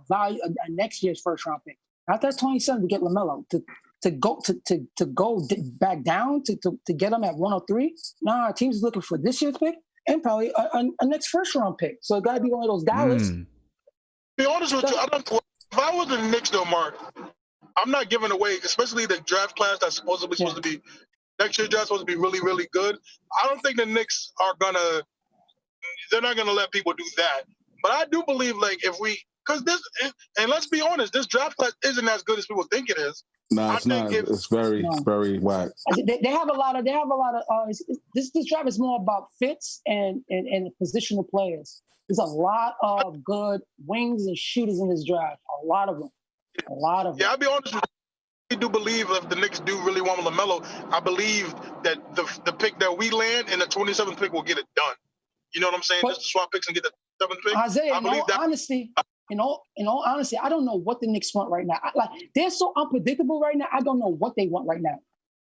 S7: Value next year's first-round pick. Not that 27 to get LaMelo to go back down to get him at 103. Nah, our team's looking for this year's pick. and probably a next first-round pick. So it got to be one of those Dallas.
S3: To be honest with you, if I was the Knicks, though, Mark, I'm not giving away, especially the draft class that's supposed to be next year's draft supposed to be really, really good. I don't think the Knicks they're not gonna let people do that. But I do believe, like, and let's be honest, this draft class isn't as good as people think it is.
S8: No, it's not. It's very, very whack.
S7: They have a lot of. This draft is more about fits and positional players. There's a lot of good wings and shooters in this draft. A lot of them.
S3: Yeah, I'll be honest with you. I do believe if the Knicks do really want LaMelo, I believe that the pick that we land in the 27th pick will get it done. You know what I'm saying? Just to swap picks and get the 7th pick.
S7: Isaiah, in all honesty, I don't know what the Knicks want right now. They're so unpredictable right now. I don't know what they want right now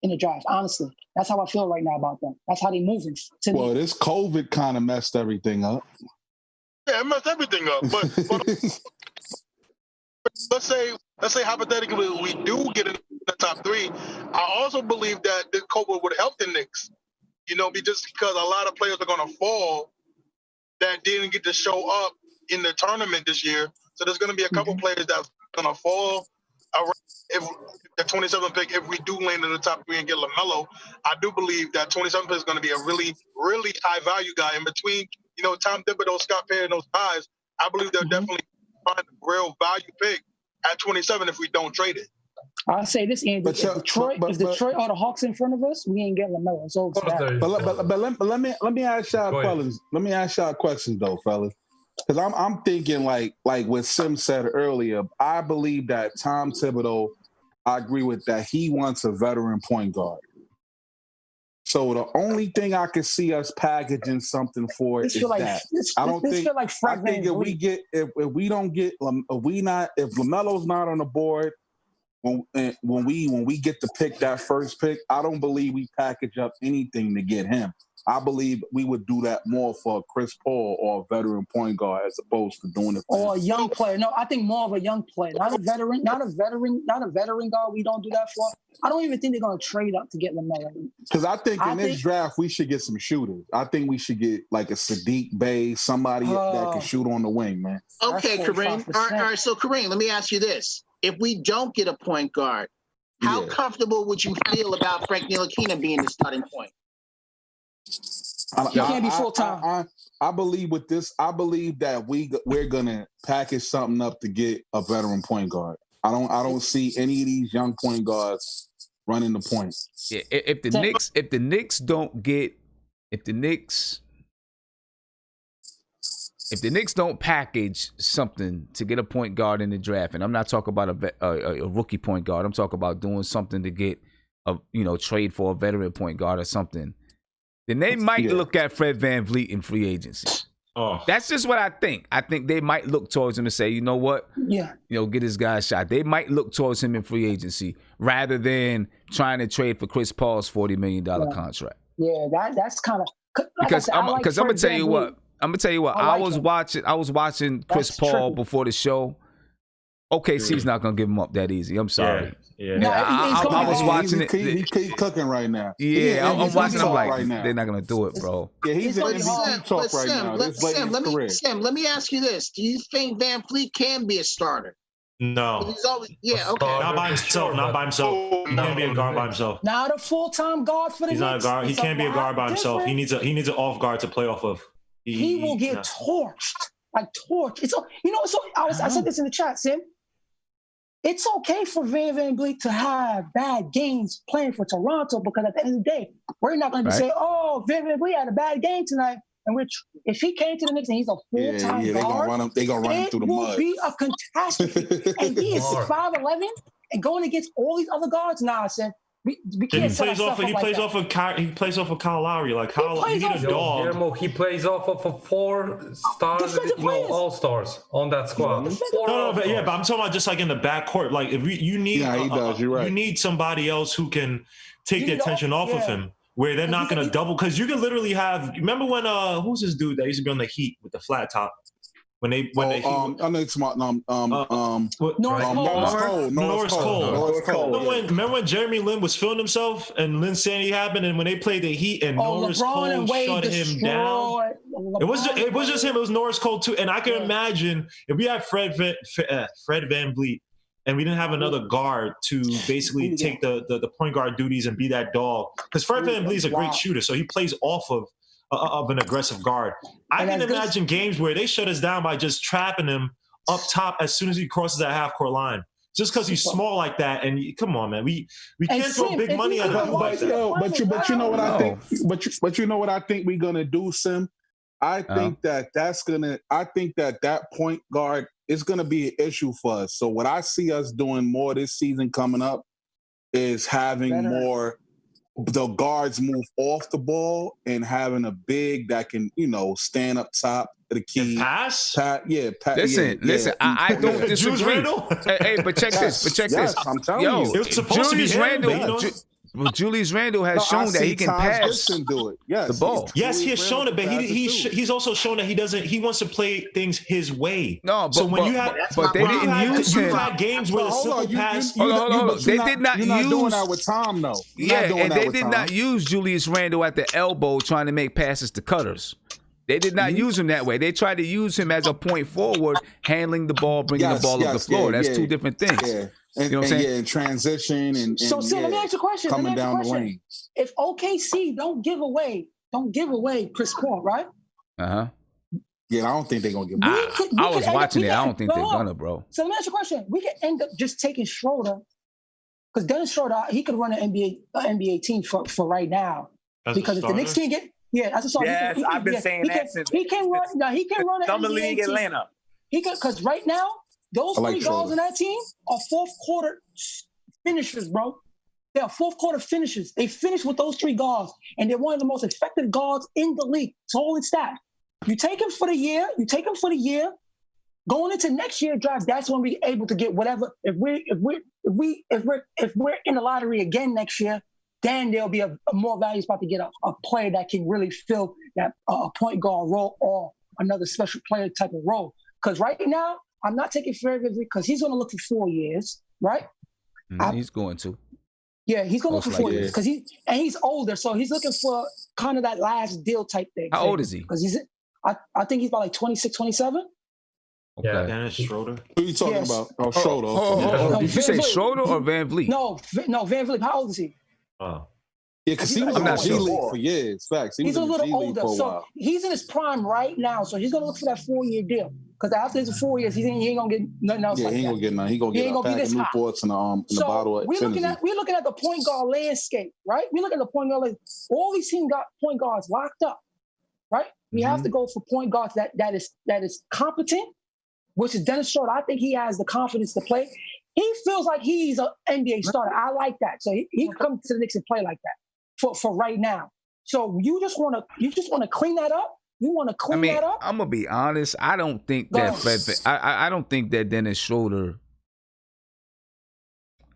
S7: in the draft. Honestly, that's how I feel right now about them. That's how they moving.
S8: Well, this COVID kind of messed everything up.
S3: Yeah, it messed everything up. But let's say hypothetically we do get in the top 3. I also believe that this COVID would help the Knicks. You know, just because a lot of players are going to fall that didn't get to show up in the tournament this year. So there's going to be a couple players that's going to fall if the 27th pick, if we do land in the top 3 and get LaMelo. I do believe that 27th pick is going to be a really, really high value guy. In between, you know, Tom Thibodeau, Scott Perry, and those guys, I believe they'll definitely find a real value pick at 27 if we don't trade it.
S7: I'll say this, Andy. If Detroit are the Hawks in front of us, we ain't getting LaMelo. So
S8: but let me ask y'all questions. Let me ask y'all questions though, fellas. Because I'm thinking like what Sim said earlier. I believe that Tom Thibodeau, I agree with that. He wants a veteran point guard. So the only thing I could see us packaging something for is that. I think if LaMelo's not on the board. When we get to pick that first pick, I don't believe we package up anything to get him. I believe we would do that more for Chris Paul or a veteran point guard as opposed to doing it
S7: or a young player. No, I think more of a young player, not a veteran guard. We don't do that for. I don't even think they're going to trade up to get LaMelo.
S8: Because I think in this draft we should get some shooters. I think we should get like a Sadiq Bey, somebody that can shoot on the wing, man.
S4: Okay, Kareem. All right. So Kareem, let me ask you this. If we don't get a point guard, how comfortable would you feel about Frank Ntilikina being the starting point?
S7: He can't be full time.
S8: I believe with this. I believe that we're gonna package something up to get a veteran point guard. I don't see any of these young point guards running the point.
S1: Yeah, if the Knicks don't package something to get a point guard in the draft, and I'm not talking about a rookie point guard, I'm talking about doing something to get trade for a veteran point guard or something, then they might look at Fred VanVleet in free agency. Oh. That's just what I think. I think they might look towards him and say, you know what? Yeah. Get this guy a shot. They might look towards him in free agency rather than trying to trade for Chris Paul's $40 million contract.
S7: Yeah, that's kind of
S1: because I'm gonna tell you what. I was watching Chris Paul before the show. OKC's not gonna give him up that easy. I'm sorry.
S8: Yeah. I was watching it. He's cooking right now.
S1: Yeah, I'm watching. I'm like, they're not gonna do it, bro.
S8: Yeah, he's in MVP talk right now.
S4: Sam, let me ask you this: do you think VanVleet can be a starter?
S5: No.
S4: He's always, okay.
S5: Not by himself. Not by himself. He can't be a guard by himself.
S7: Not a full-time guard for the Knicks.
S5: He's not a guard. He can't be a guard by himself. He needs an off guard to play off of.
S7: He will get torched. Like torched. I said this in the chat, Sam. It's okay for VanVleet to have bad games playing for Toronto because at the end of the day, we're not going to be saying, "Oh, VanVleet had a bad game tonight." And if he came to the Knicks and he's a full-time guard,
S8: they're gonna run him through the mud.
S7: It will be a catastrophe. And he is 5'11" and going against all these other guards. Nah, I said we can't. He
S5: plays off of Kyle Lowry. Like Kyle, you need a dog.
S2: Guillermo, he plays off of 4 stars, all stars on that squad.
S5: But I'm talking about just like in the backcourt. Like if you need,
S8: he does. You're right.
S5: You need somebody else who can take the attention off of him. Where they're not going to double, because you can literally have. Remember when who's this dude that used to be on the Heat with the flat top? I know it's about Norris Cole. Remember when Jeremy Lin was feeling himself and Lin Sanity happened, and when they played the Heat and Norris Cole shut him down. It was just him. It was Norris Cole too. And I can imagine if we had Fred VanVleet and we didn't have another guard to basically take the point guard duties and be that dog, because Fred VanVleet is a great shooter, so he plays off of an aggressive guard. I can imagine games where they shut us down by just trapping him up top as soon as he crosses that half court line. Just because he's small like that, and come on, man, we can't throw big money at him like that.
S8: But you know what I think. But you know what I think we're gonna do, Sim. I think that point guard is gonna be an issue for us. So what I see us doing more this season coming up is having more the guards move off the ball and having a big that can, stand up top of the key.
S5: Pass?
S1: Listen, I don't disagree. Hey, but check this.
S8: I'm telling you.
S5: It was supposed to be Randle.
S1: Julius Randle has shown that he can pass the ball.
S5: Yes, he has shown it, but he's also shown that he wants to play things his way.
S1: No,
S5: so when you have,
S1: but they didn't use him.
S5: You had games where the simple pass.
S1: They did not use.
S8: You're not doing that with Tom, though.
S1: Yeah, and they did not use Julius Randle at the elbow trying to make passes to cutters. They did not use him that way. They tried to use him as a point forward, handling the ball, bringing the ball up the floor. That's two different things.
S8: Yeah.
S1: You know what I'm saying?
S8: Yeah, transition and
S7: so let me ask you a question.
S8: Coming down the lane.
S7: If OKC don't give away Chris Paul, right?
S8: Yeah, I don't think they're gonna give.
S1: I was watching it. I don't think they're gonna, bro.
S7: So let me ask you a question. We could end up just taking Schroeder, because Dennis Schroeder, he could run an NBA team for right now. Because if the Knicks can get as a starter,
S6: yes, I've been saying that since
S7: he can run. Now he can run an
S6: Summer
S7: NBA
S6: League
S7: team.
S6: Atlanta.
S7: He can, because right now those three guards in that team are fourth quarter finishers, bro. They are fourth quarter finishers. They finish with those three guards, and they're one of the most effective guards in the league. Solid stat. You take him for the year. Going into next year draft, that's when we're able to get whatever. If we're in the lottery again next year, then there'll be a more value spot to get a player that can really fill that point guard role or another special player type of role. Because right now, I'm not taking Fred VanVleet because he's going to look for 4 years, right?
S1: He's going to.
S7: Yeah, he's going to look for 4 years because he's older, so he's looking for kind of that last deal type thing.
S1: How old is he?
S7: Because I think he's about like 26, 27.
S1: Okay.
S5: Yeah, Dennis Schroeder.
S8: Who are you talking about? Oh, Schroeder.
S1: Did you say Schroeder or VanVleet?
S7: No, VanVleet. How old is he?
S8: Yeah, because he was in the G League for years. Facts.
S7: He's a little older, so he's in his prime right now. So he's gonna look for that 4-year deal. Because after his 4 years, he ain't gonna get nothing else. Yeah, he ain't gonna get nothing. He gonna get a pack of Newports and the bottle of Tennessee. We're looking at the point guard landscape, right? We're looking at the point guard landscape. All these teams got point guards locked up, right? We have to go for point guards that is competent, which is Dennis Schroeder. I think he has the confidence to play. He feels like he's an NBA starter. I like that. So he can come to the Knicks and play like that for right now. So you just want to clean that up. You want to clean that up.
S1: I'm gonna be honest. I don't think that I don't think that Dennis Schroeder.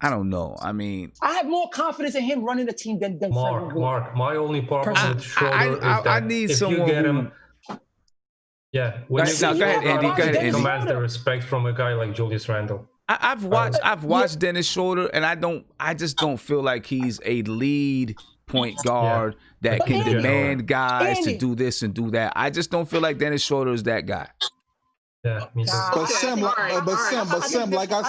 S1: I don't know. I mean,
S7: I have more confidence in him running the team than
S2: Mark. My only problem with Schroeder is that
S1: I need someone
S2: you get him. When you
S1: go ahead, Andy.
S2: Commands the respect from a guy like Julius Randle.
S1: I've watched Dennis Schroeder, and I just don't feel like he's a lead point guard that can demand guys to do this and do that. I just don't feel like Dennis Schroeder is that guy.
S2: Yeah, me too.
S8: But Sim, like I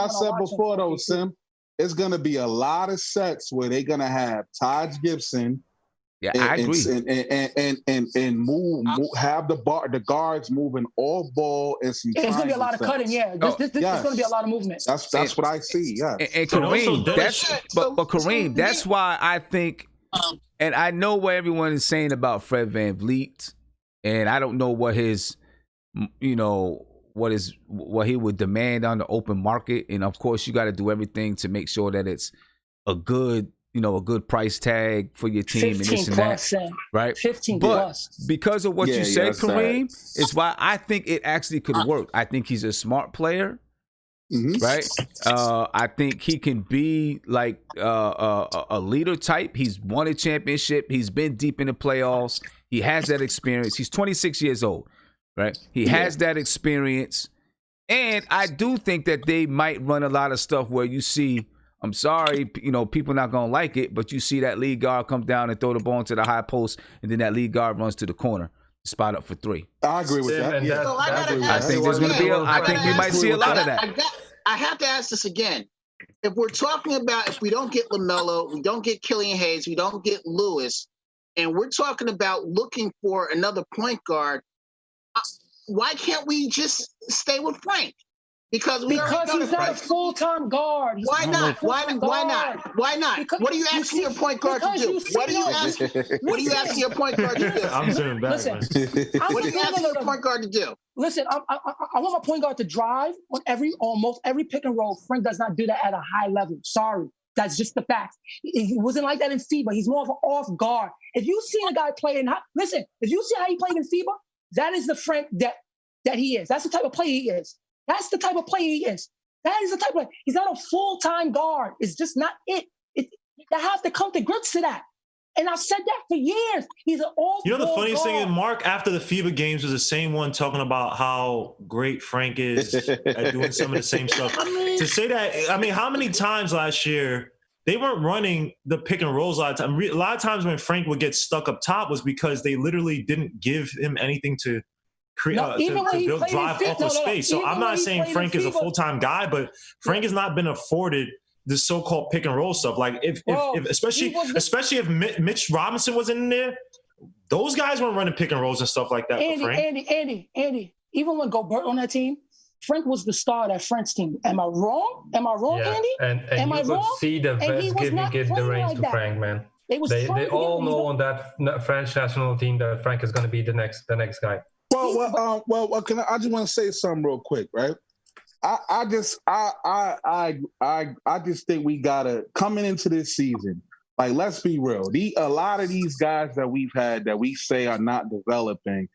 S8: said before, though, Sim, it's gonna be a lot of sets where they're gonna have Taj Gibson.
S1: Yeah, I agree.
S8: And move, have the guards moving off ball and some.
S7: It's gonna be a lot of cutting. Yeah, this is gonna be a lot of movement.
S8: That's what I see. Yeah,
S1: and Kareem, but Kareem, that's why I think, and I know what everyone is saying about Fred VanVleet, and I don't know what his, what he would demand on the open market, and of course you got to do everything to make sure that it's a good price tag for your team and this and that, right?
S7: 15
S1: but
S7: plus.
S1: Because of what you said, Kareem, is why I think it actually could work. I think he's a smart player, right? I think he can be like a leader type. He's won a championship. He's been deep in the playoffs. He has that experience. He's 26 years old, right? He has that experience. And I do think that they might run a lot of stuff where you see, I'm sorry, people not going to like it, but you see that lead guard come down and throw the ball into the high post, and then that lead guard runs to the corner, spot up for 3.
S8: I agree with that. Yeah.
S4: So
S1: I think there's going to be I think we might see a lot of that.
S4: I have to ask this again. If we're talking about if we don't get LaMelo, we don't get Killian Hayes, we don't get Lewis, and we're talking about looking for another point guard, why can't we just stay with Frank? Because
S7: he's not a full-time guard.
S4: Why not? Why not?
S7: Because
S4: what are you asking your point guard to do? What are you asking your point guard to do?
S5: I'm zooming back.
S7: Listen,
S4: what are you asking your point guard to do?
S7: Listen, I want my point guard to drive on almost every pick and roll. Frank does not do that at a high level. Sorry. That's just the fact. He wasn't like that in FIBA. He's more of an off guard. If you see a guy playing, listen, if you see how he played in FIBA, that is the Frank that he is. That's the type of player he is. That's the type of player he is. That is the type of. He's not a full-time guard. It's just not it. They have to come to grips to that. And I've said that for years. He's an all.
S5: The funniest thing is Mark after the FIBA games was the same one talking about how great Frank is at doing some of the same stuff. To say that, how many times last year they weren't running the pick and rolls a lot of times. A lot of times when Frank would get stuck up top was because they literally didn't give him anything to create to build drive off of space. So I'm not saying Frank is a full-time guy, but Frank has not been afforded the so-called pick and roll stuff. Like if especially if Mitch Robinson wasn't in there, those guys weren't running pick and rolls and stuff like that.
S7: Andy, even when Gobert on that team, Frank was the star of that French team. Am I wrong? Andy?
S2: And
S7: Am I
S2: you could
S7: wrong?
S2: see the vets give the reins to Frank, man. They all know on that French national team that Frank is going to be the next guy.
S8: Well, I just want to say something real quick, right? I just think we gotta coming into this season. Like, let's be real. A lot of these guys that we've had that we say are not developing,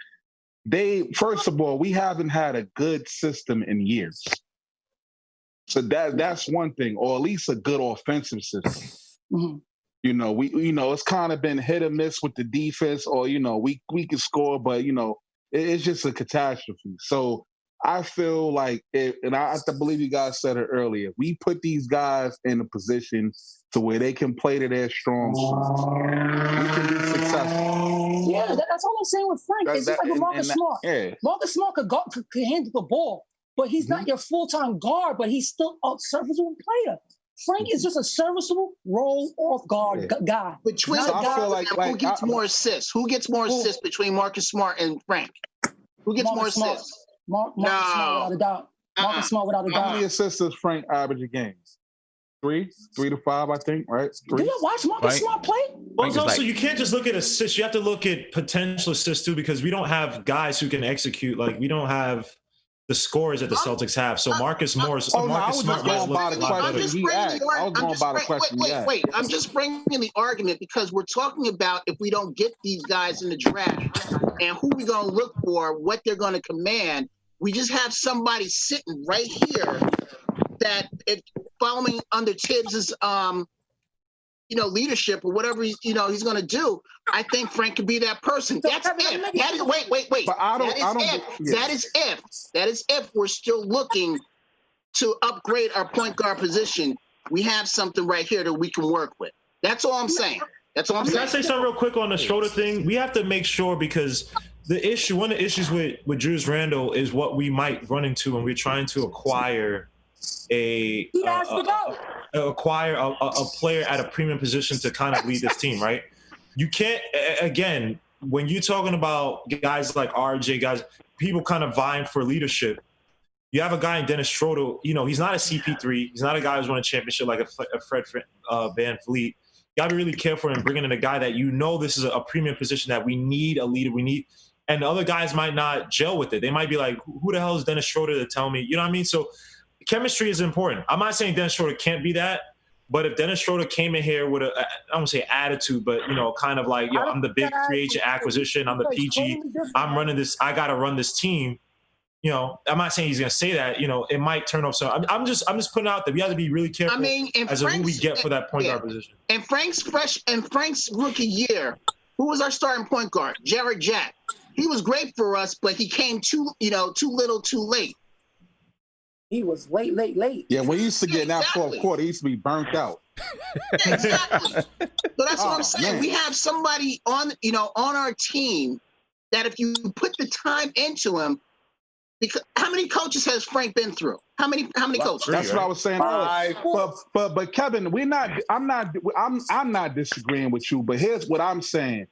S8: first of all, we haven't had a good system in years. So that's one thing, or at least a good offensive system. Mm-hmm. It's kind of been hit or miss with the defense, or we can score, but it's just a catastrophe. So I feel like, and I believe you guys said it earlier, we put these guys in a position to where they can play to their strong suits. We can be successful.
S7: Yeah, that's all I'm saying with Frank. It's just like with Marcus Smart. Yeah. Marcus Smart could handle the ball, but he's not your full-time guard, but he's still a serviceable player. Frank is just a serviceable roll-off guard guy.
S4: I feel like who gets more assists? Who gets more assists between Marcus Smart and Frank? Who gets more assists?
S7: Marcus Smart without a doubt. Marcus Smart without a doubt.
S8: How many assists does Frank average a game? 3 to 5, I think, right? 3.
S7: Do you watch Marcus Smart play?
S5: Well, it's also, you can't just look at assists. You have to look at potential assists too, because we don't have guys who can execute. Like, we don't have the scores that the Celtics have. So Marcus Smart.
S8: I was going by the question.
S4: Wait. I'm just bringing the argument because we're talking about if we don't get these guys in the draft and who we're going to look for, what they're going to command. We just have somebody sitting right here that, if following under Tibbs's, leadership or whatever he's going to do, I think Frank could be that person. That's if. Wait.
S8: But
S4: That is if we're still looking to upgrade our point guard position. We have something right here that we can work with. That's all I'm saying.
S5: Can I say something real quick on the Schroeder thing? We have to make sure, because one of the issues with Julius Randle is what we might run into when we're trying to acquire a player at a premium position to kind of lead this team, right? You can't, again, when you're talking about guys like RJ, guys, people kind of vying for leadership, you have a guy in Dennis Schroeder, he's not a CP3. He's not a guy who's won a championship like a Fred Van Vliet. You got to be really careful in bringing in a guy that this is a premium position that we need a leader. And the other guys might not gel with it. They might be like, who the hell is Dennis Schroeder to tell me? You know what I mean? So chemistry is important. I'm not saying Dennis Schroeder can't be that, but if Dennis Schroeder came in here with I don't say attitude, but kind of like, I'm the big free agent acquisition, I'm the PG, I'm running this, I got to run this team. I'm not saying he's going to say that. It might turn off. So I'm just putting out that we have to be really careful as to who we get for that point guard position.
S4: And Frank's rookie year, who was our starting point guard? Jarrett Jack. He was great for us, but he came too little, too late.
S7: He was late.
S8: Yeah, when he used to get in that fourth quarter, he used to be burnt out.
S4: Yeah, exactly. So that's what I'm saying. Man. We have somebody on our team that if you put the time into him, because how many coaches has Frank been through? How many coaches?
S8: That's what I was saying earlier. But Kevin, I'm not disagreeing with you, but here's what I'm saying.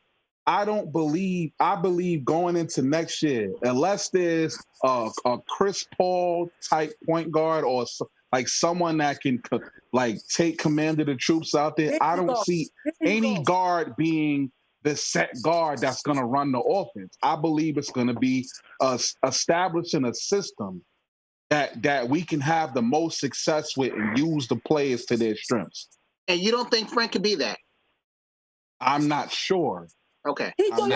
S8: I believe going into next year, unless there's a Chris Paul type point guard or like someone that can like take command of the troops out there, I don't see any guard being the set guard that's going to run the offense. I believe it's going to be establishing a system that we can have the most success with and use the players to their strengths.
S4: And you don't think Frank could be that?
S8: I'm not sure.
S4: Okay.
S1: He can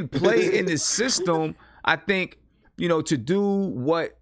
S1: play in the system. I think, to do what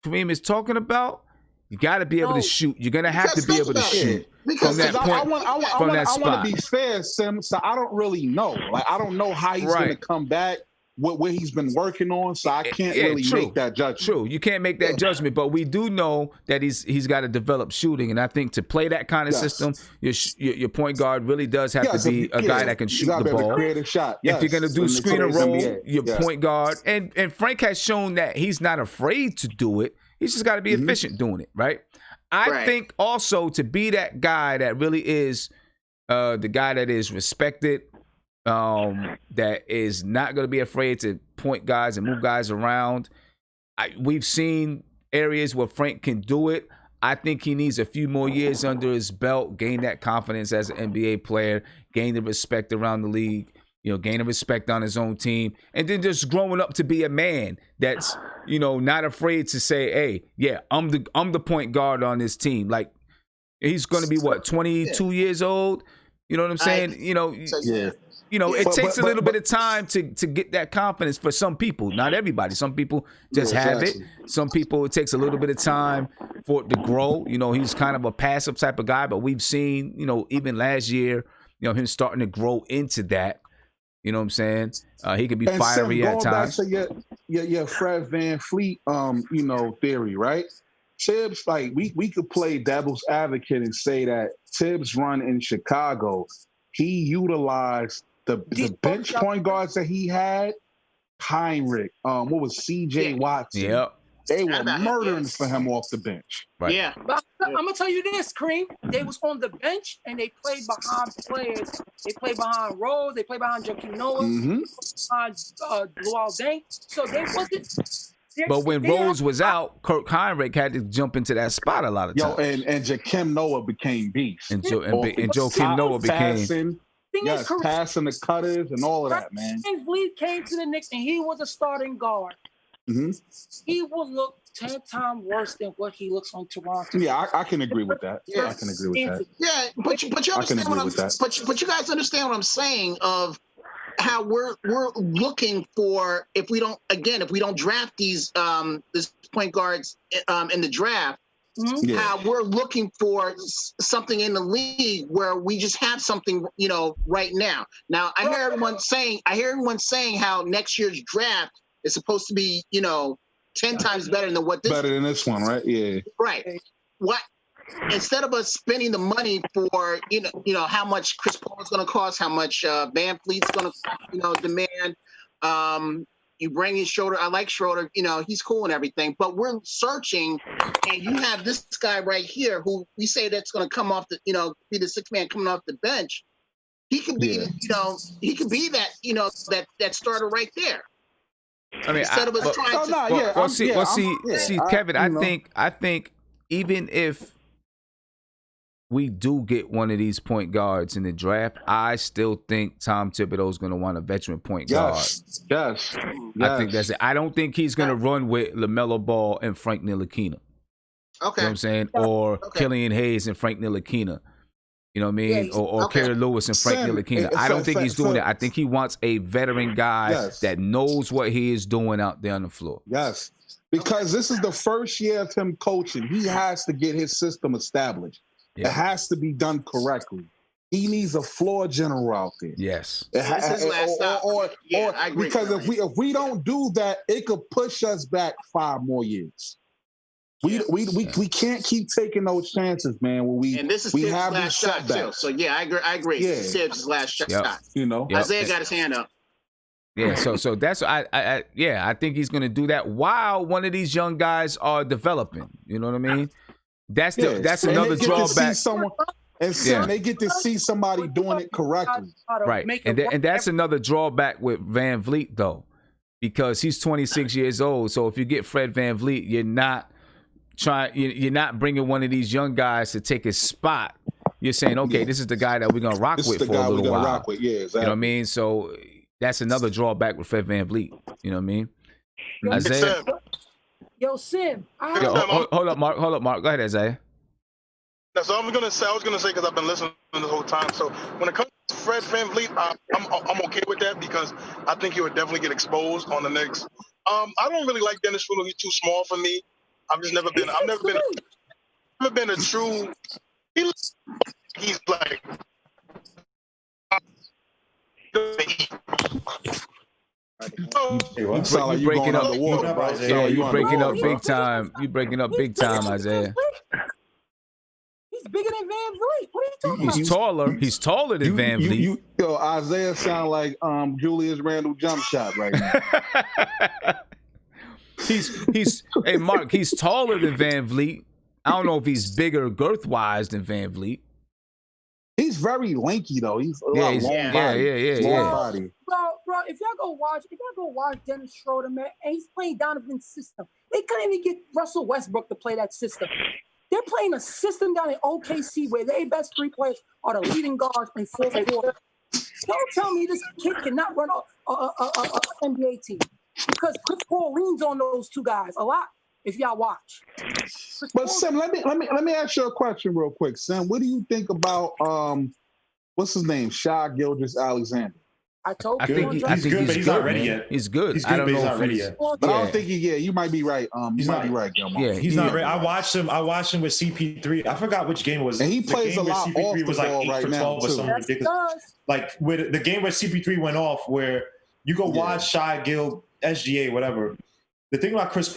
S1: Kareem is talking about, you got to be able to shoot. You're going to have to be able to shoot.
S8: Because I want to be fair, Sim, so I don't really know. Like, I don't know how he's going to come back, what he's been working on, so I can't really make that judgment.
S1: True, you can't make that judgment, but we do know that he's got to develop shooting, and I think to play that kind of system, your point guard really does have to be a guy that can shoot the ball.
S8: Create a shot.
S1: If you're going to do screen and roll, your point guard, and Frank has shown that he's not afraid to do it. He's just got to be efficient doing it, right? I think also to be that guy that really is the guy that is respected, that is not going to be afraid to point guys and move guys around. We've seen areas where Frank can do it. I think he needs a few more years under his belt, gain that confidence as an NBA player, gain the respect around the league, gain the respect on his own team, and then just growing up to be a man that's, not afraid to say, hey, yeah, I'm the point guard on this team. Like, he's going to be 22 years old. You know what I'm saying? It takes a little bit of time to get that confidence for some people. Not everybody. Some people just have it. Some people, it takes a little bit of time for it to grow. He's kind of a passive type of guy, but we've seen, even last year, him starting to grow into that. You know what I'm saying? He can be fiery at times.
S8: Back to your Fred VanVleet, theory, right? Tibbs, like we could play devil's advocate and say that Tibbs' run in Chicago, he utilized the bench point guards that he had. Heinrich, what was C.J. Watson?
S1: Yep.
S8: They were murdering for him off the bench.
S1: Right.
S4: Yeah.
S7: But I'm going to tell you this, Kareem. They was on the bench, and they played behind players. They played behind Rose. They played behind Joakim Noah. Behind Luol Deng. So they wasn't...
S1: But when Rose was out, Kirk Heinrich had to jump into that spot a lot of times.
S8: And Joakim Noah became beast.
S1: And Joakim Noah became...
S8: Passing the cutters and all of that, man.
S7: VanVleet came to the Knicks, and he was a starting guard. He will look 10 times worse than what he looks on Toronto.
S8: Yeah, I can agree with that. Yeah, I can agree with that.
S4: Yeah, but you understand but you guys understand what I'm saying of how we're looking for if we don't draft these point guards in the draft. How we're looking for something in the league where we just have something, right now. Now I hear everyone saying how next year's draft is supposed to be, 10 times better than what this.
S8: Better than this one, right? Yeah.
S4: Right. What? Instead of us spending the money for, how much Chris Paul is going to cost, how much VanVleet's going to, demand. You bring in Schroeder. I like Schroeder. He's cool and everything. But we're searching, and you have this guy right here who we say that's going to come off the, be the sixth man coming off the bench. He could be, he could be that, that starter right there.
S1: I mean, Kevin. I think even if we do get one of these point guards in the draft, I still think Tom Thibodeau is going to want a veteran point guard.
S8: Yes.
S1: I think that's it. I don't think he's going to run with LaMelo Ball and Frank Ntilikina.
S4: Okay.
S1: You know what I'm saying? Or Killian Hayes and Frank Ntilikina. You know what I mean? Or Kerry Lewis and Frank Ntilikina. I don't think he's doing that. I think he wants a veteran guy that knows what he is doing out there on the floor.
S8: Yes. Because this is the first year of him coaching. He has to get his system established. Yeah. It has to be done correctly. He needs a floor general out there.
S1: Yes.
S4: It's his last stop. I agree.
S8: Because if we don't do that, it could push us back 5 more years. We can't keep taking those chances, man. When we
S4: and this is
S8: we
S4: Tibbs'
S8: have
S4: last
S8: these
S4: shot too.
S8: setbacks.
S4: So yeah, I agree.
S8: Yeah.
S4: This is Tibbs' last shot.
S8: You know,
S4: Isaiah got his hand up.
S1: Yeah, so that's I think he's gonna do that while one of these young guys are developing. You know what I mean? That's another drawback.
S8: They get to see somebody doing it correctly.
S1: Right. And that's another drawback with Van Vliet though, because he's 26 years old. So if you get Fred Van Vliet, you're not bringing one of these young guys to take his spot. You're saying, okay, this is the guy that we're gonna rock with for a little while.
S8: Yeah, exactly.
S1: You know what I mean? So that's another drawback with Fred Van Vliet. You know what I mean? Isaiah.
S12: Yo, Sim.
S1: Hold up, Mark. Go ahead, Isaiah.
S3: That's all I was gonna say because I've been listening this whole time. So when it comes to Fred Van Vliet, I'm okay with that because I think he would definitely get exposed on the Knicks. I don't really like Dennis Schroeder. He's too small for me. I've never been a true. He's like.
S1: You breaking up big time. You breaking up big time, Isaiah.
S12: He's bigger than Van Vliet. What are you talking about?
S1: He's taller than Van Vliet.
S8: Isaiah sound like Julius Randle jump shot right now.
S1: Hey Mark, he's taller than Van Vliet. I don't know if he's bigger girth wise than Van Vliet.
S8: He's very lanky though. He's a long body.
S12: Bro, if y'all go watch Dennis Schroeder, man, and he's playing Donovan's system. They couldn't even get Russell Westbrook to play that system. They're playing a system down in OKC where their best 3 players are the leading guards and 4-4. Don't tell me this kid cannot run an NBA team because Chris Paul leans on those 2 guys a lot. If y'all watch.
S8: But Sim, let me ask you a question real quick. Sim, what do you think about what's his name? Shai Gilgeous-Alexander.
S12: I
S1: think he's good, but he's not ready yet. He's good.
S5: He's good, but he's not ready yet.
S8: But I don't think you might be right. You might be right, Gilmore.
S5: Yeah, he's not ready. I watched him with CP3. I forgot which game it was.
S8: And he plays a lot off the
S5: was like
S8: ball
S5: 8
S8: right
S5: for 12
S8: now,
S5: or
S8: too.
S5: something ridiculous. Like with the game where CP3 went off, where you go watch Shai Gil, SGA, whatever. The thing about Chris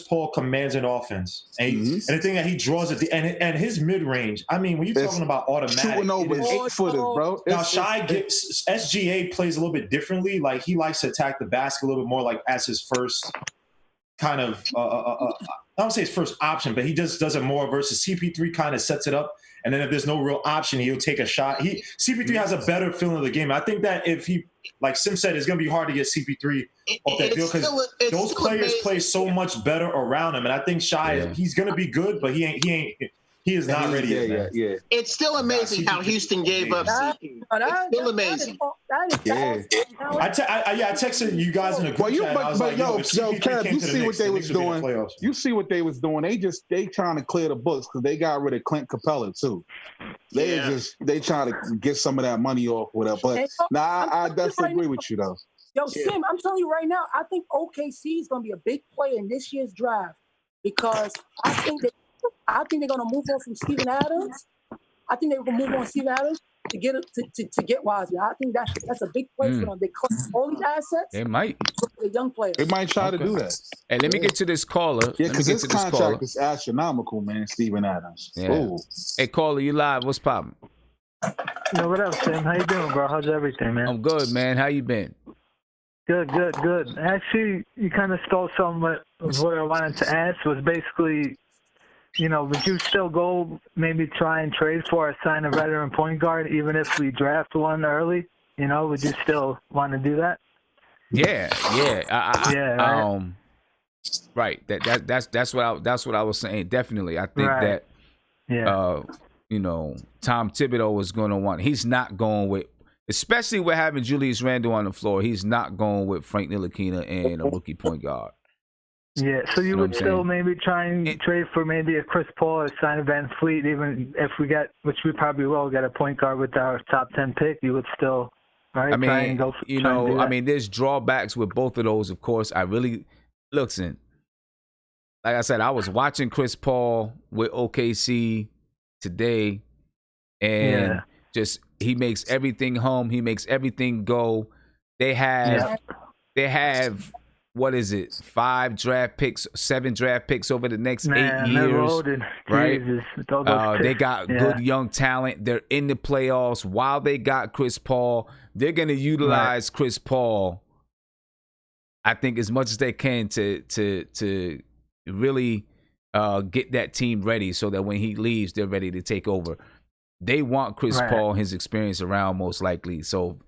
S5: Paul commands an offense, and the thing that he draws at the and his mid range. I mean, when you're talking about automatic,
S8: shooting over 8-footers, bro.
S5: Now SGA plays a little bit differently. Like he likes to attack the basket a little bit more, like as his first kind of. I don't say his first option, but he just does it more versus CP3 kind of sets it up. And then if there's no real option, he'll take a shot. CP3 has a better feeling of the game. I think that if he, like Sim said, it's going to be hard to get CP3 off that deal because those players play so much better around him. And I think Shai, he's going to be good, but he is not ready yet. Yeah.
S4: It's still amazing how Houston gave up CP. It's still amazing.
S5: I texted you guys in a group chat. I was like,
S8: Kev, you see what they was doing. You see what they was doing. They trying to clear the books because they got rid of Clint Capella too. They trying to get some of that money off with her. But I definitely agree with you though.
S12: Yo, Sim, I'm telling you right now, I think OKC is going to be a big player in this year's draft because I think they're going to move on from Steven Adams. I think they're going to move on Steven Adams to get Weisman. I think that's a big place for them. They collect all these assets.
S1: They might.
S12: A young player.
S8: They might try to do that.
S1: Hey, let me get to this caller.
S8: Yeah, because his contract is astronomical, man. Steven Adams.
S1: Yeah. Ooh. Hey, caller, you live? What's poppin'?
S13: Yo, what up, Sam? How you doing, bro? How's everything, man?
S1: I'm good, man. How you been?
S13: Good. Actually, you kind of stole some of what I wanted to ask. Was basically, would you still go maybe try and trade for or sign a veteran point guard even if we draft one early? Would you still want to do that?
S1: Yeah. Right. That's what I was saying. Definitely, I think that. Yeah. Tom Thibodeau was going to want. He's not going with. Especially with having Julius Randle on the floor, he's not going with Frank Ntilikina and a rookie point guard.
S13: Yeah, so you would still maybe try and trade for maybe a Chris Paul or sign a Van Fleet, even if we get, which we probably will, get a point guard with our top 10 pick, you would still, right?
S1: try and go there's drawbacks with both of those, of course. Like I said, I was watching Chris Paul with OKC today, and just He makes everything hum. He makes everything go. They have what is it? 5 draft picks, 7 draft picks over the next 8 years.
S13: They're loaded.
S1: Right?
S13: Jesus,
S1: they got good young talent. They're in the playoffs while they got Chris Paul. They're going to utilize Chris Paul, I think, as much as they can to really get that team ready so that when he leaves, they're ready to take over. They want Chris Paul and his experience around, most likely. So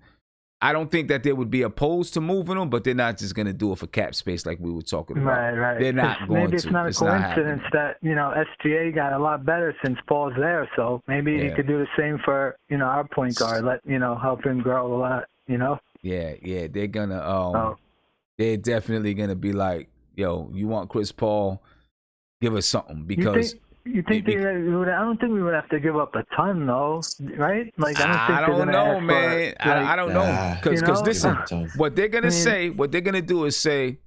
S1: I don't think that they would be opposed to moving him, but they're not just going to do it for cap space like we were talking about.
S13: Right.
S1: They're not going to.
S13: Maybe it's not a coincidence that, SGA got a lot better since Paul's there. So maybe he could do the same for, our point guard. Help him grow a lot,
S1: Yeah. They're going to, they're definitely going to be like, yo, you want Chris Paul? Give us something, because
S13: you think I don't think we would have to give up a ton, though, right? Like
S1: I don't know, man. I don't know, because listen, what they're gonna say, what they're gonna do is say,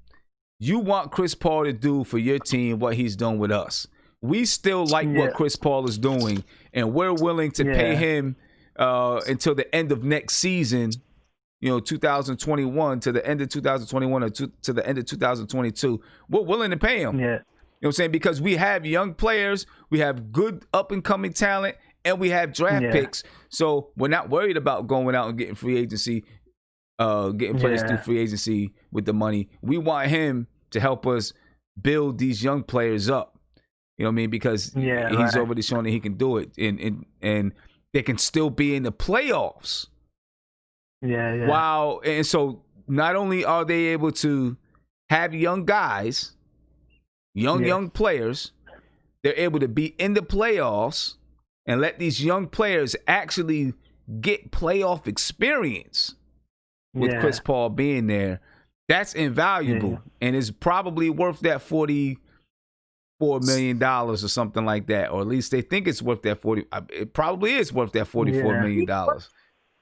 S1: you want Chris Paul to do for your team what he's done with us. We still like what Chris Paul is doing, and we're willing to pay him until the end of next season. 2021 to the end of 2021 or to the end of 2022. We're willing to pay him.
S13: Yeah.
S1: You know what I'm saying? Because we have young players, we have good up-and-coming talent, and we have draft picks. So we're not worried about going out and getting free agency, getting players through free agency with the money. We want him to help us build these young players up. You know what I mean? Because he's already shown that he can do it. And they can still be in the playoffs.
S13: Yeah.
S1: Wow. And so not only are they able to have young guys, young players, they're able to be in the playoffs and let these young players actually get playoff experience with Chris Paul being there. That's invaluable, and it's probably worth that $44 million or something like that, or at least they think it's worth that 40. It probably is worth that $44 million.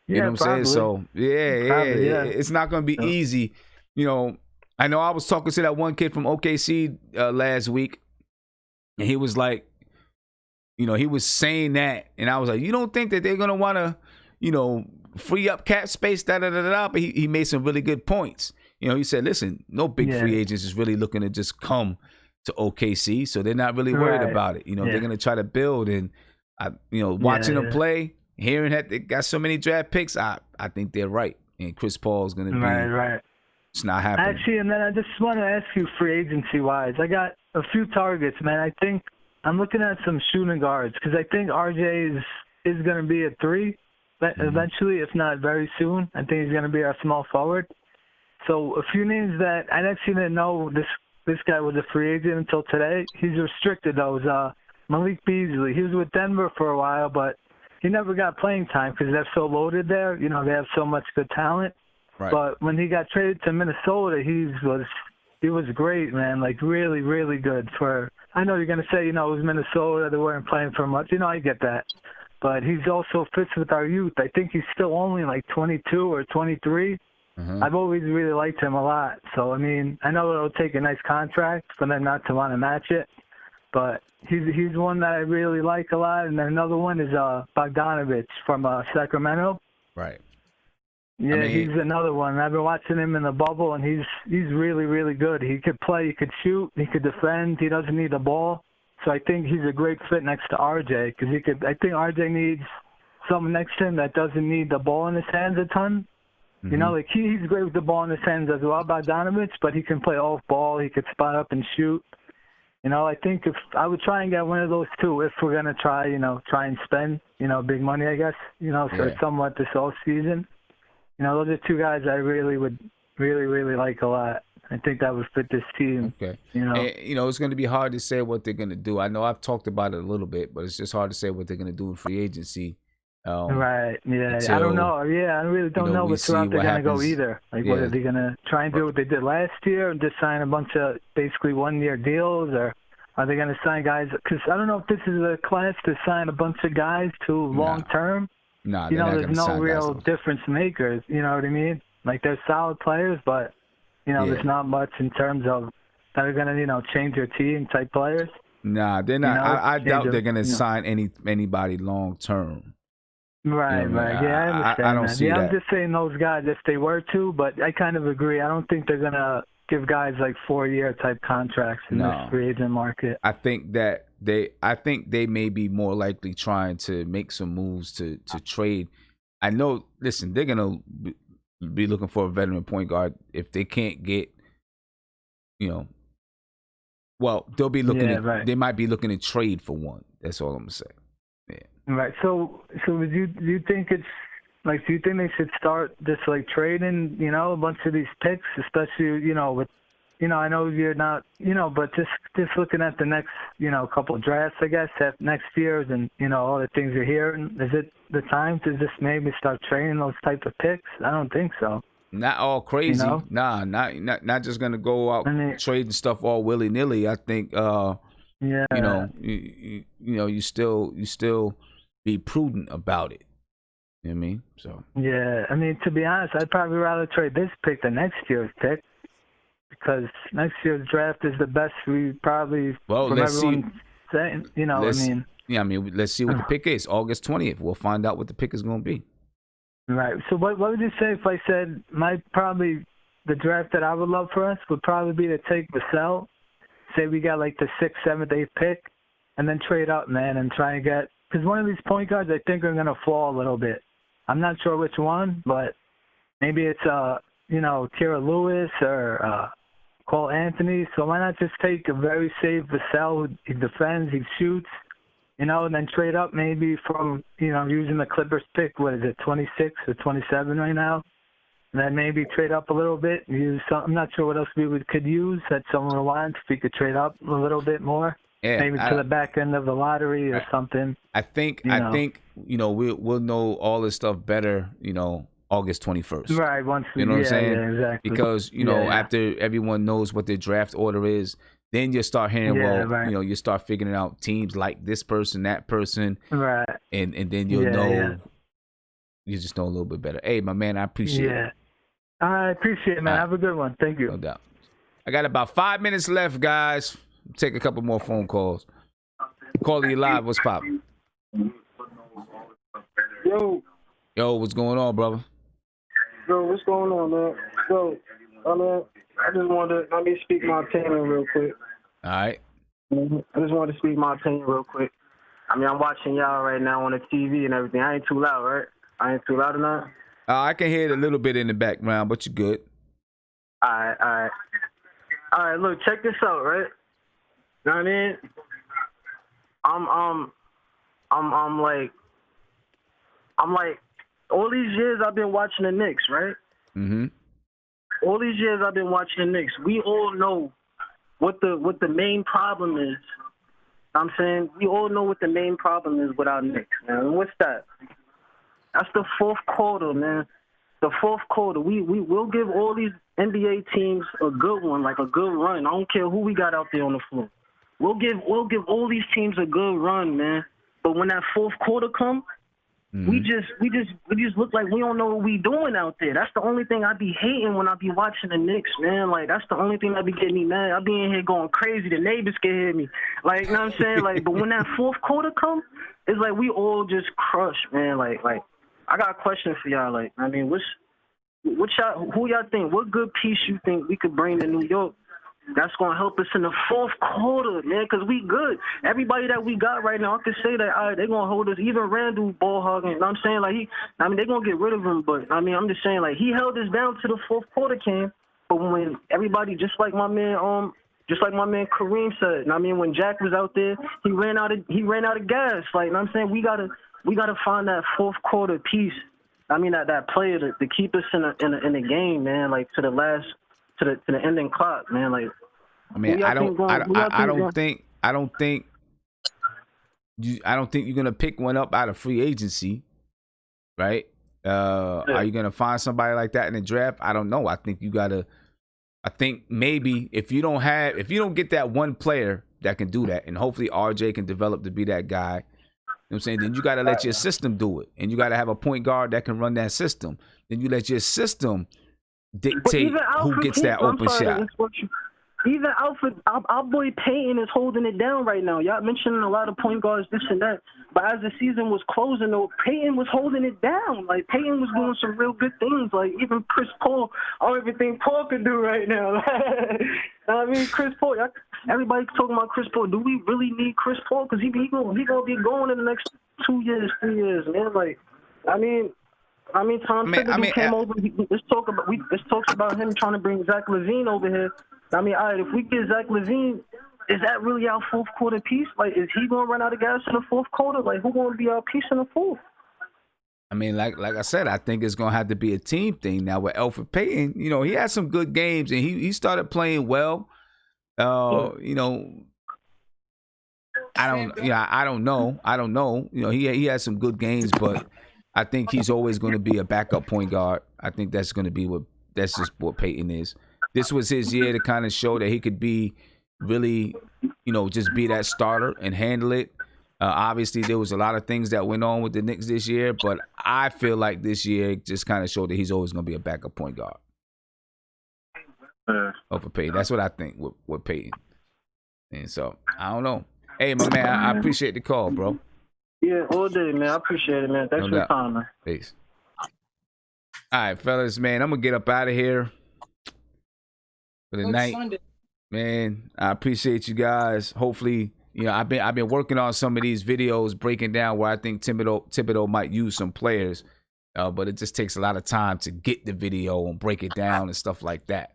S1: You know what I'm saying? So it's not going to be easy. I know I was talking to that one kid from OKC last week, and he was like, he was saying that, and I was like, you don't think that they're gonna want to, free up cap space, But he made some really good points. He said, listen, no big free agents is really looking to just come to OKC, so they're not really worried about it. They're gonna try to build, and watching them play, hearing that they got so many draft picks, I think they're right, and Chris Paul is gonna be
S13: right.
S1: It's not happening.
S13: Actually, and then I just want to ask you, free agency-wise, I got a few targets, man. I think I'm looking at some shooting guards because I think RJ is going to be a 3 eventually, if not very soon. I think he's going to be our small forward. So a few names that I actually didn't know this guy was a free agent until today. He's restricted, though. Is Malik Beasley. He was with Denver for a while, but he never got playing time because they're so loaded there. They have so much good talent. Right. But when he got traded to Minnesota, he was great, man. Like really, really good. I know you're gonna say, it was Minnesota, they weren't playing for much. I get that. But he's also fits with our youth. I think he's still only like 22 or 23. Mm-hmm. I've always really liked him a lot. So I know it'll take a nice contract for them not to want to match it. But he's one that I really like a lot. And then another one is Bogdanovich from Sacramento.
S1: Right.
S13: Yeah, he's another one. I've been watching him in the bubble, and he's really, really good. He could play, he could shoot, he could defend. He doesn't need the ball. So I think he's a great fit next to RJ because I think RJ needs someone next to him that doesn't need the ball in his hands a ton. Mm-hmm. He's great with the ball in his hands as well, Bogdanovich, but he can play off ball. He could spot up and shoot. I think if I would try and get one of those two if we're gonna try and spend big money, I guess. So somewhat this whole season. Those are two guys I really would really like a lot. I think that would fit this team.
S1: Okay. And, it's going to be hard to say what they're going to do. I know I've talked about it a little bit, but it's just hard to say what they're going to do in free agency.
S13: Right. Yeah. I don't know. Yeah, I really don't know what route they're going to go either. Like, what are they going to try and do what they did last year and just sign a bunch of basically one-year deals, or are they going to sign guys? Because I don't know if this is a class to sign a bunch of guys to long-term.
S1: No,
S13: there's no real difference makers. You know what I mean? Like, they're solid players, but there's not much in terms of that are gonna change your team type players.
S1: Nah, they're not. I doubt they're gonna sign anybody long term.
S13: Right,
S1: You know what I
S13: right.
S1: mean?
S13: Yeah, I understand
S1: I don't
S13: that.
S1: see
S13: Yeah,
S1: that.
S13: I'm just saying those guys, if they were to, but I kind of agree. I don't think they're going to give guys like 4-year type contracts in this free agent market.
S1: I think they may be more likely trying to make some moves to trade. I know, listen, they're going to be looking for a veteran point guard if they can't get, well, they'll be looking they might be looking to trade for one. That's all I'm going to say. Yeah.
S13: Right. So do you think it's like, do you think they should start just like trading, a bunch of these picks, especially, with, I know you're not, but just looking at the next, couple of drafts, I guess, at next year's and, all the things you're hearing, is it the time to just maybe start trading those type of picks? I don't think so.
S1: Not all crazy. Nah, not just gonna go out trading stuff all willy nilly. I think you still be prudent about it. You know what I mean? So
S13: yeah, I mean, to be honest, I'd probably rather trade this pick than next year's pick because next year's draft is the best we probably
S1: let's see.
S13: Saying.
S1: Let's see what the pick is. August 20th. We'll find out what the pick is gonna be.
S13: Right. So what would you say if I said the draft that I would love for us would probably be to take Vassell, say we got like the 6th, 7th, 8th pick, and then trade up, man, and try and get – because one of these point guards I think are going to fall a little bit. I'm not sure which one, but maybe it's, Kira Lewis or Cole Anthony. So why not just take a very safe Vassell? He defends, he shoots. And then trade up maybe from, using the Clippers pick, what is it, 26 or 27 right now? And then maybe trade up a little bit. I'm not sure what else we could use that someone wants. If we could trade up a little bit more, maybe to the back end of the lottery or something.
S1: I think we'll know all this stuff better, August 21st.
S13: Right. Once
S1: you know what I'm saying?
S13: Yeah, exactly.
S1: Because after everyone knows what their draft order is. Then you start hearing, you start figuring out teams like this person, that person,
S13: right?
S1: And then you'll know, you just know a little bit better. Hey, my man, I appreciate it.
S13: I appreciate it, man. Have a good one. Thank you.
S1: No doubt. I got about 5 minutes left, guys. Take a couple more phone calls. Calling you live. What's poppin'? Yo, what's going on, brother?
S14: Yo, what's going on, man? Yo, I just wanted to, let me speak my opinion real quick.
S1: All right.
S14: I just wanted to speak my opinion real quick. I'm watching y'all right now on the TV and everything. I ain't too loud, right? I ain't too loud enough?
S1: I can hear it a little bit in the background, but you're good.
S14: All right, look, check this out, right? You know what I mean? I'm like, all these years I've been watching the Knicks, right?
S1: Mm-hmm.
S14: All these years I've been watching the Knicks. We all know what the main problem is. I'm saying we all know what the main problem is with our Knicks, man. And what's that? That's the fourth quarter, man. The fourth quarter. We'll give all these NBA teams a good one, like a good run. I don't care who we got out there on the floor. We'll give all these teams a good run, man. But when that fourth quarter comes, we just look like we don't know what we doing out there. That's the only thing I be hating when I be watching the Knicks, man. Like, that's the only thing that be getting me mad. I be in here going crazy. The neighbors can hear me. Like, you know what I'm saying? Like, but when that fourth quarter come, it's like we all just crush, man. Like I got a question for y'all. Like, I mean, who y'all think? What good piece you think we could bring to New York that's going to help us in the fourth quarter, man, because we good. Everybody that we got right now, I can say that, all right, they're going to hold us. Even Randall ball hogging, you know what I'm saying? They're going to get rid of him, but, I'm just saying, like, he held us down to the fourth quarter, came. But when everybody, just like my man Kareem said, when Jack was out there, he ran out of gas. Like, you know what I'm saying? We gotta find that fourth quarter piece. That player to keep us in the game, man, like to the ending clock, man. Like,
S1: I don't think you're gonna pick one up out of free agency, right? Are you gonna find somebody like that in the draft? I don't know. I think maybe if you don't get that one player that can do that, and hopefully RJ can develop to be that guy. You know what I'm saying? Then you got to let your system do it. And you got to have a point guard that can run that system. Then you let your system dictate who gets that open shot.
S14: Even Alfred, our boy Payton is holding it down right now. Y'all mentioning a lot of point guards, this and that. But as the season was closing, though, Payton was holding it down. Like, Payton was doing some real good things. Like, even Chris Paul, everything Paul can do right now. I mean, Chris Paul, everybody's talking about Chris Paul. Do we really need Chris Paul? Because he gonna be going in the next 2 years, 3 years, man. Like, I mean, Tom Thibodeau came over. Let's talk about him trying to bring Zach LaVine over here. I mean, all right, if we get Zach LaVine, is that really our fourth quarter piece? Like, is he going to run out of gas in the fourth quarter? Like, who's going to be our piece in the fourth?
S1: I mean, like I said, I think it's going to have to be a team thing. Now, with Elfrid Payton, he had some good games, and he started playing well. I don't know. He had some good games, but I think he's always going to be a backup point guard. I think that's going to be that's just what Payton is. This was his year to kind of show that he could be really, just be that starter and handle it. Obviously, there was a lot of things that went on with the Knicks this year, but I feel like this year just kind of showed that he's always going to be a backup point guard. For Payton. That's what I think with Payton. And so, I don't know. Hey, my man, I appreciate the call, bro.
S14: Yeah, all day, man. I appreciate it, man. Thanks for your time, man.
S1: Peace. All right, fellas, man, I'm going to get up out of here for the night.
S12: Sunday.
S1: Man, I appreciate you guys. Hopefully, I've been working on some of these videos breaking down where I think Thibodeau might use some players, but it just takes a lot of time to get the video and break it down and stuff like that.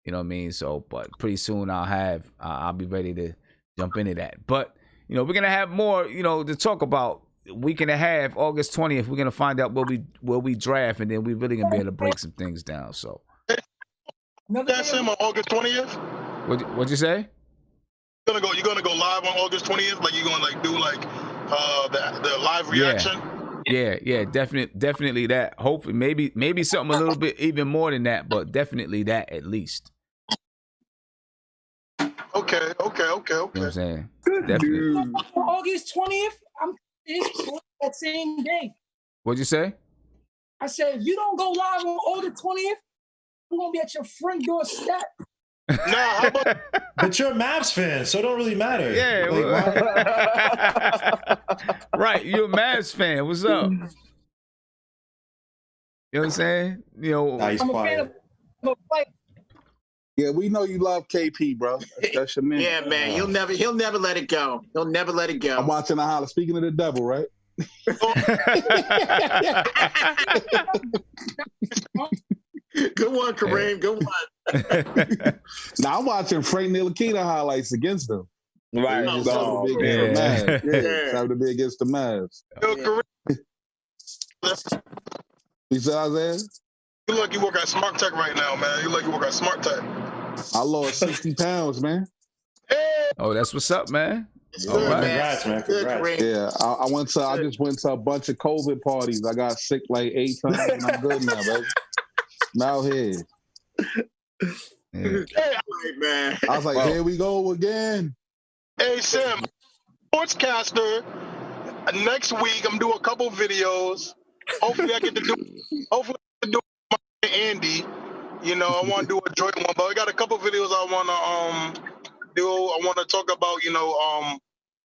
S1: You know what I mean? So, but pretty soon I'll be ready to jump into that. But we're gonna have more, to talk about. Week and a half, August 20th, we're gonna find out where we draft, and then we're really gonna be able to break some things down. So.
S3: That's him on August 20th.
S1: What'd you say?
S3: You're gonna go live on August 20th? Like, you're gonna do the live reaction?
S1: Yeah, definitely that. Hopefully, maybe something a little bit even more than that, but definitely that at least.
S3: Okay.
S1: You know what I'm saying?
S12: Good
S1: definitely.
S12: On August 20th, it's that same day.
S1: What'd you say?
S12: I said, if you don't go live on August 20th, I'm gonna be at your front doorstep.
S3: How about?
S5: But you're a Mavs fan, so it don't really matter.
S1: Yeah. Right, you're a Mavs fan. What's up? You know what I'm saying?
S5: Nice.
S12: I'm a fan of
S8: Yeah, we know you love KP, bro. That's your man.
S4: Yeah, man. He'll never let it go. He'll never let it go.
S8: I'm watching the holler. Speaking of the devil, right?
S4: Good one, Kareem. Good one.
S8: Now I'm watching Frank Ntilikina highlights against them.
S6: Right.
S8: Having to be against the Mavs. You said, Isaiah?
S3: You look like you work at Smart Tech right now, man. You look like you work at Smart Tech.
S8: I lost 60 pounds, man.
S1: Oh, that's what's up, man.
S8: All right.
S5: Congrats, man. Congrats.
S8: Yeah, I just went to a bunch of COVID parties. I got sick like 8 times, and I'm good now, baby. I'm out here.
S1: Yeah.
S3: Hey, man.
S8: I was like, here we go again.
S3: Hey, Sam, sportscaster. Next week, I'm doing a couple videos. Hopefully, I get to do Andy. I want to do a joint one, but I got a couple videos I want to do. I want to talk about,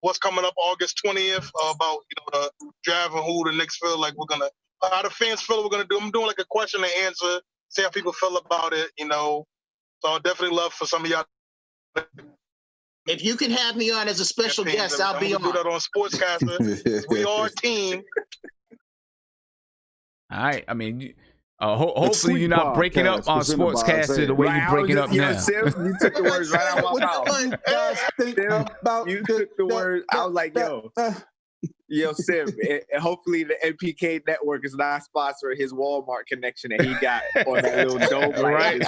S3: what's coming up August 20th, about, the draft and who the Knicks feel like we're going to, how the fans feel we're going to do. I'm doing like a question and answer, see how people feel about it, So I'll definitely love for some of y'all.
S4: If you can have me on as a special guest, I'll be on.
S3: Do that on Sportscaster. We are a team.
S1: All right. I mean, hopefully you're not breaking up on Sportscaster the way you're breaking up now.
S6: You took the words right out of my mouth. You took the words. I was like, yo, Sim, and hopefully the MPK network is not sponsoring his Walmart connection that he got on that little dome.
S1: Right.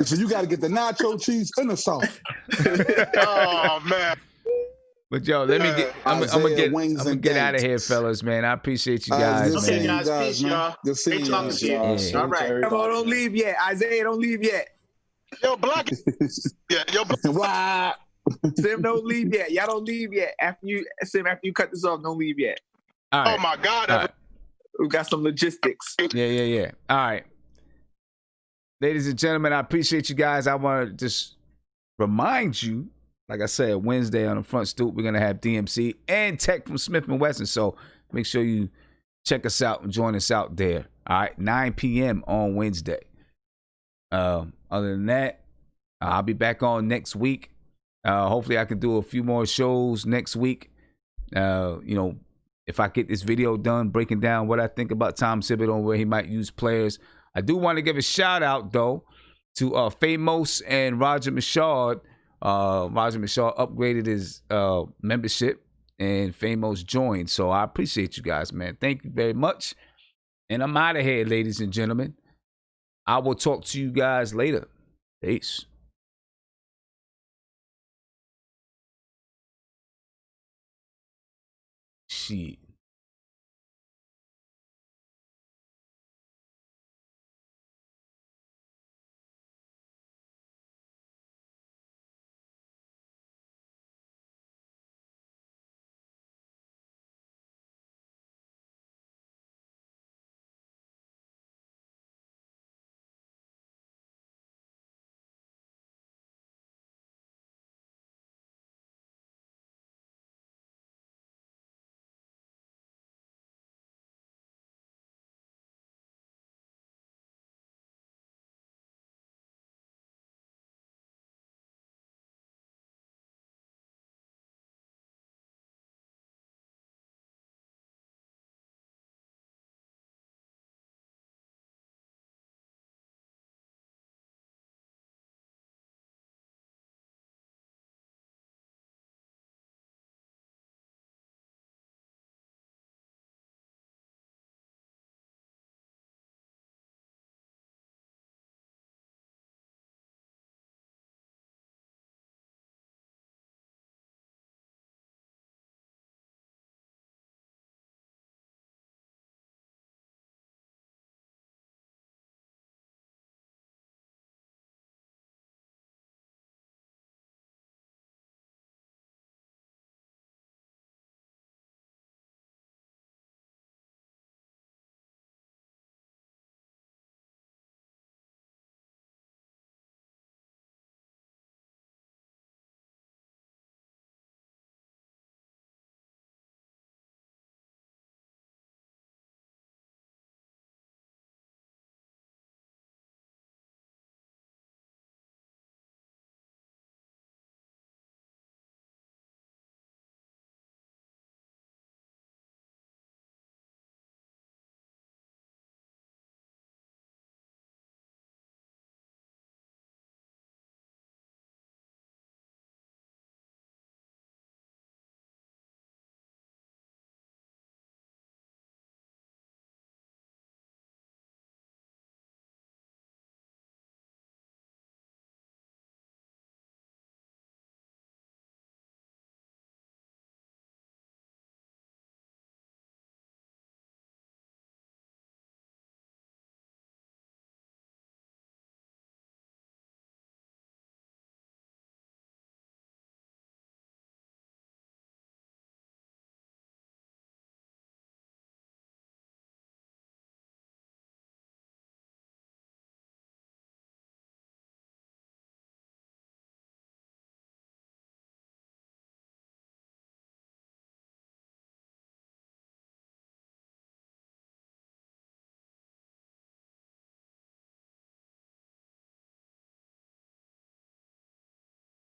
S8: So you got to get the nacho cheese and the sauce.
S3: Oh, man.
S1: But yo, let me get. I'm gonna get out of here, fellas. Man, I appreciate you guys.
S4: Okay, guys, peace, y'all.
S8: Good seeing you.
S4: All right.
S6: Come on, don't leave yet. Isaiah, don't leave yet.
S3: Yo, Black.
S8: Black.
S6: Sim, don't leave yet. Y'all don't leave yet. After you cut this off, don't leave yet.
S1: All right.
S3: Oh my God.
S1: All right.
S6: We got some logistics.
S1: Yeah. All right. ladies and gentlemen, I appreciate you guys. I want to just remind you, like I said, Wednesday on the front stoop, we're going to have DMC and Tech from Smith & Wesson. So make sure you check us out and join us out there. All right, 9 p.m. on Wednesday. Other than that, I'll be back on next week. Hopefully I can do a few more shows next week. If I get this video done breaking down what I think about Tom Thibodeau and where he might use players. I do want to give a shout out though to Famous and Roger Michaud. Roger Michaud upgraded his membership and Famous joined. So I appreciate you guys, man. Thank you very much. And I'm out of here, ladies and gentlemen. I will talk to you guys later. Peace. Shit.